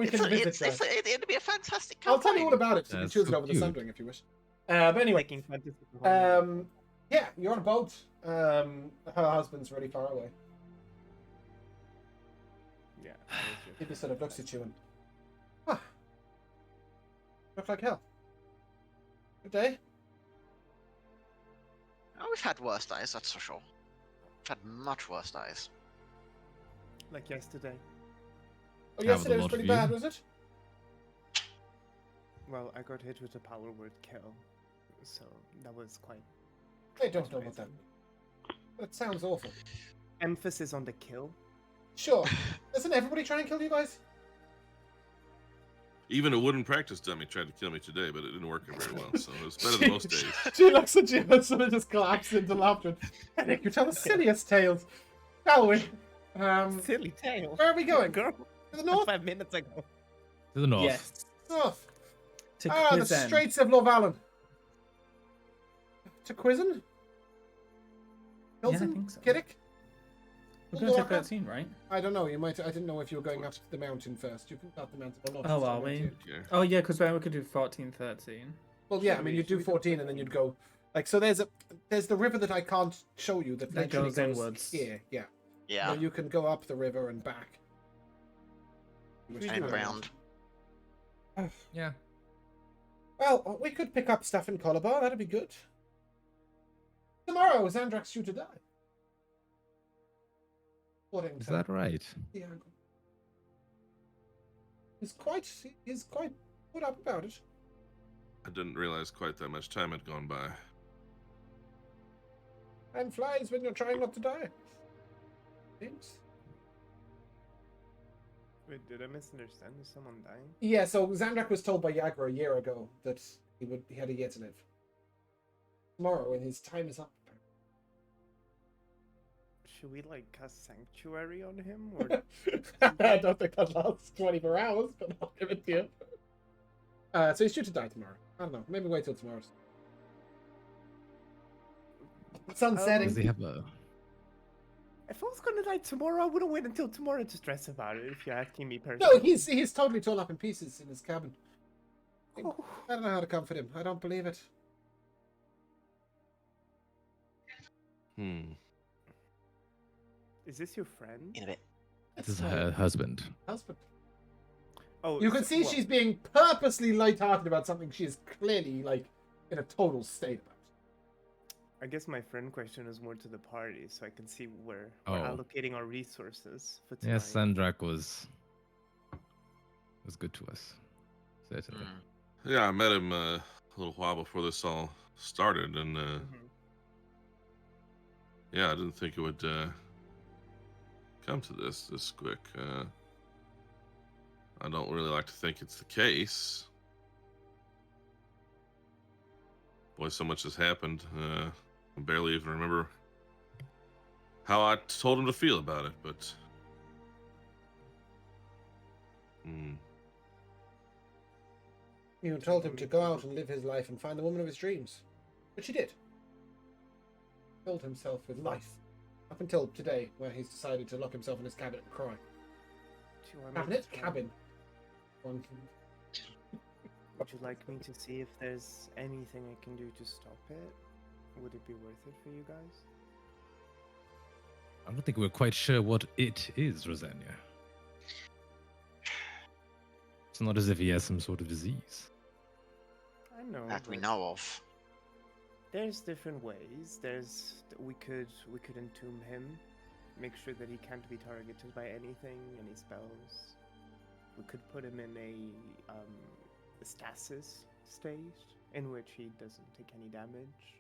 can visit that. It'd be a fantastic I'll tell you all campaign. about it. So you can That's choose it so over the cute. Sundering if you wish. But anyway, Making fantasy for home. yeah, you're on a boat. Her husband's really far away. Yeah. He just sort of looks at you and, look like hell. Good day. Oh, we've had worse days, that's for sure. We've had much worse days. Like yesterday. Oh, Have yesterday a was lot pretty for you. bad, was it? Well, I got hit with a power word kill, so that was quite. I don't know what that means. That sounds awful. Emphasis on the kill. Sure. Doesn't everybody try and kill you guys? Even a wooden practice dummy tried to kill me today, but it didn't work very well. So it was better than most days. She looks at you and sort of just collapses into laughter. Henrik, you tell the silliest tales, shall we? Silly tale. Where are we going? Girl, To the north? 5 minutes ago. To the north. Yes. North. To The Quizen. Straits of Lorvalen. To Quizen? Yeah, I Hilton? think so. Kiddick? We're going to Lorca? 13, right? I don't know. You might. I didn't know if you were going up the mountain first. You can up the mountain or not. Oh, It's are up to we? you. Yeah. Oh, yeah, because we could do 14, 13. Well, yeah. I Should mean, we- you'd do should we go 14, and then you'd go like so. There's the river that I can't show you that That literally goes inwards. here. Yeah. Yeah, So you can go up the river and back. and round. Yeah. Well, we could pick up stuff in Colabar. That'd be good. Tomorrow, Xandrak's due to die. According Is to that right? Diego. He's quite put up about it. I didn't realize quite that much time had gone by. Time flies when you're trying not to die. Thanks. Wait, did I misunderstand? Is someone dying? Yeah, so Xandrak was told by Yagra a year ago that he had a year to live. Tomorrow, when his time is up. Should we like cast sanctuary on him, or I don't think that lasts 24 hours, but I'll give it to you. So he's due to die tomorrow. I don't know. Maybe wait till tomorrow. Sun's Oh. setting. Does he have a? if I was gonna die tomorrow, I wouldn't wait until tomorrow to stress about it. If you're asking me personally. No, he's totally torn up in pieces in his cabin. Oh, I don't know how to comfort him. I don't believe it. is this your friend? In a bit. This is my her husband. husband. Oh, You can see well, she's being purposely lighthearted about something she is clearly like in a total state about. I guess my friend question is more to the party, so I can see where we're Oh. allocating our resources for tonight. Yes, Sandrak was good to us. Certainly. Mm. Yeah, I met him a little while before this all started, and Mhm. yeah, I didn't think it would come to this quick. I don't really like to think it's the case. Boy, so much has happened. I barely even remember how I told him to feel about it, but You told him to go out and live his life and find the woman of his dreams, which he did. Filled himself with life. Up until today, where he's decided to lock himself in his cabinet and cry. Do you want me Cabinet? to- Cabin. One. Would you like me to see if there's anything I can do to stop it? Would it be worth it for you guys? I don't think we're quite sure what it is, Rosanna. It's not as if he has some sort of disease. I know. That we but know of. There's different ways. We could entomb him, make sure that he can't be targeted by anything, any spells. We could put him in a stasis state in which he doesn't take any damage,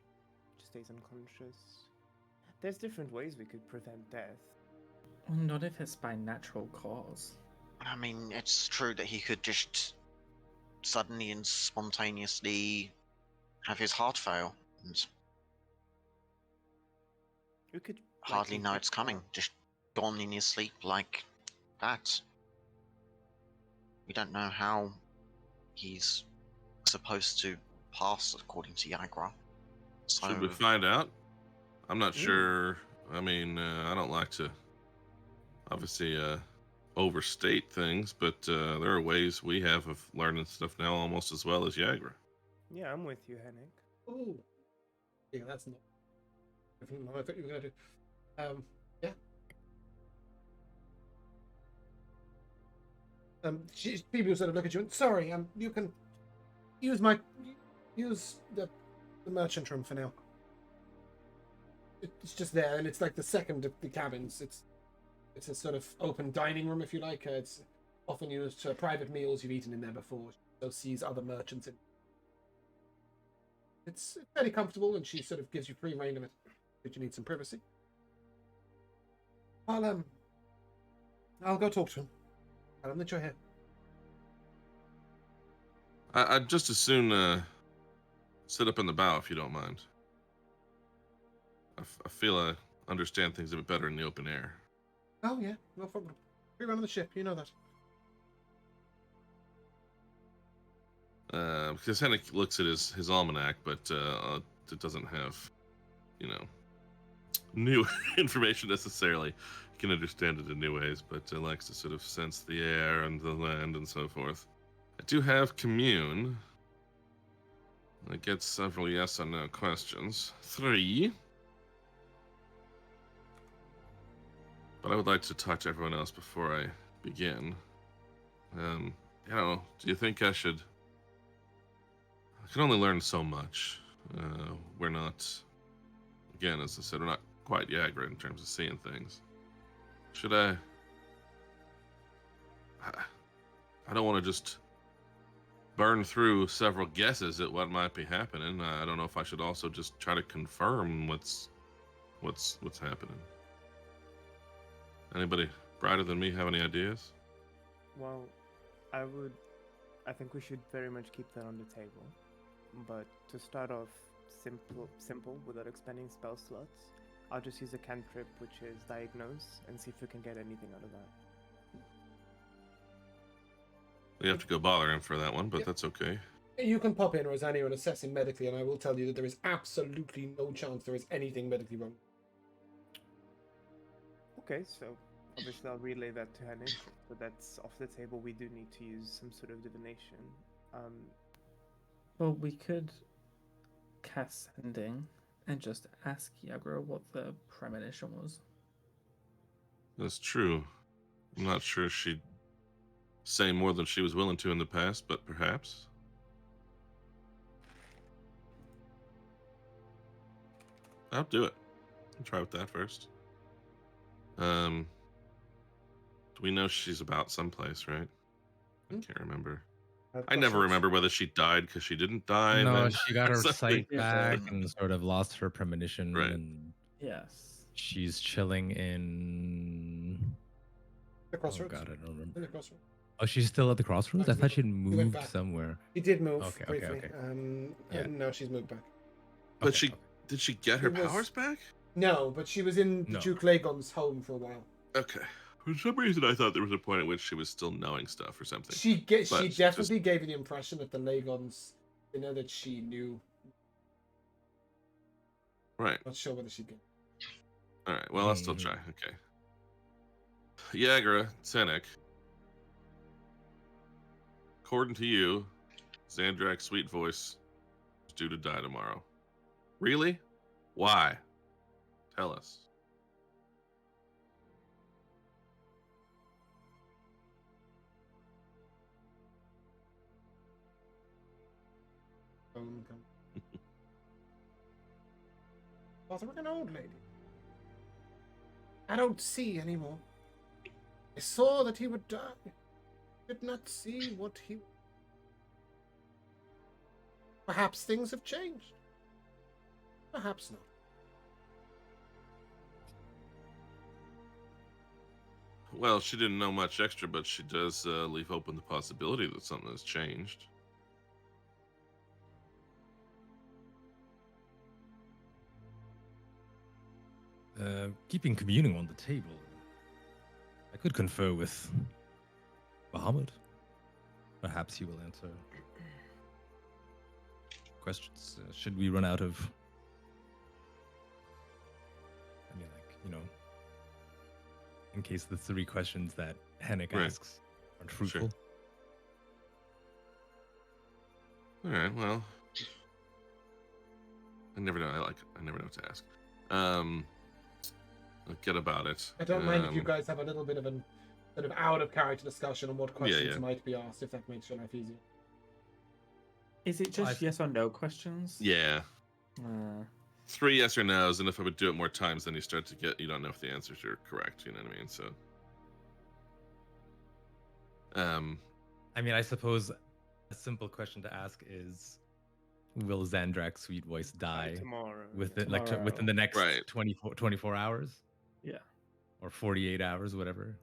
just stays unconscious. There's different ways we could prevent death. Not if it's by natural cause. I mean, it's true that he could just suddenly and spontaneously have his heart fail and We could hardly likely know get it's coming. Just gone in his sleep like that. We don't know how he's supposed to pass according to Yagra. So should we find out? I'm not Mm. sure. I mean, I don't like to obviously overstate things, but there are ways we have of learning stuff now almost as well as Yagra. Yeah, I'm with you, Henrik. Ooh. Yeah, that's not different than what I thought you were going to do. Yeah. People sort of look at you and, sorry, you can use the merchant room for now. It's just there, and it's like the second of the cabins. It's a sort of open dining room, if you like. It's often used for private meals. You've eaten in there before. So sees other merchants in. It's fairly comfortable, and she sort of gives you free reign of it. But you need some privacy. I'll go talk to him. Tell him that you're here. I'd just as soon sit up in the bow if you don't mind. I feel I understand things a bit better in the open air. Oh yeah, no problem. We're running the ship, you know that. Because Henrik looks at his almanac, but it doesn't have, new information necessarily. He can understand it in new ways, but likes to sort of sense the air and the land and so forth. I do have commune. I get several yes or no questions. 3. But I would like to talk to everyone else before I begin. I don't know. Do you think I should? I can only learn so much. We're not, again, as I said, we're not quite Yagra in terms of seeing things. Should I don't want to just burn through several guesses at what might be happening. I don't know if I should also just try to confirm what's happening. Anybody brighter than me have any ideas? Well, I think we should very much keep that on the table. But to start off simple without expending spell slots, I'll just use a cantrip, which is diagnose, and see if we can get anything out of that. We have to go bother him for that one, but Yep. that's okay. You can pop in, Rosanna, and assess him medically, and I will tell you that there is absolutely no chance there is anything medically wrong. Okay, so obviously I'll relay that to Henrik, but that's off the table. We do need to use some sort of divination. Well, we could cast Sending and just ask Yagra what the premonition was. That's true. I'm not sure she'd say more than she was willing to in the past, but perhaps. I'll do it. I'll try with that first. Do we know she's about someplace, right? I can't remember. I never remember whether she died because she didn't die. No, then she got her something. sight Yeah. back and sort of lost her premonition, Right. and Yes. she's chilling in. The crossroads. Oh God, I don't remember. In the crossroads. Oh, she's still at the crossroads. I thought she'd went moved back. somewhere. He did move Okay, briefly. okay. Yeah. Yeah. No, she's moved back. But Okay, did she get her It was- powers back? No, but she was in No. Duke Lagon's home for a while. Okay. For some reason, I thought there was a point at which she was still knowing stuff or something. She But definitely gave you the impression that the Lagons, that she knew. Right. Not sure whether she did. All right. Well, I'll still Mhm. try. Okay. Yagra, Senek. According to you, Xandrak's sweet voice is due to die tomorrow. Really? Why? Tell us. Father, we're an old lady. I don't see anymore. I saw that he would die. Did not see what he. Perhaps things have changed. Perhaps not. Well, she didn't know much extra, but she does leave open the possibility that something has changed. Keeping communing on the table, I could confer with Muhammad. Perhaps he will answer questions. Should we run out of? I mean, in case the 3 questions that Henrik Right. asks aren't fruitful. All right. Well, I never know. I never know what to ask. I'll get about it. I don't mind if you guys have a little bit of an sort of out of character discussion on what questions yeah. might be asked, if that makes your life easier. Is it just yes or no questions? Yeah. Uh, 3 yes or no's, and if I would do it more times, then you start to get, you don't know if the answers are correct. You know what I mean? So, I mean, I suppose a simple question to ask is, will Xandrak's sweet voice die Tomorrow. within Tomorrow. within the next Right. 24 hours yeah. or 48 hours, whatever?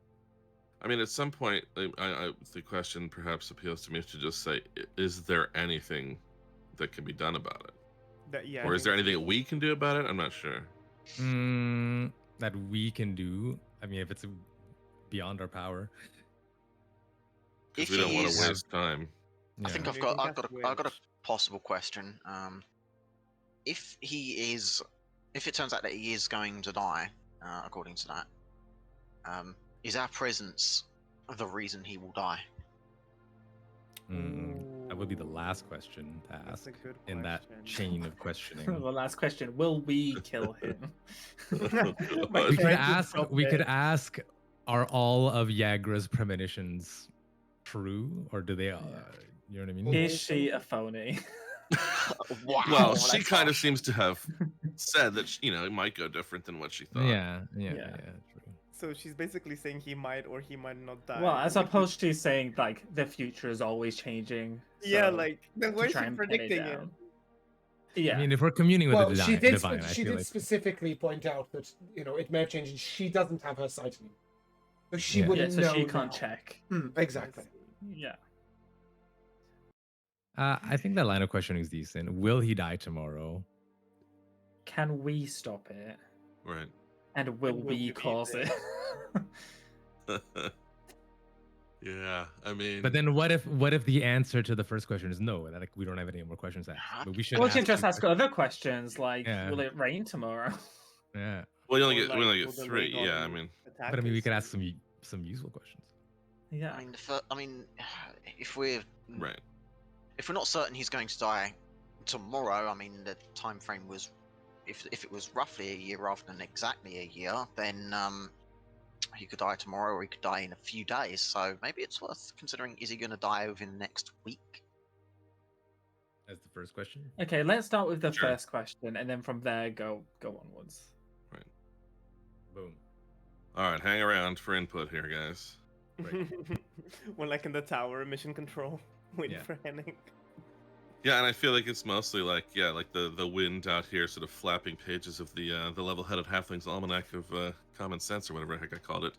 I mean, at some point, the question perhaps appeals to me to just say, is there anything that can be done about it? I Or is think there that's anything a that we can do about it? I'm not sure. That we can do. I mean, if it's beyond our power. Because If we don't want he to is- waste time. I think Yeah. I've You got can I've got cast a I've got a Witch. possible question. If he is, if it turns out that he is going to die, according to that, is our presence the reason he will die? That would be the last question to That's ask a good in that question. chain of the questioning. last question: will we kill him? By we could trying to ask. stop We could it. ask. Are all of Yagra's premonitions true, or do they? You know what I mean? Is she a phony? Wow. Well, she that's kind of harsh. seems to have said that it might go different than what she thought. Yeah. Yeah. True. So she's basically saying he might or he might not die. Well, as which is- opposed to saying like the future is always changing. Yeah, so like the to way try she's and pin it predicting it. down. Yeah. I mean, if we're communing with Well, the she divine, I she feel did like specifically point out that it may have changed, and she doesn't have her sight anymore, so she Yeah. wouldn't so know she can't now. check. Exactly. Yeah. I think that line of questioning is decent. Will he die tomorrow? Can we stop it? Right. And will will we we be cause it? Yeah, I mean, But then what if the answer to the first question is no? That, like, we don't have any more questions to ask. But we should we ask can just two ask questions. other questions like, Yeah. will it rain tomorrow? Yeah. well, you only Or, get we like, only get will the 3. Rhaegar Yeah, I mean, attack But I mean, we us? could ask some useful questions. Yeah. I mean, if we're right. if we're not certain he's going to die tomorrow, I mean, the time frame was, if it was roughly a year rather than exactly a year, then he could die tomorrow or he could die in a few days. So maybe it's worth considering: is he going to die within the next week? As the first question. Okay, let's start with the Sure. first question, and then from there go onwards. Boom. All right, hang around for input here, guys. We're like in the tower, mission control, waiting Yeah. for Henning. Yeah, and I feel like it's mostly like the wind out here, sort of flapping pages of the level-headed halfling's almanac of common sense or whatever the heck I called it.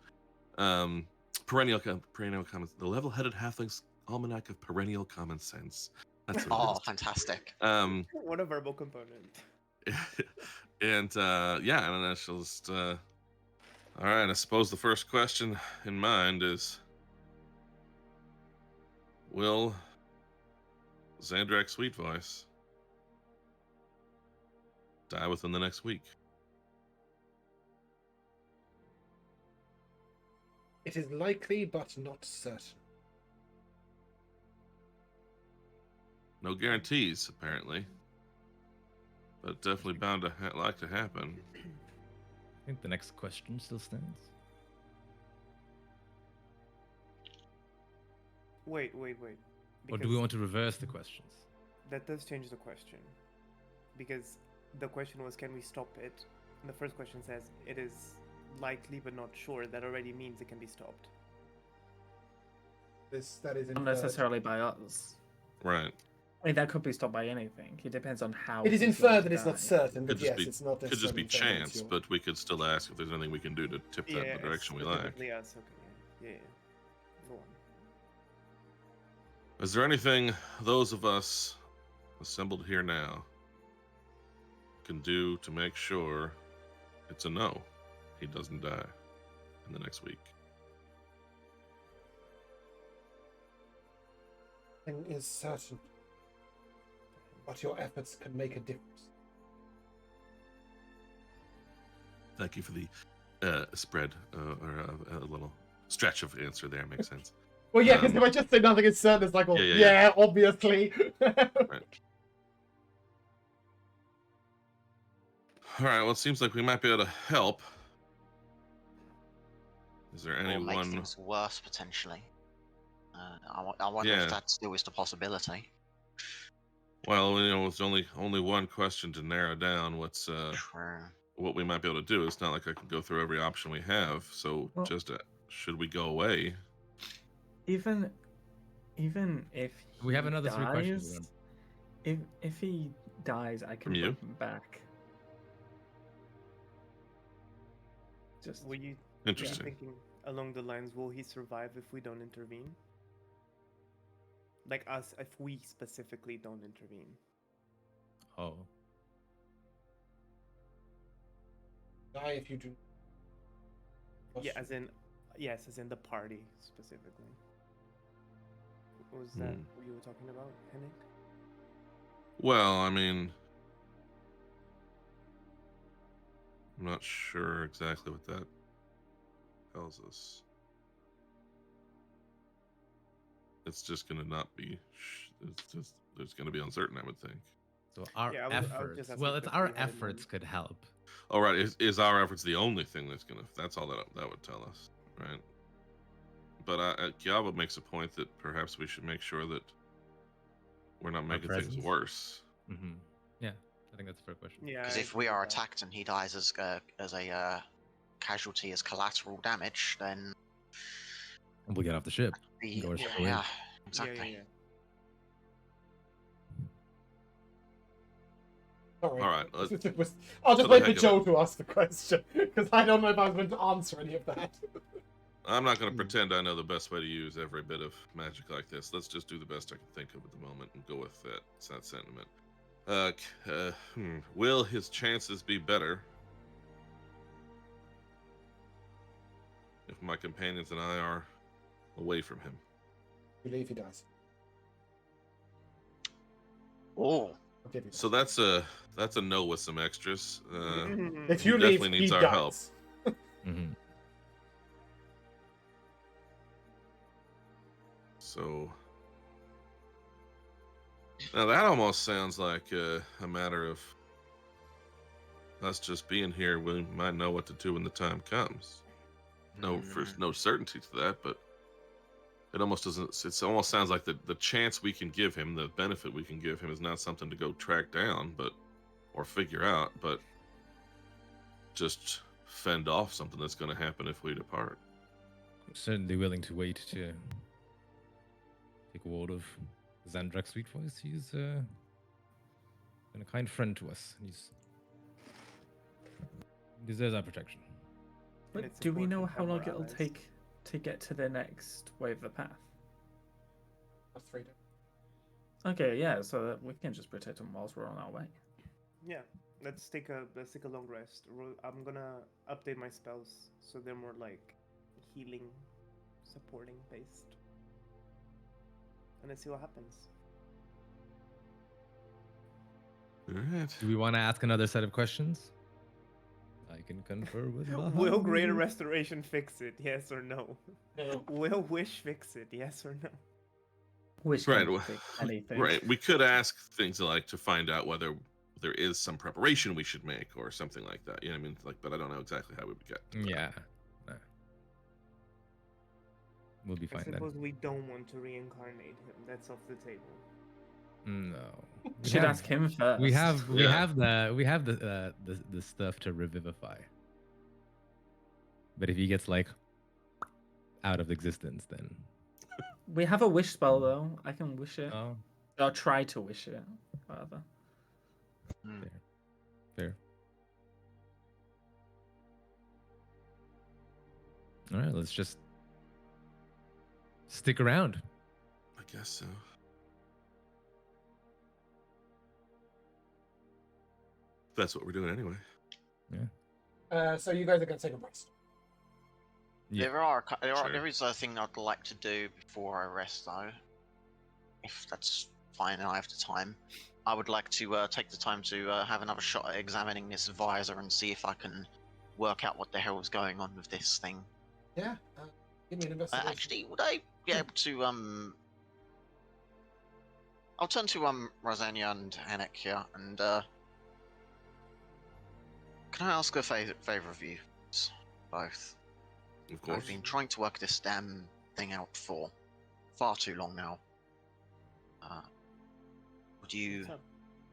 Perennial common, the level-headed halfling's almanac of perennial common sense. That's what it Oh, is. fantastic! What a verbal component. And yeah, and then I shall just. All right, I suppose the first question in mind is: will Xandrak Sweet Voice die within the next week? It is likely, but not certain. No guarantees, apparently, but definitely bound to like to happen. I think the next question still stands. Wait. Or do we because want to reverse the questions? That does change the question. Because the question was, can we stop it? And the first question says, it is likely but not sure. That already means it can be stopped. That is Not inferred. necessarily by us. Right. I mean, that could be stopped by anything. It depends on how. It is he's going inferred to that it's not die. certain, Could but just yes, be it's not could just be necessarily inferred, chance, it's your- but we could still ask if there's anything we can do to tip that in the direction we like. specifically us. Okay, yeah. Go on. Is there anything those of us assembled here now can do to make sure it's a no? He doesn't die in the next week. Nothing is certain, but your efforts can make a difference. Thank you for the spread or a little stretch of answer there. Makes sense. Well, yeah, because if I just say nothing is certain, it's like, well, Yeah. obviously. Right. All right. Well, it seems like we might be able to help. Is there Or make anyone? things worse potentially. I wonder Yeah. if that still is the possibility. Well, it's only one question to narrow down what's True. what we might be able to do. It's not like I can go through every option we have. So Well- just should we go away? Even if We have he another 3 questions. dies, remember? if he dies, I can From you? bring him back. Just Were you Interesting. thinking along the lines, will he survive if we don't intervene? Like us, if we specifically don't intervene. Oh, Die if you do. Yeah, as in, yes, as in the party specifically. Was that what you were talking about, Henrik? Well, I mean, I'm not sure exactly what that tells us. It's just going to not be. It's just there's going to be uncertain, I would think. so our Yeah, I was just efforts. asking Well, it's if our we had in efforts mind. could help. All right, is our efforts the only thing that's gonna? That's all that would tell us, right? But Giaba makes a point that perhaps we should make sure that we're not making things presence? worse. Mm-hmm. Yeah, I think that's a fair question. Yeah. Because I if agree we with are that. attacked and he dies as a casualty, as collateral damage, then We'll get off the ship. the Go our Yeah. separate ways. yeah, Yeah, exactly. yeah, yeah. Sorry. All right, I'll just for wait the for heck of Joe it. to ask the question because I don't know if I'm going to answer any of that. I'm not going to pretend I know the best way to use every bit of magic like this. Let's just do the best I can think of at the moment and go with that sentiment. Will his chances be better if my companions and I are away from him? You leave, he dies. Oh, I'll give you that. So that's a no with some extras. If he you leave, definitely he needs our dies. help. Mm-hmm. So now that almost sounds like a matter of us just being here. We might know what to do when the time comes. No certainty to that, but it almost doesn't. It almost sounds like the chance we can give him, the benefit we can give him, is not something to go track down, or figure out, but just fend off something that's going to happen if we depart. I'm certainly willing to wait to take a word of Zandrak Sweetvoice. He's been a kind friend to us. He deserves our protection. But it's do we know important to how have long more it'll allies. take to get to the next wave of the path? That's 3 days. Okay, yeah, so that we can just protect them whilst we're on our way. Yeah. Let's take a long rest. I'm gonna update my spells so they're more like healing, supporting based. And let's see what happens. All right. Do we want to ask another set of questions? I can confer with Will Bahamut. Greater Restoration fix it? Yes or no? No. Will Wish fix it? Yes or no? Wish Right, can well, fix anything. Right. We could ask things like to find out whether there is some preparation we should make or something like that. You know what I mean? Like, but I don't know exactly how we would get to that. Yeah. Nah. We'll be I fine then. suppose we don't want to reincarnate him. That's off the table. No. We should ask him first. We have Yeah. the stuff to revivify. But if he gets like out of existence, then We have a wish spell though. I can wish it. oh, Or try to wish it, rather. fair. All right, let's just stick around. I guess so. That's what we're doing anyway. So you guys are going to take a rest. Yeah. Sure. There is a thing I'd like to do before I rest, though. If that's fine and I have the time. I would like to take the time to have another shot at examining this visor and see if I can work out what the hell is going on with this thing. Yeah. Give me an investigation. Actually, would I be able to I'll turn to Rosania and Anek here, and can I ask a favor of you both? Of course. I've been trying to work this damn thing out for far too long now. Would you What's up?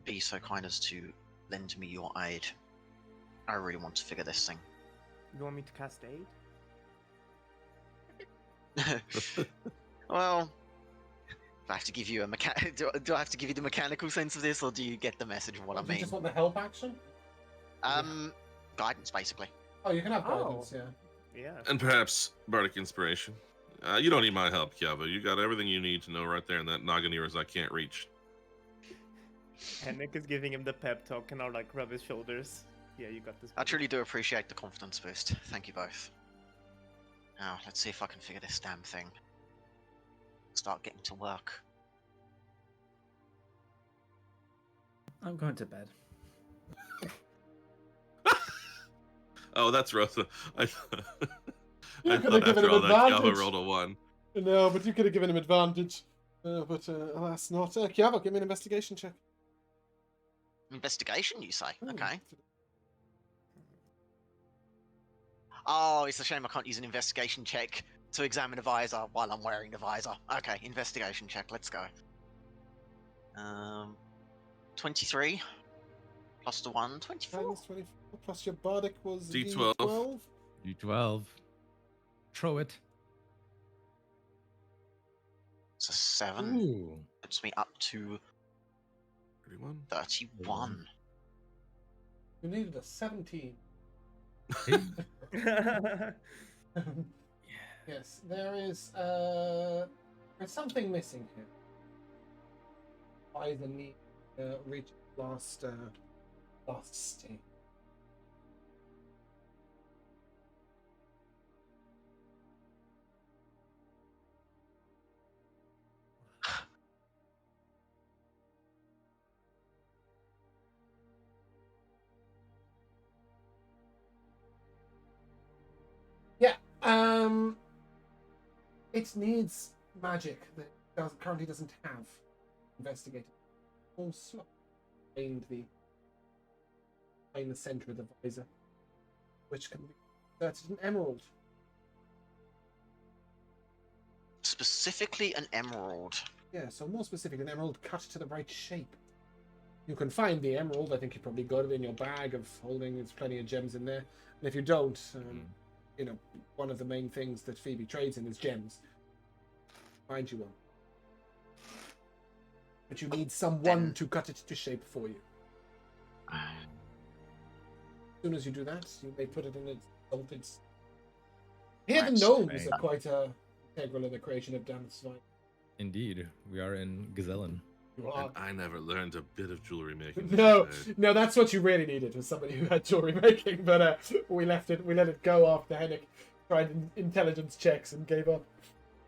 be so kind as to lend me your aid? I really want to figure this thing. You want me to cast aid? Well, do I have to give you a do I have to give you the mechanical sense of this, or do you get the message of what I Do you mean? just want the help action? Guidance, basically. Oh, you can have Oh. guidance, yeah. Yeah. And perhaps bardic inspiration. You don't need my help, Kiava. You got everything you need to know right there in that noggin of yours I can't reach. Henrik is giving him the pep talk and I'll like rub his shoulders. Yeah, you got this. I buddy. truly do appreciate the confidence boost. Thank you both. Now, let's see if I can figure this damn thing. Start getting to work. I'm going to bed. Oh, that's Rosa. I You I could have thought given after him all that, Kiava advantage. rolled a 1. No, but you could have given him advantage. But alas not. Kiava, give me an investigation check. Investigation, you say? Ooh. Okay. Oh, it's a shame I can't use an investigation check to examine a visor while I'm wearing the visor. Okay, investigation check. Let's go. 23 plus the 1, 24. Minus 24 plus your bardic was D12. D12. D12. Throw it. It's a 7. Ooh. Puts me up to 31. 31. You needed a 17. Yes, there's something missing here. By the need reach last stage. Yeah, it needs magic that currently doesn't have. Investigated. All slot behind the center of the visor, which can be inserted an emerald. Specifically an emerald. Yeah, so more specific, an emerald cut to the right shape. You can find the emerald. I think you probably got it in your bag of holding. There's plenty of gems in there. And if you don't, you know, one of the main things that Phoebe trades in is gems. Find you one. But you need someone to cut it to shape for you. As soon as you do that, you may put it in its altered. Here, the Right, gnomes right. are quite integral in the creation of Dan's Vine. Indeed, we are in Gazellen. You are. And I never learned a bit of jewelry making. No, that's what you really needed, was somebody who had jewelry making. But we let it go after Henrik tried intelligence checks and gave up.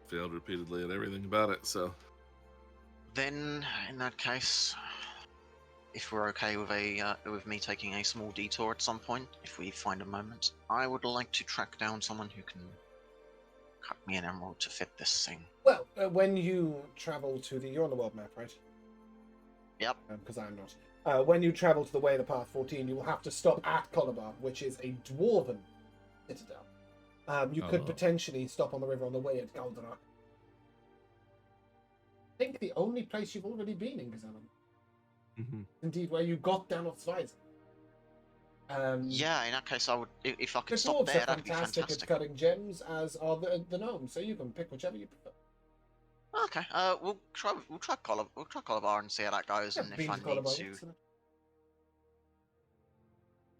Failed repeatedly at everything about it, so. Then, in that case, if we're okay with with me taking a small detour at some point, if we find a moment, I would like to track down someone who can cut me an emerald to fit this thing. Well, when you travel to you're on the world map, right? Yep. Because I'm not. When you travel to the Way of the Path 14, you will have to stop at Colabar, which is a dwarven citadel. You could potentially stop on the river on the way at Galdarak. I think the only place you've already been in Gazellan. Mm-hmm. Indeed, where you got Danolf's visor. Yeah, in that case, I would. If I The could stop dwarves there, are that'd be fantastic at fantastic. cutting gems, as are the gnomes, so you can pick whichever you prefer. Okay. We'll try Colabar and see how that goes, and if I need to,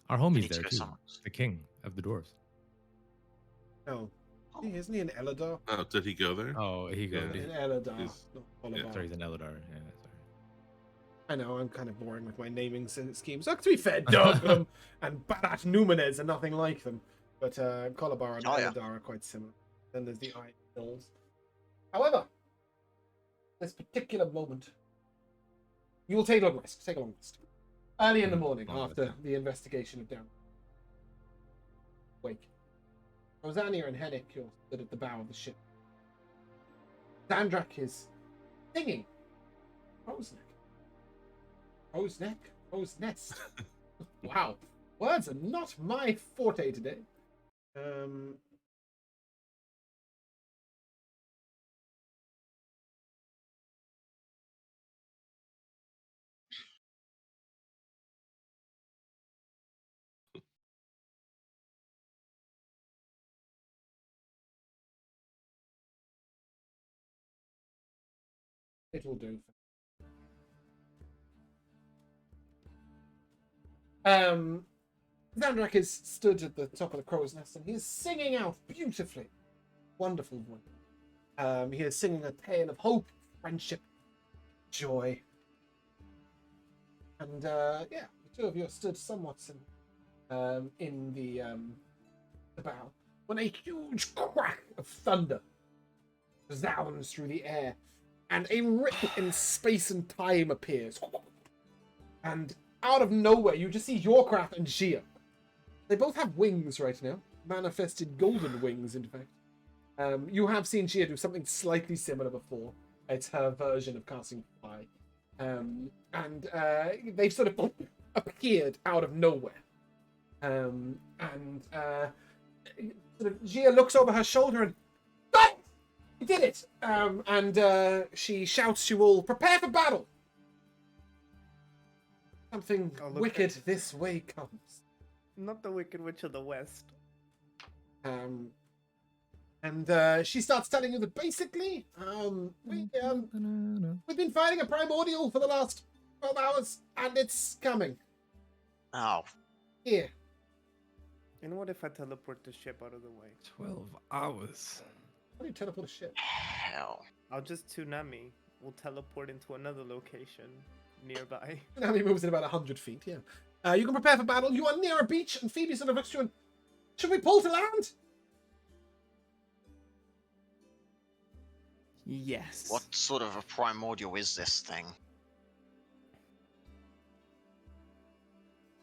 Our I homie's need to there go too. somewhere. The king of the dwarves. No. Isn't he in Eladar? Oh, did he go there? Oh, he Yeah. goes. In Eladar, He's- not yeah. Colabar. Sorry, he's an Eldar. Yeah, sorry. I know, I'm kind of boring with my naming schemes. So, to be fair, Dogrum and Barat Numenez are nothing like them. But Colabar and Oh, yeah. Eladar are quite similar. Then there's the Iron Hills. However, this particular moment, you will take a long rest. Take a long rest. Early in the morning, Long rest, after yeah. the investigation of down. Wake. Rosania and Henrik, you're stood at the bow of the ship. Zandrak is singing. Roseneck. Rose neck, rose nest. Wow, words are not my forte today. It'll do. Zandrak is stood at the top of the crow's nest and he is singing out beautifully. Wonderful voice. He is singing a tale of hope, friendship, joy. And yeah, the two of you are stood somewhat in the bow when a huge crack of thunder resounds through the air and a rip in space and time appears. And out of nowhere, you just see Yorkrath and Gia. They both have wings right now, manifested golden wings, in fact. You have seen Gia do something slightly similar before. It's her version of casting fly. And they've sort of appeared out of nowhere. Sort of Gia looks over her shoulder and, "Ah! You did it!" And she shouts to you all, "Prepare for battle! Something wicked this way comes." Not the Wicked Witch of the West. And she starts telling you that basically, we've been fighting a primordial for the last 12 hours, and it's coming. Oh, Here. And what if I teleport the ship out of the way? 12 hours. How do you teleport a ship? hell. I'll just tsunami. We'll teleport into another location nearby. Tsunami moves at about 100 feet, yeah. You can prepare for battle. You are near a beach, and Phoebe sort of looks to you and, "Should we pull to land?" Yes. What sort of a primordial is this thing?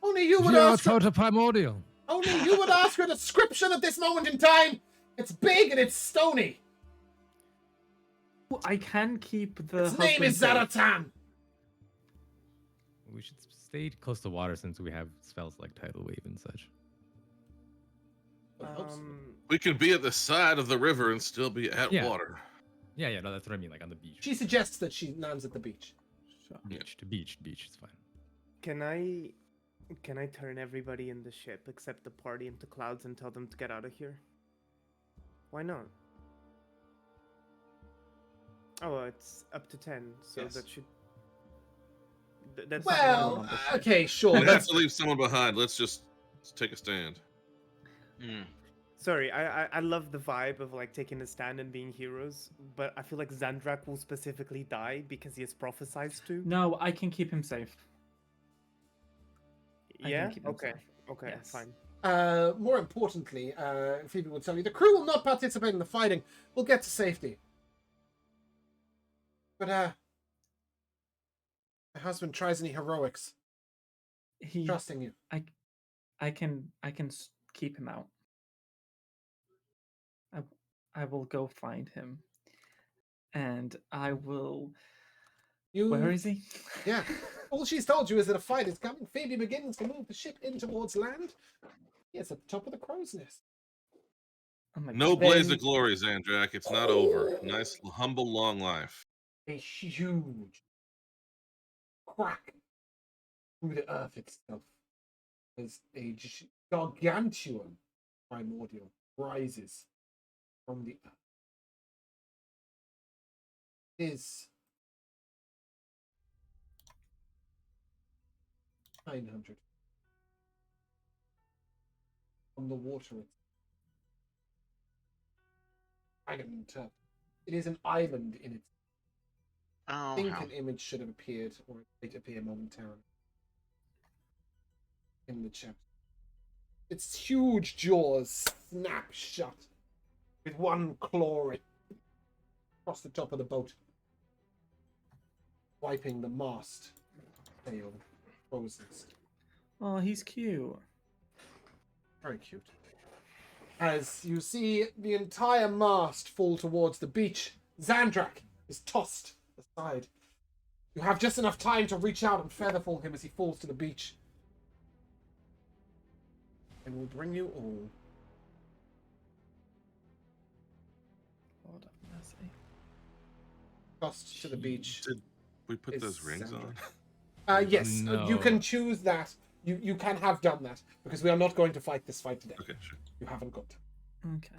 Only you would Yeah, ask. primordial. Only you would ask for a description at this moment in time. It's big and it's stony. I can keep the. Its name is husband safe. Zaratan. We should stay close to water since we have spells like Tidal Wave and such. We can be at the side of the river and still be at Yeah. water. Yeah, no, that's what I mean, like on the beach. She suggests that she lands at the beach. Beach to beach, it's fine. Can I turn everybody in the ship except the party into clouds and tell them to get out of here? Why not? Oh, well, it's up to 10, so Yes. that should. That's Well, not gonna okay, sure. We have That's to leave someone behind. Let's take a stand. Hmm. Sorry, I love the vibe of like taking a stand and being heroes, but I feel like Zandrak will specifically die because he is prophesied to. No, I can keep him safe. I can Yeah. keep him Okay. safe. Okay. Yes. Fine. more importantly, Phoebe will tell you the crew will not participate in the fighting. We'll get to safety. But my husband tries any heroics, He. trusting you. I can keep him out. I will go find him, and I will. Where is he? Yeah. All she's told you is that a fight is coming. Phoebe begins to move the ship in towards land. Yes, at the top of the crow's nest. Oh my No God. blaze Then- of glory, Zandrak. It's not over. Nice, humble, long life. A huge crack through the earth itself as a gargantuan primordial rises from the earth. It is 900 from the water. Dragon turf. It is an island in its. I Oh, think hell. an image should have appeared, or it might appear momentarily in the chat. Its huge jaws snap shut with one claw across the top of the boat, wiping the mast tail frozen. Oh, he's cute. Very cute. As you see the entire mast fall towards the beach, Zandrak is tossed aside. You have just enough time to reach out and featherfall him as he falls to the beach. And we'll bring you all. Lord have mercy. Tossed to the beach. Did we put is those rings on? Zandrak. Yes, you can No. choose that. You can have done that, because we are not going to fight this fight today. Okay, sure. You haven't got to. Okay.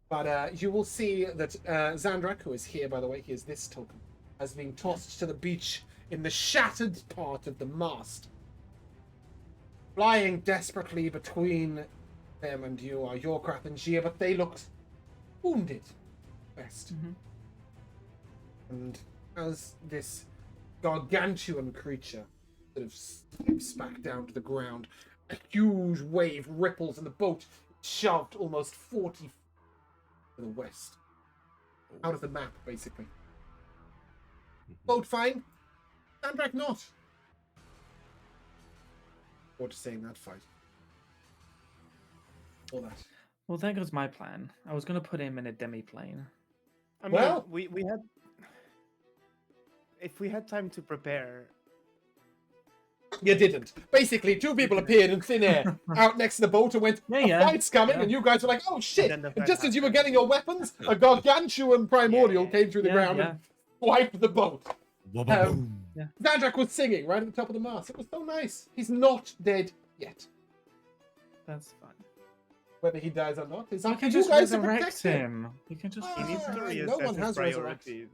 But you will see that Zandrak, who is here, by the way, he is this token, has been tossed to the beach in the shattered part of the mast. Flying desperately between them and you are Yorkrath and Gia, but they looked wounded best. And as this gargantuan creature sort of slips back down to the ground, a huge wave ripples and the boat shoved almost 40 feet to the west. Out of the map, basically. Boat fine. Sandrak not. What to say in that fight? All that. Well, there goes my plan. I was going to put him in a demi-plane. I mean, Well- we had. If we had time to prepare, You didn't. Basically, two people appeared in thin air out next to the boat and went, a fight's coming, and you guys were like, oh shit. then the And fight just as you were happened. getting your weapons, a gargantuan primordial came through the ground and wiped the boat. Sandrak was singing right at the top of the mast. It was so nice. He's not dead yet. That's fine. Whether he dies or not is You up to can you just guys to resurrect protect him. him. You can just. he needs to no reassess one his has priorities.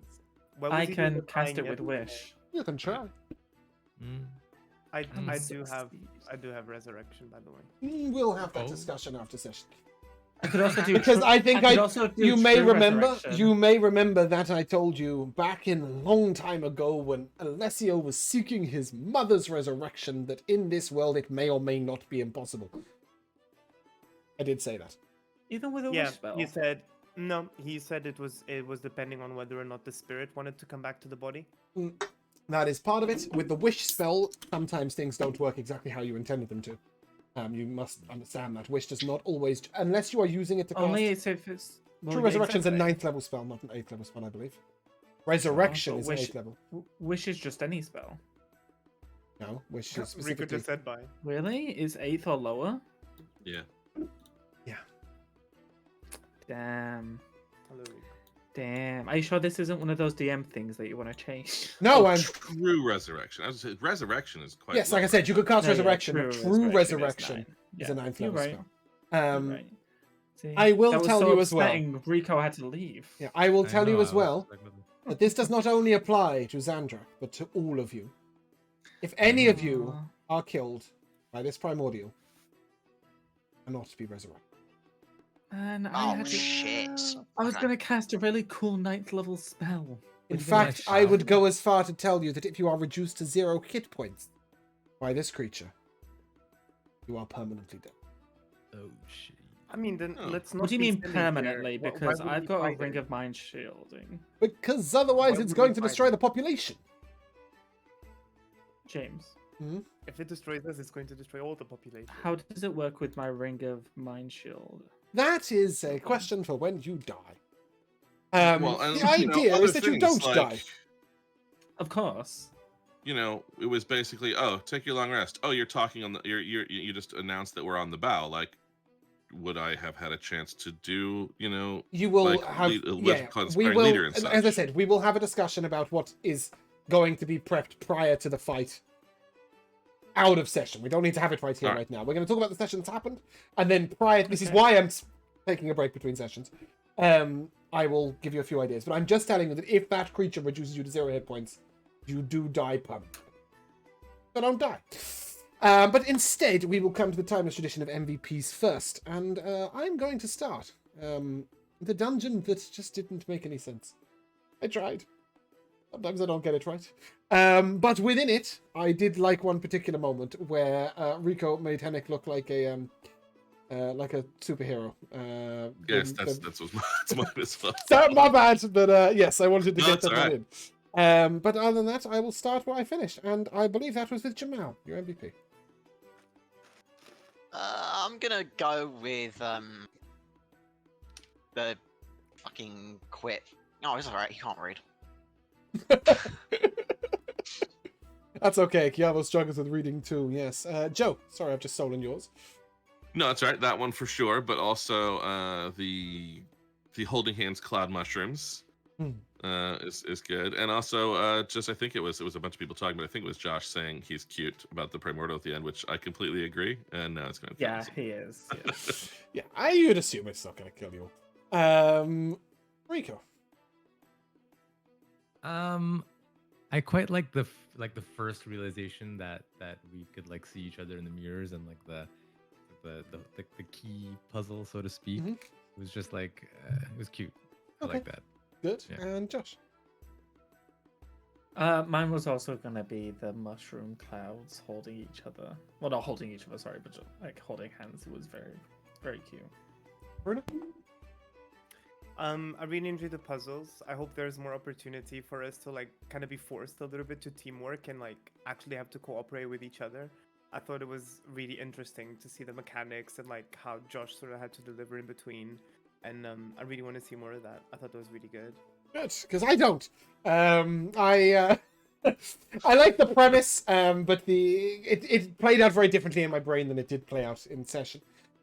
What was I he doing can with cast flying it with everywhere? wish. You can try. I I'm do have 60. I do have resurrection, by the way. We'll have that discussion after session. I could also do Because I think could also do you may true remember resurrection. that I told you back in a long time ago when Alessio was seeking his mother's resurrection that in this world it may or may not be impossible. I did say that. Even with a Yeah, wish spell. you said no. He said it was depending on whether or not the spirit wanted to come back to the body. That is part of it. With the wish spell, sometimes things don't work exactly how you intended them to. You must understand that wish does not always, unless you are using it to cast. Only if it's. True Resurrection's a 9th level spell, not an 8th level spell, I believe. Resurrection but is wish- 8th level. Wish is just any spell. No, wish is Rico specifically. just said bye. Really? Is 8th or lower? Yeah. Damn. Hello, Rico. Damn. Are you sure this isn't one of those DM things that you want to change? No, I'm. True resurrection. I was saying, resurrection is quite. Yes, like I low. said, you could cast No, yeah, Resurrection, but True Resurrection is is a 9th You're level right. spell. You're right. See, I will that was tell so you as well. upsetting Rico had to leave. Yeah, I will I tell you know, as I was well expecting- that this does not only apply to Xandrak, but to all of you. If any of you are killed by this primordial, cannot be resurrected. And I Oh, had to... shit. I was Okay. going to cast a really cool 9th level spell. In with fact, wish. I would go as far to tell you that if you are reduced to 0 hit points by this creature, you are permanently dead. Oh shit. I mean, then Oh. let's not. What do you be mean silly here. permanently? Why Because would I've we got a fight ring it? of mind shielding. Because otherwise Why it's would going we to fight destroy it? the population. James, If it destroys us, it's going to destroy all the population. how does it work with my ring of mind shield? That is a question for when you die. Well, and, the you know, idea other is that you things don't like, die. Of course. You know, it was basically, oh, take your long rest. Oh, you're talking on the, you just announced that we're on the bow. Like, would I have had a chance to do, you know, You will like, have, lift we inspiring will, leader and as I such? said, we will have a discussion about what is going to be prepped prior to the fight out of session. We don't need to have it right here, Alright. right now. We're going to talk about the session that's happened, and then prior, this is why I'm taking a break between sessions. I will give you a few ideas, but I'm just telling you that if that creature reduces you to 0 hit points, you do die permanently. So don't die. But instead, we will come to the timeless tradition of MVPs first, and I'm going to start the dungeon that just didn't make any sense. I tried. Sometimes I don't get it right. But within it, I did like one particular moment where Rico made Henrik look like a superhero. Yes, that's mine as well. So, my bad, but yes, I wanted to No, get it's that alright. in. But other than that, I will start where I finished, and I believe that was with Jamal, your MVP. I'm gonna go with the fucking quit. Oh, it's alright. He can't read. That's okay. Kiavo struggles with reading too. Yes, Joe. Sorry, I've just stolen yours. No, that's right. That one for sure. But also the holding hands cloud mushrooms is good. And also just I think it was a bunch of people talking, but I think it was Josh saying he's cute about the primordial at the end, which I completely agree. And now it's going to Yeah, he is. Yes. Yeah, you'd assume it's not going to kill you. Rico. I quite like the like the first realization that we could like see each other in the mirrors and like the key puzzle, so to speak. Mhm. It was just like it was cute. I Okay. like that. Good. Yeah. And Josh. Mine was also gonna be the mushroom clouds holding each other. Well, not holding each other, sorry, but just, like holding hands. It was very, very cute. Bruno? I really enjoy the puzzles. I hope there's more opportunity for us to like kind of be forced a little bit to teamwork and like actually have to cooperate with each other. I thought it was really interesting to see the mechanics and like how Josh sort of had to deliver in between. And I really want to see more of that. I thought that was really good. Good, because I don't. I like the premise, but it played out very differently in my brain than it did play out in session.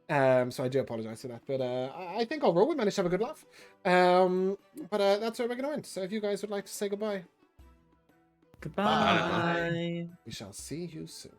So I do apologize for that, but I think overall we managed to have a good laugh. But that's where we're going to end. So if you guys would like to say goodbye, Goodbye. we shall see you soon.